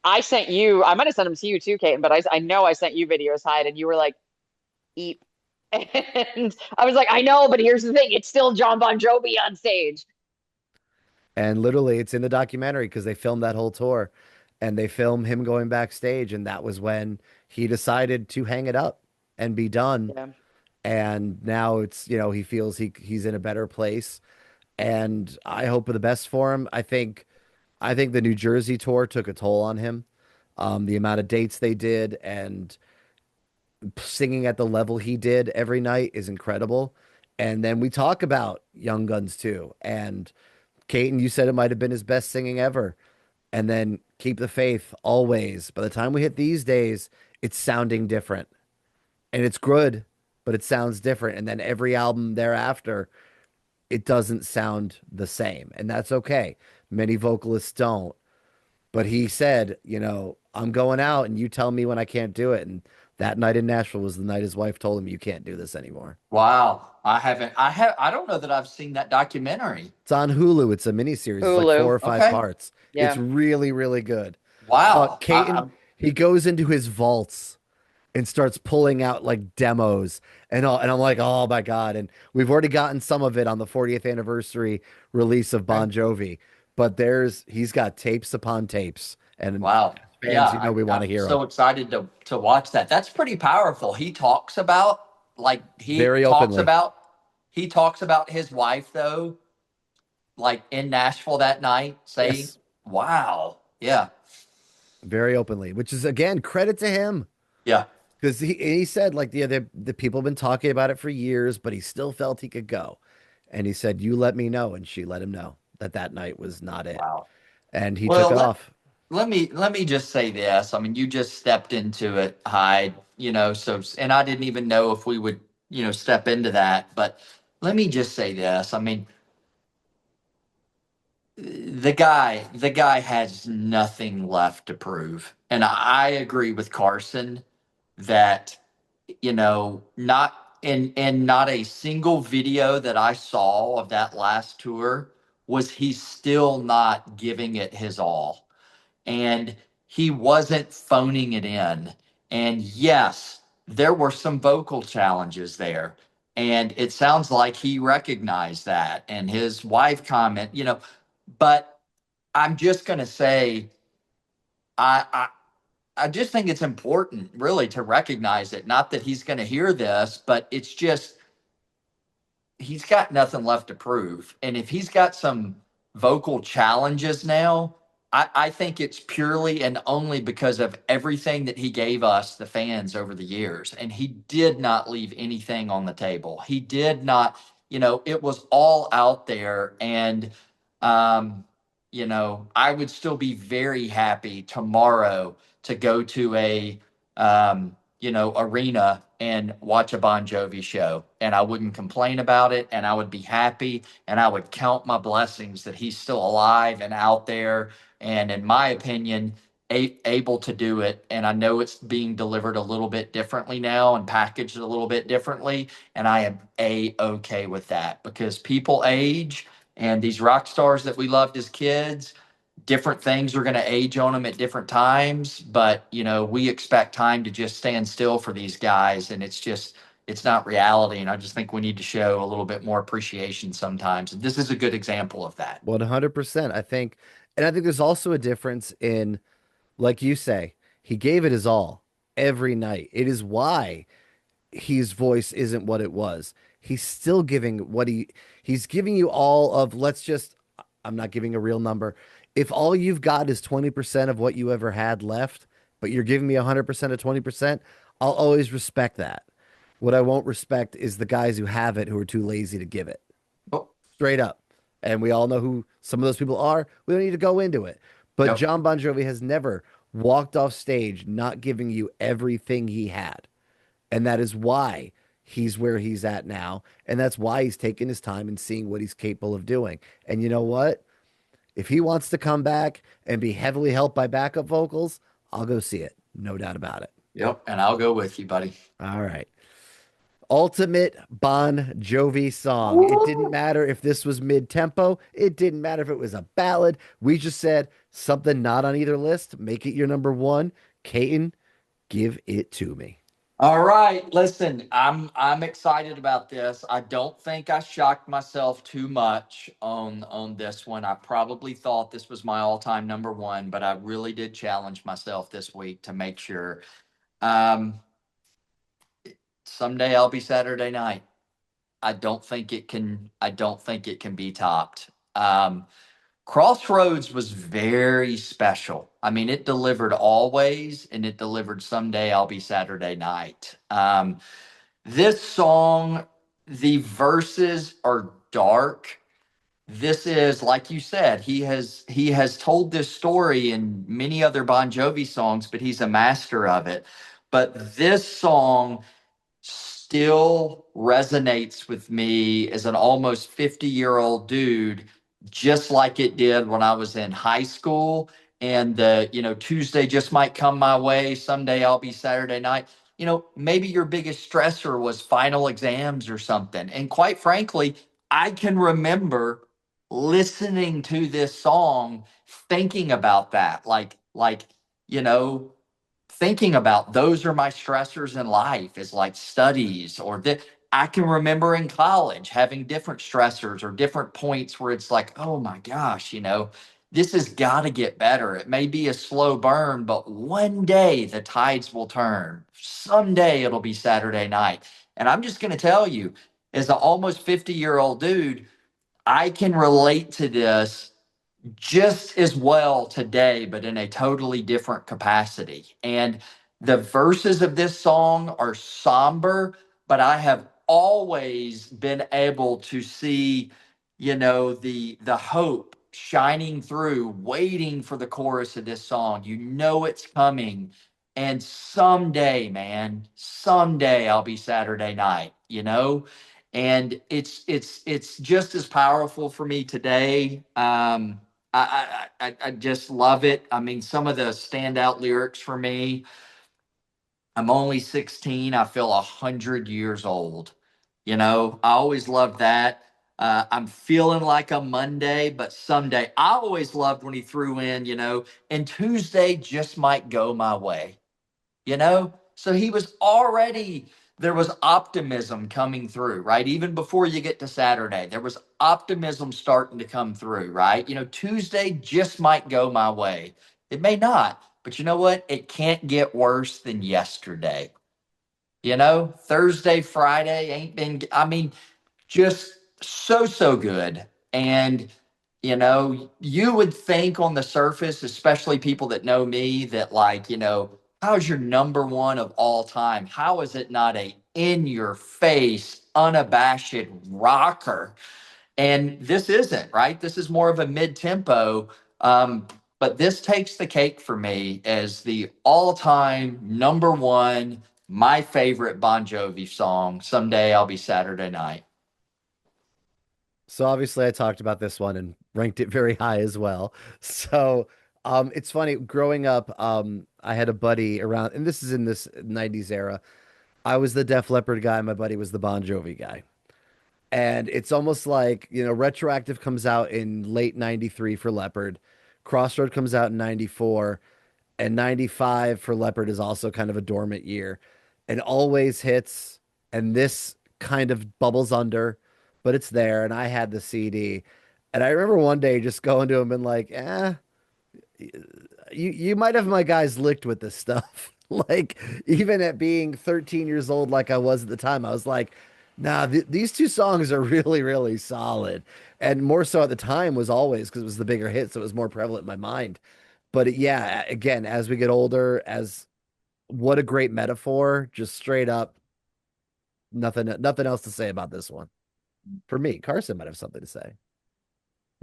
I sent you, I might have sent them to you too, Caton, but I know I sent you videos, Hyde, and you were like, "Eep." And I was like, "I know, but here's the thing, it's still John Bon Jovi on stage." And literally, it's in the documentary because they filmed that whole tour and they film him going backstage. And that was when he decided to hang it up and be done. Yeah. And now it's, he feels he's in a better place. And I hope for the best for him. I think the New Jersey tour took a toll on him. The amount of dates they did and singing at the level he did every night is incredible. And then we talk about Young Guns too. And Caton, you said it might have been his best singing ever. And then Keep the Faith always. By the time we hit these days, it's sounding different. And it's good, but it sounds different. And then every album thereafter, it doesn't sound the same. And that's okay. Many vocalists don't. But he said, I'm going out and you tell me when I can't do it. And that night in Nashville was the night his wife told him, you can't do this anymore. Wow. I don't know that I've seen that documentary. It's on Hulu. It's a miniseries. It's like Hulu. 4 or 5 Okay. parts. It's Yeah. really, really good. Wow. Caton, he goes into his vaults and starts pulling out like demos and all, and I'm like, oh my God. And we've already gotten some of it on the 40th anniversary release of Okay. Bon Jovi, but he's got tapes upon tapes. And Wow. fans, Yeah, we want to I'm hear so them excited to watch that. That's pretty powerful. He talks about like very openly. he talks about his wife though, like in Nashville that night, saying, Yes, "Wow, yeah, very openly, which is again, credit to him. yeah, Because he said like the people have been talking about it for years, but he still felt he could go. And he said, "You let me know," and she let him know that that night was not it, wow." and he took Well, off. let me just say this. I mean, you just stepped into it, Hyde. So and I didn't even know if we would step into that, but let me just say this. I mean, the guy has nothing left to prove. And I agree with Carson that, not in not a single video that I saw of that last tour was he still not giving it his all. And he wasn't phoning it in. And yes, there were some vocal challenges there. And it sounds like he recognized that, and his wife comment, but I'm just going to say, I, I, I just think it's important really to recognize it. Not that he's going to hear this, but it's just, he's got nothing left to prove. And if he's got some vocal challenges now, I think it's purely and only because of everything that he gave us, the fans, over the years. And he did not leave anything on the table. He did not, it was all out there. And, I would still be very happy tomorrow to go to a, arena and watch a Bon Jovi show. And I wouldn't complain about it. And I would be happy. And I would count my blessings that he's still alive and out there. And in my opinion, able to do it. And I know it's being delivered a little bit differently now and packaged a little bit differently. And I am okay with that, because people age, and these rock stars that we loved as kids, different things are going to age on them at different times. But, we expect time to just stand still for these guys. And it's not reality. And I just think we need to show a little bit more appreciation sometimes. And this is a good example of that. 100%. I think, and I think there's also a difference in, like you say, he gave it his all every night. It is why his voice isn't what it was. He's still giving he's giving you all of, I'm not giving a real number. If all you've got is 20% of what you ever had left, but you're giving me 100% of 20%, I'll always respect that. What I won't respect is the guys who have it who are too lazy to give it. Oh, Straight up. And we all know who some of those people are. We don't need to go into it. But yep. John Bon Jovi has never walked off stage not giving you everything he had. And that is why he's where he's at now. And that's why he's taking his time and seeing what he's capable of doing. And you know what? If he wants to come back and be heavily helped by backup vocals, I'll go see it. No doubt about it. Yep. And I'll go with you, buddy. All right. Ultimate Bon Jovi song. It didn't matter if this was mid-tempo. It didn't matter if it was a ballad. We just said something not on either list. Make it your number one. Caton, give it to me. All right, listen, I'm excited about this. I don't think I shocked myself too much on this one. I probably thought this was my all-time number one, but I really did challenge myself this week to make sure. Someday I'll be Saturday Night. I don't think it can be topped. Crossroads was very special. I mean, it delivered always, and it delivered Someday I'll Be Saturday Night. This song, the verses are dark. This is, like you said, he has told this story in many other Bon Jovi songs, but he's a master of it. But this song still resonates with me as an almost 50-year-old dude, just like it did when I was in high school. And Tuesday just might come my way. Someday I'll be Saturday Night. Maybe your biggest stressor was final exams or something. And quite frankly, I can remember listening to this song, thinking about that, you know, thinking about those are my stressors in life, is like studies or that. I can remember in college having different stressors or different points where it's like, oh my gosh, this has got to get better. It may be a slow burn, but one day the tides will turn. Someday it'll be Saturday night. And I'm just going to tell you, as an almost 50-year-old dude, I can relate to this just as well today, but in a totally different capacity. And the verses of this song are somber, but I have always been able to see, the hope shining through, waiting for the chorus of this song. It's coming. And someday, man, someday I'll be Saturday Night. And it's just as powerful for me today. I just love it. I mean, some of the standout lyrics for me: I'm only 16. I feel 100 years old. I always loved that. I'm feeling like a Monday, but someday. I always loved when he threw in, and Tuesday just might go my way. So he was already there was optimism coming through, right? Even before you get to Saturday, there was optimism starting to come through, right? Tuesday just might go my way. It may not, but you know what? It can't get worse than yesterday. Thursday, Friday ain't been, I mean, just so good. And, you would think on the surface, especially people that know me, that like, how's your number one of all time? How is it not a in your face, unabashed rocker? And this isn't, right? This is more of a mid tempo. But this takes the cake for me as the all time number one, my favorite Bon Jovi song. Someday I'll be Saturday Night. So obviously I talked about this one and ranked it very high as well. So it's funny growing up, I had a buddy around, and this is in this 90s era. I was the Def Leppard guy, my buddy was the Bon Jovi guy. And it's almost like, Retroactive comes out in late 93 for Leopard. Crossroad comes out in 94, and 95 for Leopard is also kind of a dormant year. And Always hits, and this kind of bubbles under, but it's there. And I had the CD. And I remember one day just going to him and like, you might have my guys licked with this stuff. Like, even at being 13 years old, like I was at the time, I was like, nah, these two songs are really, really solid. And more so at the time was Always because it was the bigger hit, so it was more prevalent in my mind. But yeah, again, as we get older, as what a great metaphor, just straight up, nothing else to say about this one. For me, Carson might have something to say.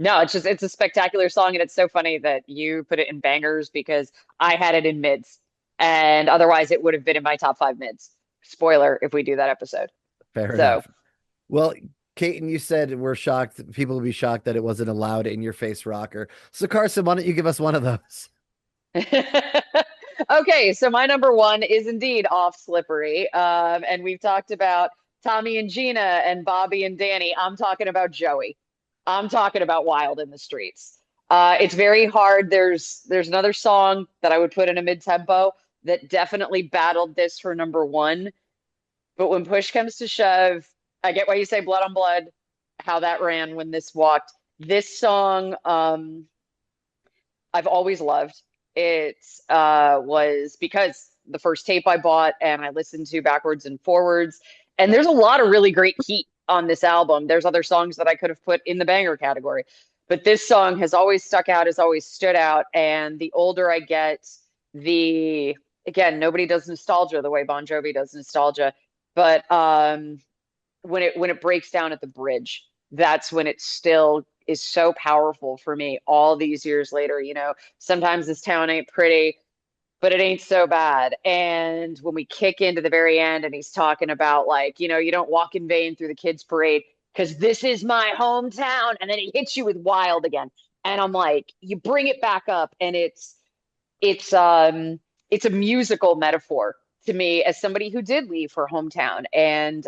No, it's a spectacular song, and it's so funny that you put it in bangers because I had it in mids, and otherwise it would have been in my top five mids. Spoiler if we do that episode. Fair So, enough. Well, Caton, you said we're shocked. People will be shocked that it wasn't a loud in your face rocker. So Carson, why don't you give us one of those? okay, so my number one is indeed Off Slippery, and we've talked about Tommy and Gina and Bobby and Danny. I'm talking about Joey. I'm talking about Wild in the Streets. It's very hard. There's another song that I would put in a mid tempo that definitely battled this for number one. But when push comes to shove, I get why you say Blood on Blood, how that ran when this walked. This song, I've always loved. It was because the first tape I bought and I listened to backwards and forwards. And there's a lot of really great heat on this album. There's other songs that I could have put in the banger category. But this song has always stuck out, has always stood out. And the older I get, again, nobody does nostalgia the way Bon Jovi does nostalgia. But when it breaks down at the bridge, that's when it still is so powerful for me all these years later. Sometimes this town ain't pretty, but it ain't so bad. And when we kick into the very end and he's talking about like, you don't walk in vain through the kids' parade because this is my hometown. And then he hits you with Wild again. And I'm like, you bring it back up and it's a musical metaphor to me as somebody who did leave her hometown and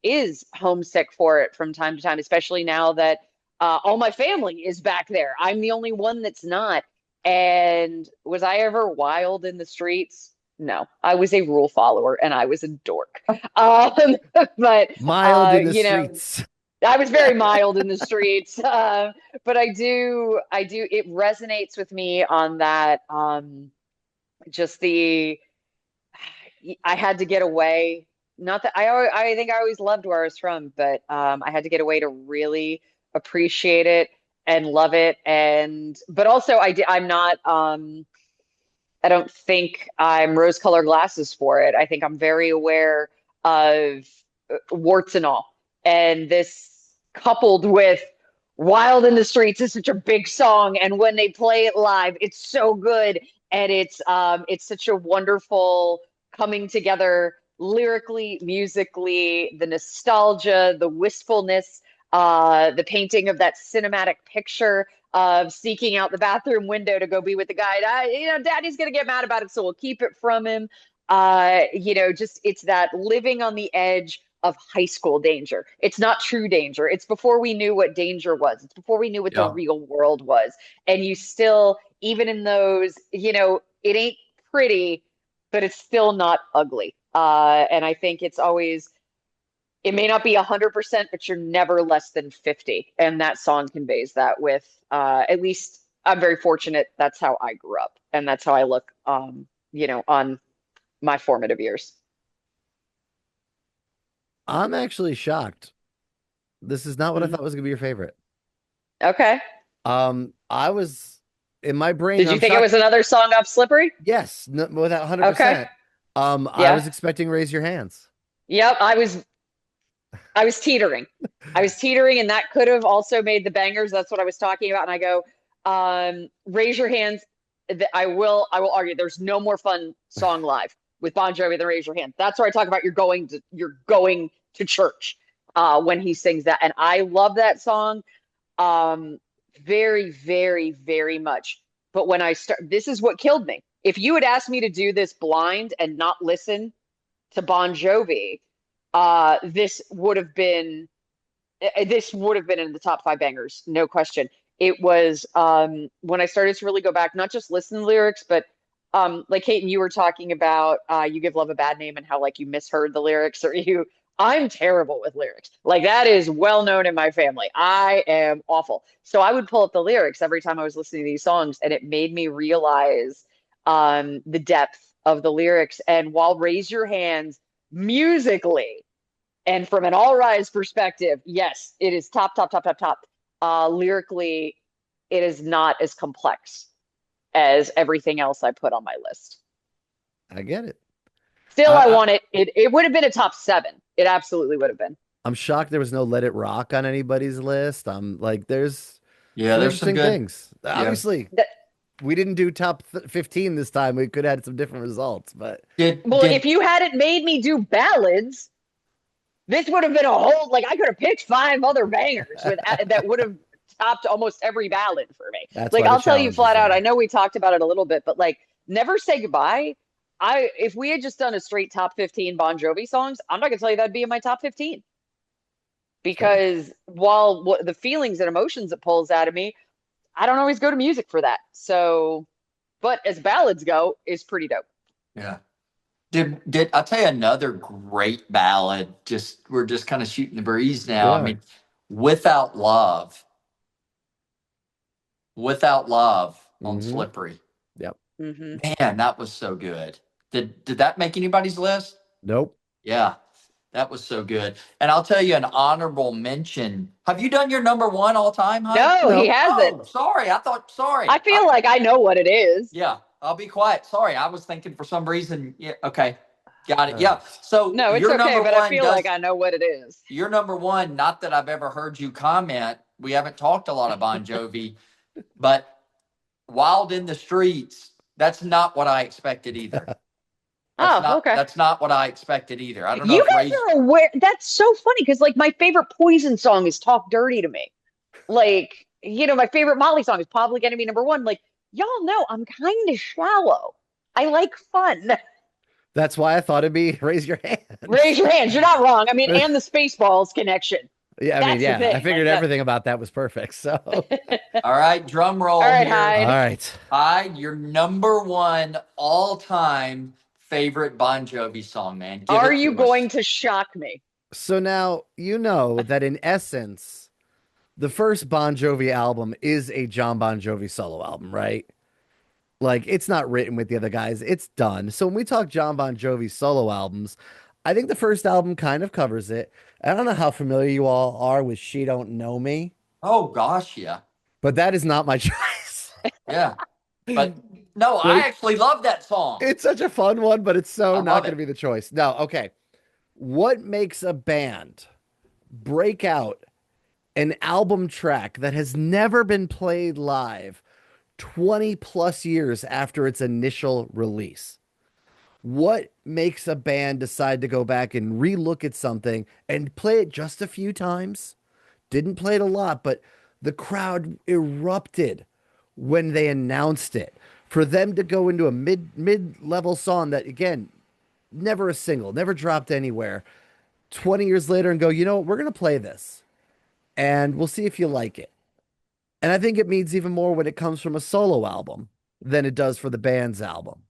is homesick for it from time to time, especially now that all my family is back there. I'm the only one that's not. And was I ever wild in the streets? No, I was a rule follower and I was a dork. But Mild in the you know, streets. I was very mild in the streets. But it resonates with me on that. Just I had to get away. Not that I think I always loved where I was from, but I had to get away to really appreciate it and love it. But also I'm not, I don't think I'm rose-colored glasses for it. I think I'm very aware of warts and all. And this coupled with Wild in the Streets is such a big song. And when they play it live, it's so good. And it's such a wonderful coming together lyrically, musically, the nostalgia, the wistfulness, the painting of that cinematic picture of sneaking out the bathroom window to go be with the guy. Daddy's gonna get mad about it, so we'll keep it from him. Just it's that living on the edge of high school danger. It's not true danger. It's before we knew what danger was. It's before we knew what the Yeah. real world was. And you still, even in those, it ain't pretty, but it's still not ugly. And I think it's always, it may not be 100%, but you're never less than 50. And that song conveys that with, at least I'm very fortunate. That's how I grew up. And that's how I look, on my formative years. I'm actually shocked. This is not what I Mm. thought was gonna be your favorite. Okay. I was in my brain. Did you I'm think it shocked. was another song off Slippery? Yes, no, without Okay. 100%. I Yeah. was expecting Raise Your Hands. Yep. I was teetering. I was teetering, and that could have also made the bangers. That's what I was talking about. And I go, raise your hands. I will argue there's no more fun song live with Bon Jovi than Raise Your Hands. That's where I talk about you're going to church when he sings that. And I love that song um very, very, very much. But when I start, this is what killed me. If you had asked me to do this blind and not listen to Bon Jovi, this would have been in the top five bangers, no question. It was when I started to really go back, not just listen to lyrics, but like Caton, you were talking about you give love a bad name and how like you misheard the lyrics or you. I'm terrible with lyrics. Like that is well known in my family. I am awful. So I would pull up the lyrics every time I was listening to these songs, and it made me realize the depth of the lyrics. And while Raise Your Hands musically and from an all rise perspective, yes, it is top, top, top, top, top. Lyrically, it is not as complex as everything else I put on my list. I get it. Still, I I, want it. It would have been a top seven. It absolutely would have been. I'm shocked there was no Let It Rock on anybody's list. I'm like, there's Yeah, some there's some interesting good. things. Yeah. Obviously, That, we didn't do top 15 this time. We could have had some different results, but Did well, if did you hadn't made me do ballads, this would have been a whole like I could have picked five other bangers with that would have topped almost every ballad for me. that's Like why the I'll tell you challenge is flat out, I there. know we talked about it a little bit, but like Never Say Goodbye. If we had just done a straight top 15 Bon Jovi songs, I'm not gonna tell you that'd be in my top 15 Fair. because while what the feelings and emotions it pulls out of me, I don't always go to music for that. So, but as ballads go, is pretty dope. yeah. Did I'll tell you another great ballad? Just we're just kind of shooting the breeze We now. I are. mean, Without Love, Without Love on Mm-hmm. Slippery. Yep. Hmm. Man, that was so good. Did that make anybody's list? Nope. Yeah, that was so good. And I'll tell you an honorable mention. Have you done your number one all time, Hyde? No, he No. hasn't. Oh, sorry. I thought sorry. I feel like I know what it is. Yeah, I'll be quiet. Sorry, I was thinking for some reason. Yeah, okay. Got it. All Yeah. right. So No, it's your okay, number but I one feel like does I know what it is. your number one, not that I've ever heard you comment. We haven't talked a lot of Bon Jovi, but Wild in the Streets, that's not what I expected either. Oh, okay. That's not what I expected either. I don't know You if guys Ray. are aware. That's so funny because like my favorite Poison song is Talk Dirty to Me. Like, my favorite Molly song is Public Enemy number one. Like, y'all know I'm kind of shallow. I like fun. That's why I thought it'd be Raise Your Raise Hands. your hands. You're not wrong. I mean, and the Spaceballs connection. Yeah, I mean, That's the yeah, I thing. figured Like that. everything about that was perfect. So, all All right, drum roll All right, here. Hyde. right. Hyde, your number one all time favorite Bon Jovi song, man. Give Are it you to us. going to shock me? So now you know that in essence, the first Bon Jovi album is a John Bon Jovi solo album, right? Like it's not written with the other guys, it's done. So when we talk John Bon Jovi solo albums, I think the first album kind of covers it. I don't know how familiar you all are with She Don't Know Me, Oh, gosh, yeah. but that is not my choice. Yeah. But no, I Like actually love that song. it's such a fun one, but it's so I not love going to it. be the choice. No, okay. What makes a band break out an album track that has never been played live 20 plus years after its initial release? What makes a band decide to go back and relook at something and play it just a few times? Didn't play it a lot, but the crowd erupted when they announced it. For them to go into a mid level song that again, never a single, never dropped anywhere. 20 years later and go, you know what, we're gonna play this and we'll see if you like it. And I think it means even more when it comes from a solo album than it does for the band's album.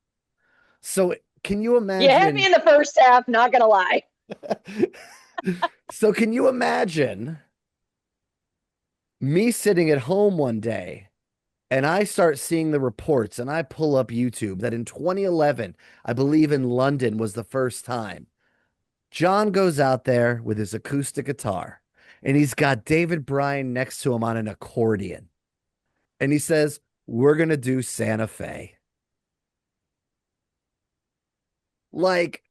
So can you You had me imagine? in the first half, not gonna lie. So can you imagine me sitting at home one day and I start seeing the reports and I pull up YouTube that in 2011, I believe in London was the first time, John goes out there with his acoustic guitar and he's got David Bryan next to him on an accordion. And he says, "We're going to do Santa Fe." Like,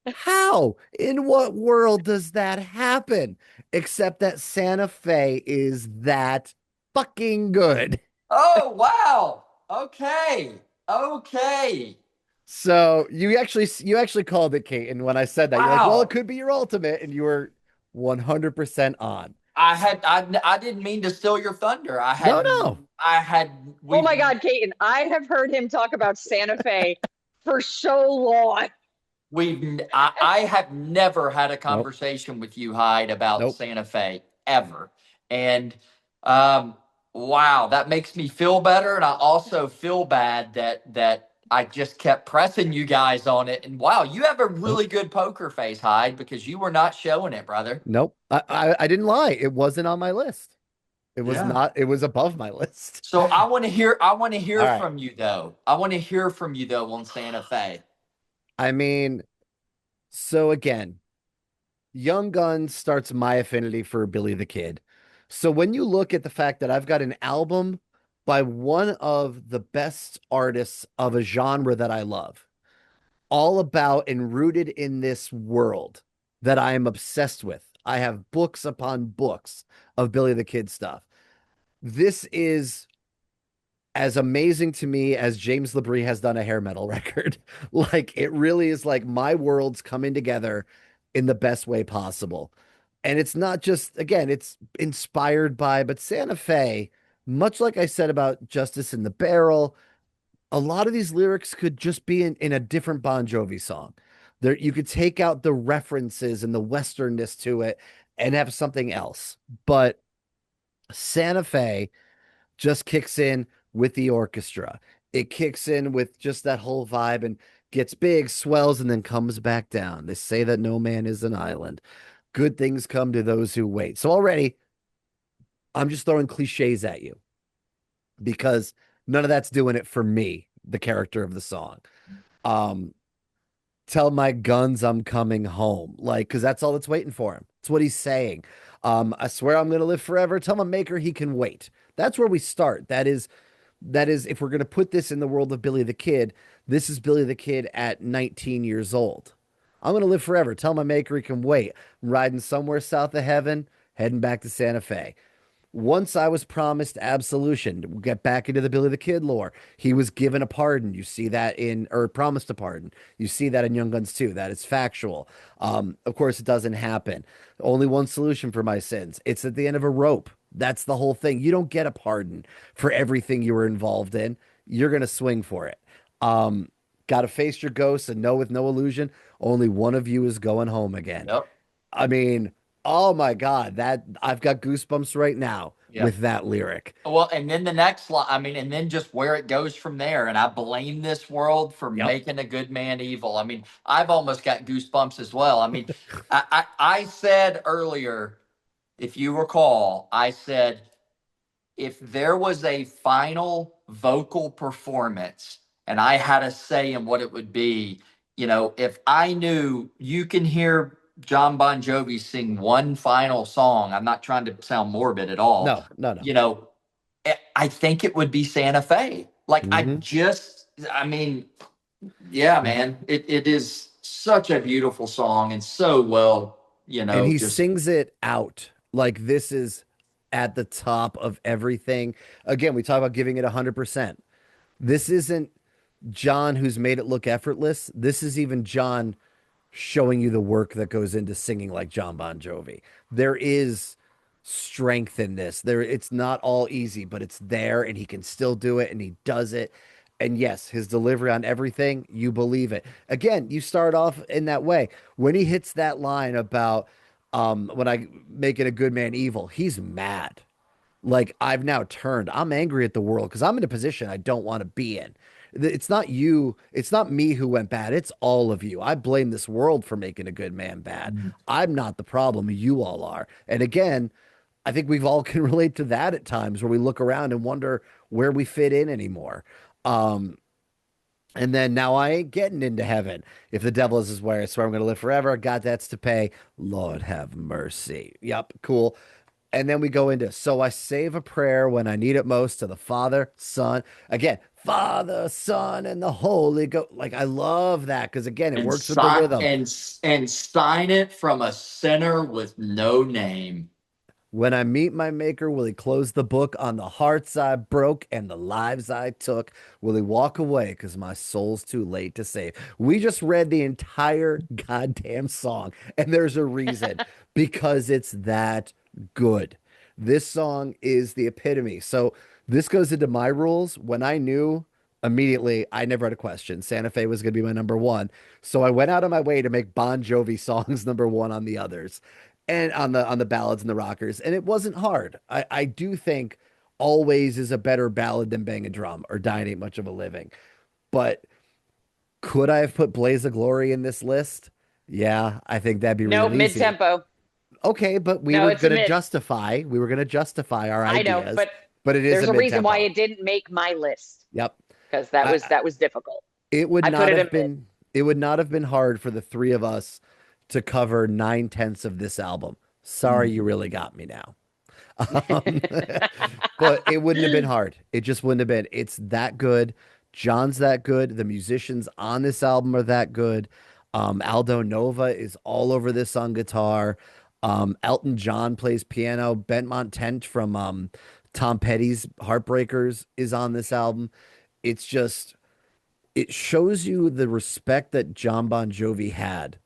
how? In what world does that happen? Except that Santa Fe is that fucking good. Oh, wow. Okay. Okay. So you actually called it, Caton, when I said that. You're like, well, it Wow. could be your ultimate, and you were 100% on. I didn't mean to steal your thunder. No, no, I had Oh we've my God, Caton, I have heard him talk about Santa Fe for so long. I have never had a nope, conversation with you, Hyde, about nope. Santa Fe ever. And um, wow, that makes me feel better. And I also feel bad that I just kept pressing you guys on it. And wow, you have a Nope. really good poker face, Hyde, because you were not showing it, brother. Nope. I didn't lie. It wasn't on my list. It was Yeah. not, it was above my list. So I want to All hear right. from you though. I want to hear from you though on Santa Fe. I mean, so again, Young Guns starts my affinity for Billy the Kid. So when you look at the fact that I've got an album by one of the best artists of a genre that I love, all about and rooted in this world that I am obsessed with. I have books upon books of Billy the Kid stuff. This is as amazing to me as James Labrie has done a hair metal record. Like it really is like my worlds coming together in the best way possible. And it's not just, again, it's inspired by, but Santa Fe, much like I said about Justice in the Barrel, a lot of these lyrics could just be in a different Bon Jovi song. There, you could take out the references and the westernness to it and have something else. But Santa Fe just kicks in with the orchestra. It kicks in with just that whole vibe and gets big, swells, and then comes back down. They say that no man is an island. Good things come to those who wait. So already, I'm just throwing cliches at you because none of that's doing it for me, the character of the song. Um, Tell my guns I'm coming home. Like, because that's all that's waiting for him. It's what he's saying. I swear I'm gonna live forever. Tell my maker he can wait. That's where we start. That is if we're gonna put this in the world of Billy the Kid, this is Billy the Kid at 19 years old. I'm gonna live forever. Tell my maker he can wait. I'm riding somewhere south of heaven, heading back to Santa Fe. Once I was promised absolution, we'll get back into the Billy the Kid lore. He was given a pardon. You see that in, or promised a pardon. You see that in Young Guns too. That is factual. Of course, it doesn't happen. Only one solution for my sins. It's at the end of a rope. That's the whole thing. You don't get a pardon for everything you were involved in. You're gonna swing for it. Um, Got to face your ghosts and know with no illusion, only one of you is going home again. Yep. I mean, oh my God, that I've got goosebumps right now Yeah. with that lyric. Well, and then the next line, I mean, and then just where it goes from there. And I blame this world for Yep. making a good man evil. I mean, I've almost got goosebumps as well. I mean, I said earlier, if you recall, I said, if there was a final vocal performance and I had a say in what it would be, if I knew you can hear John Bon Jovi sing one final song, I'm not trying to sound morbid at all. No, no, no. I think it would be Santa Fe. Like Hmm. I mean, yeah, man, it is such a beautiful song and so well, And he just sings it out like this is at the top of everything. Again, we talk about giving it 100%. This isn't John who's made it look effortless. This is even John showing you the work that goes into singing like John Bon Jovi. There is strength in this. There, it's not all easy, but it's there, and he can still do it, and he does it. And yes, his delivery on everything, you believe it. Again, you start off in that way. When he hits that line about when I make it a good man evil, he's mad. Like I've now turned. I'm angry at the world because I'm in a position I don't want to be in. It's not you. It's not me who went bad. It's all of you. I blame this world for making a good man bad. Mm. I'm not the problem. You all are. And again, I think we've all can relate to that at times where we look around and wonder where we fit in anymore. Um, and then now I ain't getting into heaven. If the devil is his way, I swear I'm going to live forever. God, that's to pay. Lord have mercy. Yep, cool. And then we go into, so I save a prayer when I need it most to the Father, Son. Again, Father, Son, and the Holy Ghost. Like, I love that because, again, it And works with the sign rhythm. and sign it from a sinner with no name. When I meet my maker, will he close the book on the hearts I broke and the lives I took? Will he walk away because my soul's too late to save? We just read the entire goddamn song, and there's a reason because it's that good. This song is the epitome. So this goes into my rules. When I knew immediately, I never had a question. Santa Fe was going to be my number one. So I went out of my way to make Bon Jovi songs number one on the others and on the ballads and the rockers, and it wasn't hard. I do think Always is a better ballad than Bang a Drum or Dying Ain't Much of a Living. But could I have put Blaze of Glory in this list? Yeah, I think that'd be No, real mid easy. tempo. Okay, but No, it's a mid. we were gonna justify our I know, ideas, but but it is a there's a reason why mid-tempo. it didn't make my list Yep. because I, that was difficult. it would I put not it in have mid. been it would not have been hard for the three of us to cover 9/10 of this album. Sorry, you really got me now. Um, but it wouldn't have been hard. It just wouldn't have been. It's that good. John's that good. The musicians on this album are that good. Aldo Nova is all over this on guitar. Elton John plays piano. Benmont Tent from Tom Petty's Heartbreakers is on this album. It's just, it shows you the respect that John Bon Jovi had.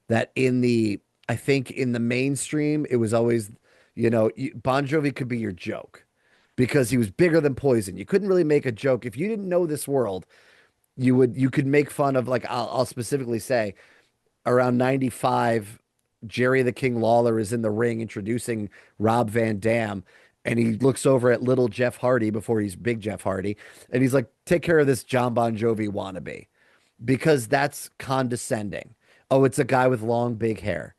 That in the, I think in the mainstream, it was always, Bon Jovi could be your joke because he was bigger than Poison. You couldn't really make a joke if you didn't know this world. You could make fun of, like, I'll specifically say around 95, Jerry the King Lawler is in the ring introducing Rob Van Dam. And he looks over at little Jeff Hardy before he's big Jeff Hardy. And he's like, take care of this John Bon Jovi wannabe because that's condescending. Oh, it's a guy with long, big hair.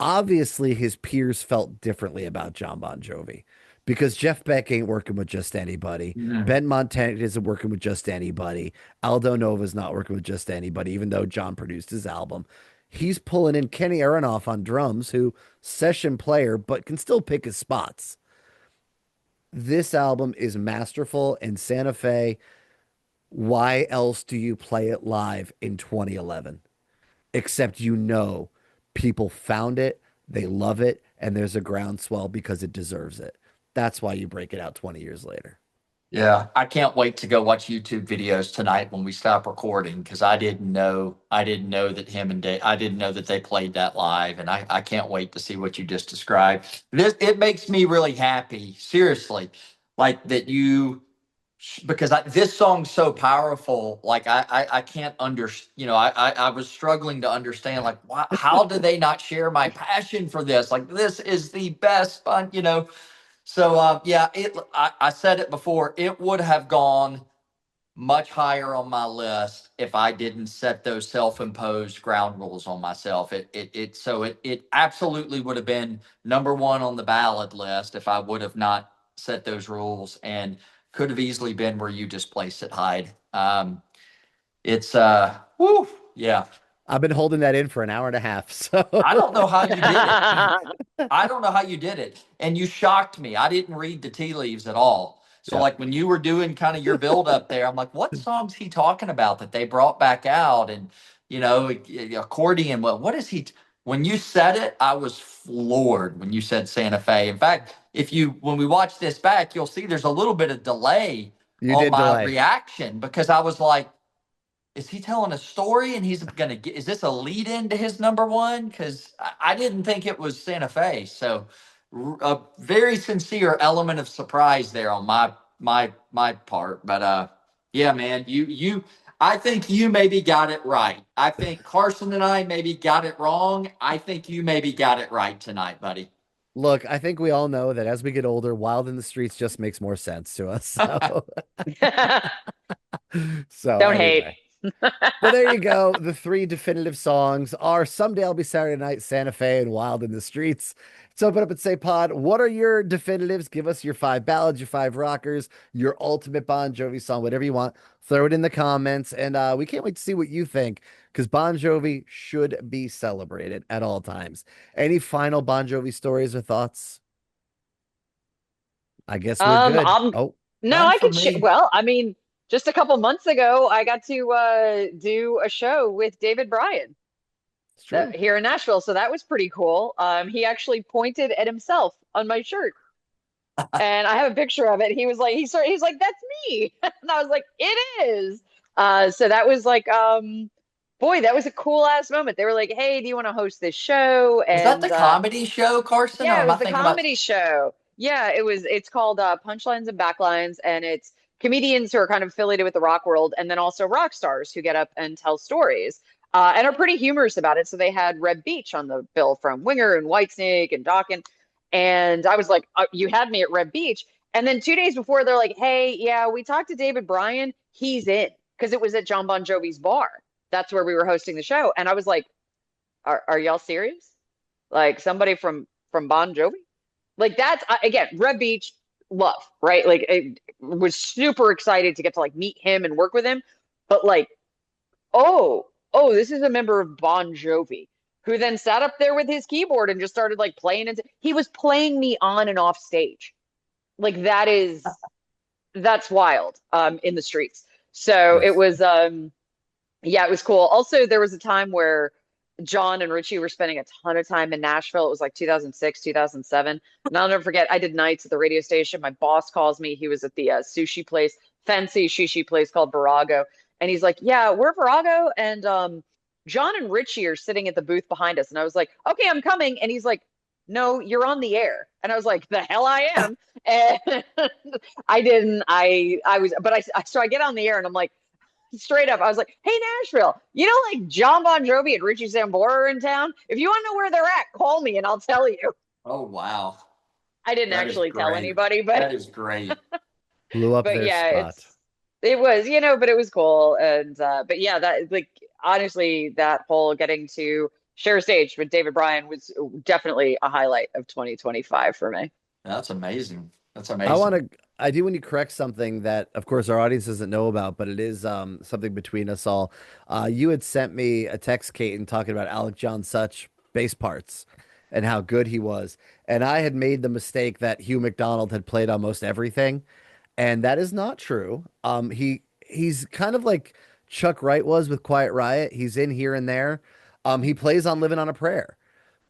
Obviously, his peers felt differently about John Bon Jovi because Jeff Beck ain't working with just anybody. Mm. Ben Montana isn't working with just anybody. Aldo Nova's not working with just anybody, even though John produced his album. He's pulling in Kenny Aronoff on drums, who session player, but can still pick his spots. This album is masterful, and Santa Fe, why else do you play it live in 2011? Except people found it, they love it, and there's a groundswell because it deserves it. That's why you break it out 20 years later. Yeah, I can't wait to go watch YouTube videos tonight when we stop recording because I didn't know that him and Dave, I didn't know that they played that live, and I can't wait to see what you just described. It makes me really happy, seriously, like that you because this song's so powerful. Like I can't I was struggling to understand like how do they not share my passion for this? Like this is the best fun. So yeah, I said it before. It would have gone much higher on my list if I didn't set those self-imposed ground rules on myself. It absolutely would have been number one on the ballad list if I would have not set those rules, and could have easily been where you just placed it, Hyde. It's whoo, yeah. I've been holding that in for an hour and a half. So I don't know how you did it. I don't know how you did it. And you shocked me. I didn't read the tea leaves at all. So yeah. like when you were doing kind of your build up there, I'm like, what song's he talking about that they brought back out? And accordion. What is he? When you said it, I was floored when you said Santa Fe. In fact, when we watch this back, you'll see there's a little bit of delay You on did my delay. reaction because I was like, is he telling a story and he's gonna get, is this a lead in to his number one? Because I didn't think it was Santa Fe. So a very sincere element of surprise there on my part. But yeah, man, I think you maybe got it right. I think Carson and I maybe got it wrong. I think you maybe got it right tonight, buddy. Look, I think we all know that as we get older, Wild in the Streets just makes more sense to us. So So Don't hate. anyway. But there you go. The three definitive songs are Someday I'll Be Saturday Night, Santa Fe, and Wild in the Streets. So open up and say, Pod, what are your definitives? Give us your five ballads, your five rockers, your ultimate Bon Jovi song, whatever you want. Throw it in the comments. And we can't wait to see what you think because Bon Jovi should be celebrated at all times. Any final Bon Jovi stories or thoughts? I guess we're good. I'm Oh, no, None I for could share. me. Well, I mean, just a couple months ago, I got to do a show with David Bryan it's true. here in Nashville, so that was pretty cool. He actually pointed at himself on my shirt, and I have a picture of it. He was like, he's like, "That's me," and I was like, "It is." So that was like, boy, that was a cool ass moment. They were like, "Hey, do you want to host this show?" Was that the And comedy show, Carson, or yeah, it am I was the thinking about? comedy show. Yeah, it was. It's called Punchlines and Backlines, and it's comedians who are kind of affiliated with the rock world, and then also rock stars who get up and tell stories, and are pretty humorous about it. So they had Reb Beach on the bill from Winger and Whitesnake and Dawkins, and I was like, "You had me at Reb Beach." And then 2 days before, they're like, "Hey, yeah, we talked to David Bryan. He's in," because it was at John Bon Jovi's bar. That's where we were hosting the show, and I was like, are y'all serious? Like somebody from Bon Jovi? Like that's again, Red Beach love, right? Like it was super excited to get to like meet him and work with him. But like, oh, oh, this is a member of Bon Jovi who then sat up there with his keyboard and just started like playing it. He was playing me on and off stage. Like that's wild in the streets. So it Yes. was yeah, it was cool. Also, there was a time where John and Richie were spending a ton of time in Nashville. It was like 2006, 2007. And I'll never forget, I did nights at the radio station. My boss calls me. He was at the sushi place, fancy sushi place called Virago. And he's like, "Yeah, we're Virago. And John and Richie are sitting at the booth behind us." And I was like, "Okay, I'm coming." And he's like, "No, you're on the air." And I was like, "The hell I am." And I didn't. I was, but so I get on the air and I'm like, straight up, I was like, "Hey, Nashville, you know, like John Bon Jovi and Richie Sambora are in town. If you want to know where they're at, call me and I'll tell you." Oh, wow. I didn't That is actually tell great. anybody, That is great. Blew up but their yeah, spot. it was, but it was cool. And but yeah, that like honestly, that whole getting to share a stage with David Bryan was definitely a highlight of 2025 for me. That's amazing. That's I want amazing. to. I do want to correct something that, of course, our audience doesn't know about, but it is something between us all. You had sent me a text, Caton, talking about Alec John Such bass parts and how good he was, and I had made the mistake that Hugh McDonald had played almost everything, and that is not true. He's kind of like Chuck Wright was with Quiet Riot. He's in here and there. He plays on Living on a Prayer,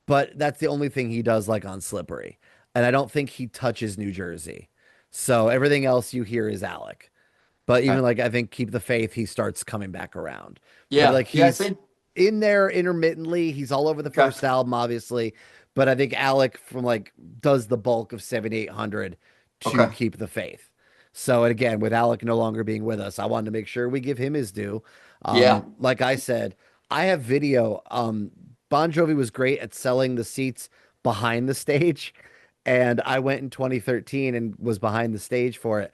but that's the only thing he does like on Slippery. And I don't think he touches New Jersey. So everything else you hear is Alec. But Okay. even like I think Keep the Faith, he starts coming back around. But Yeah. like Yeah. I he's think. in there intermittently. He's all over the Okay. first album, obviously. But I think Alec from like does the bulk of 7800 to Okay. Keep the Faith. So and again, with Alec no longer being with us, I wanted to make sure we give him his due. Yeah. Like I said, I have video. Bon Jovi was great at selling the seats behind the stage. And I went in 2013 and was behind the stage for it.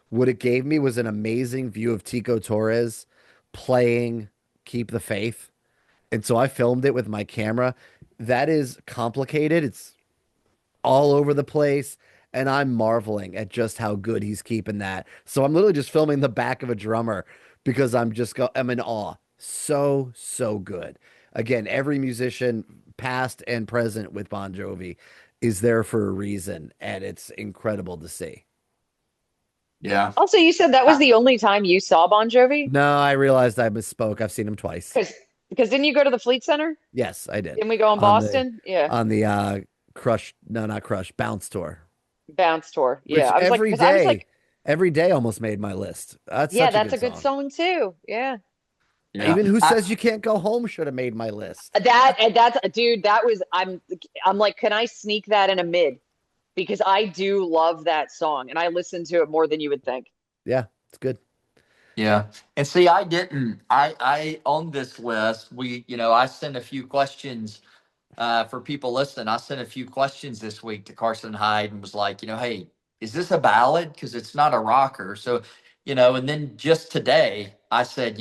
What it gave me was an amazing view of Tico Torres playing Keep the Faith. And so I filmed it with my camera. That is complicated. It's all over the place. And I'm marveling at just how good he's keeping that. So I'm literally just filming the back of a drummer because I'm in awe. So, so good. Again, every musician, past and present with Bon Jovi, is there for a reason, and it's incredible to see. Yeah. Also, you said that was Uh, the only time you saw Bon Jovi? No, I realized I misspoke. I've seen him twice. Because didn't you go to the Fleet Center? Yes, I did. Didn't we go in On the Boston? Yeah. Crush, no, not Crush, Bounce tour. Bounce tour. Yeah. Which I was like, because I was like, every day almost made my list. That's yeah, such a that's good a good song. song too. Yeah. yeah. Even Who Says You Can't Go Home should have made my list. That's dude, that was I'm like, can I sneak that in a mid? Because I do love that song and I listen to it more than you would think. Yeah, it's good. Yeah. And see, I didn't. I on this list, I sent a few questions for people listening. I sent a few questions this week to Carson Hyde and was like, hey, is this a ballad? Because it's not a rocker. So, and then just today I said,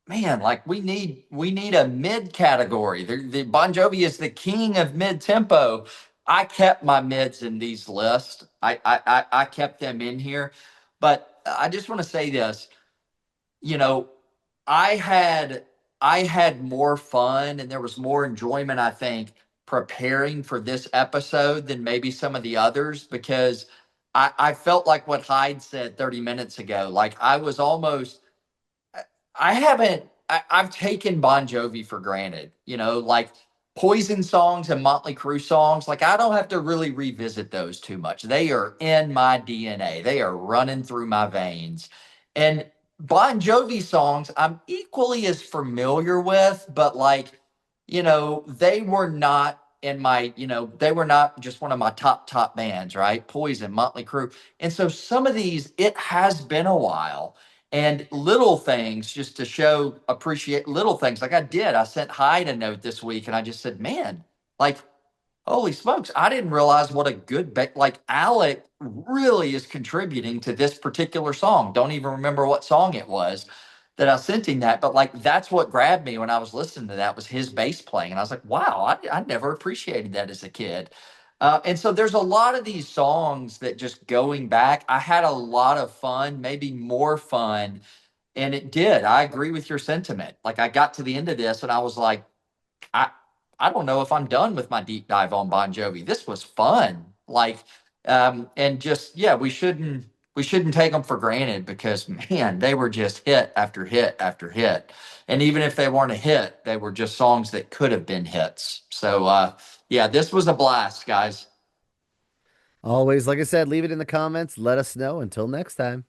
man, like we need a mid category. The Bon Jovi is the king of mid tempo. I kept my mids in these lists. I kept them in here, but I just want to say this. You know, I had I had more fun and there was more enjoyment, I think, preparing for this episode than maybe some of the others because I felt like what Hyde said 30 minutes ago. Like I was almost I haven't. I've taken Bon Jovi for granted. Like Poison songs and Motley Crue songs. Like I don't have to really revisit those too much. They are in my DNA. They are running through my veins. And Bon Jovi songs, I'm equally as familiar with, but like, they were not in my. They were not just one of my top bands, right? Poison, Motley Crue, and so some of these, it has been a while and little things just to show appreciate little things like I sent Hyde a note this week and I just said, man, like holy smokes, I didn't realize what a good like Alec really is contributing to this particular song. Don't even remember what song it was that I sent him that, but like that's what grabbed me when I was listening to that was his bass playing, and I was like, wow, I never appreciated that as a kid. And so there's a lot of these songs that just going back, I had a lot of fun, maybe more fun, and it did. I agree with your sentiment. Like I got to the end of this and I was like, I I don't know if I'm done with my deep dive on Bon Jovi. This was fun. Like, and just yeah, we shouldn't take them for granted because man, they were just hit after hit after hit. And even if they weren't a hit, they were just songs that could have been hits. So yeah, this was a blast, guys. Always, like I said, leave it in the comments. Let us know. Until next time.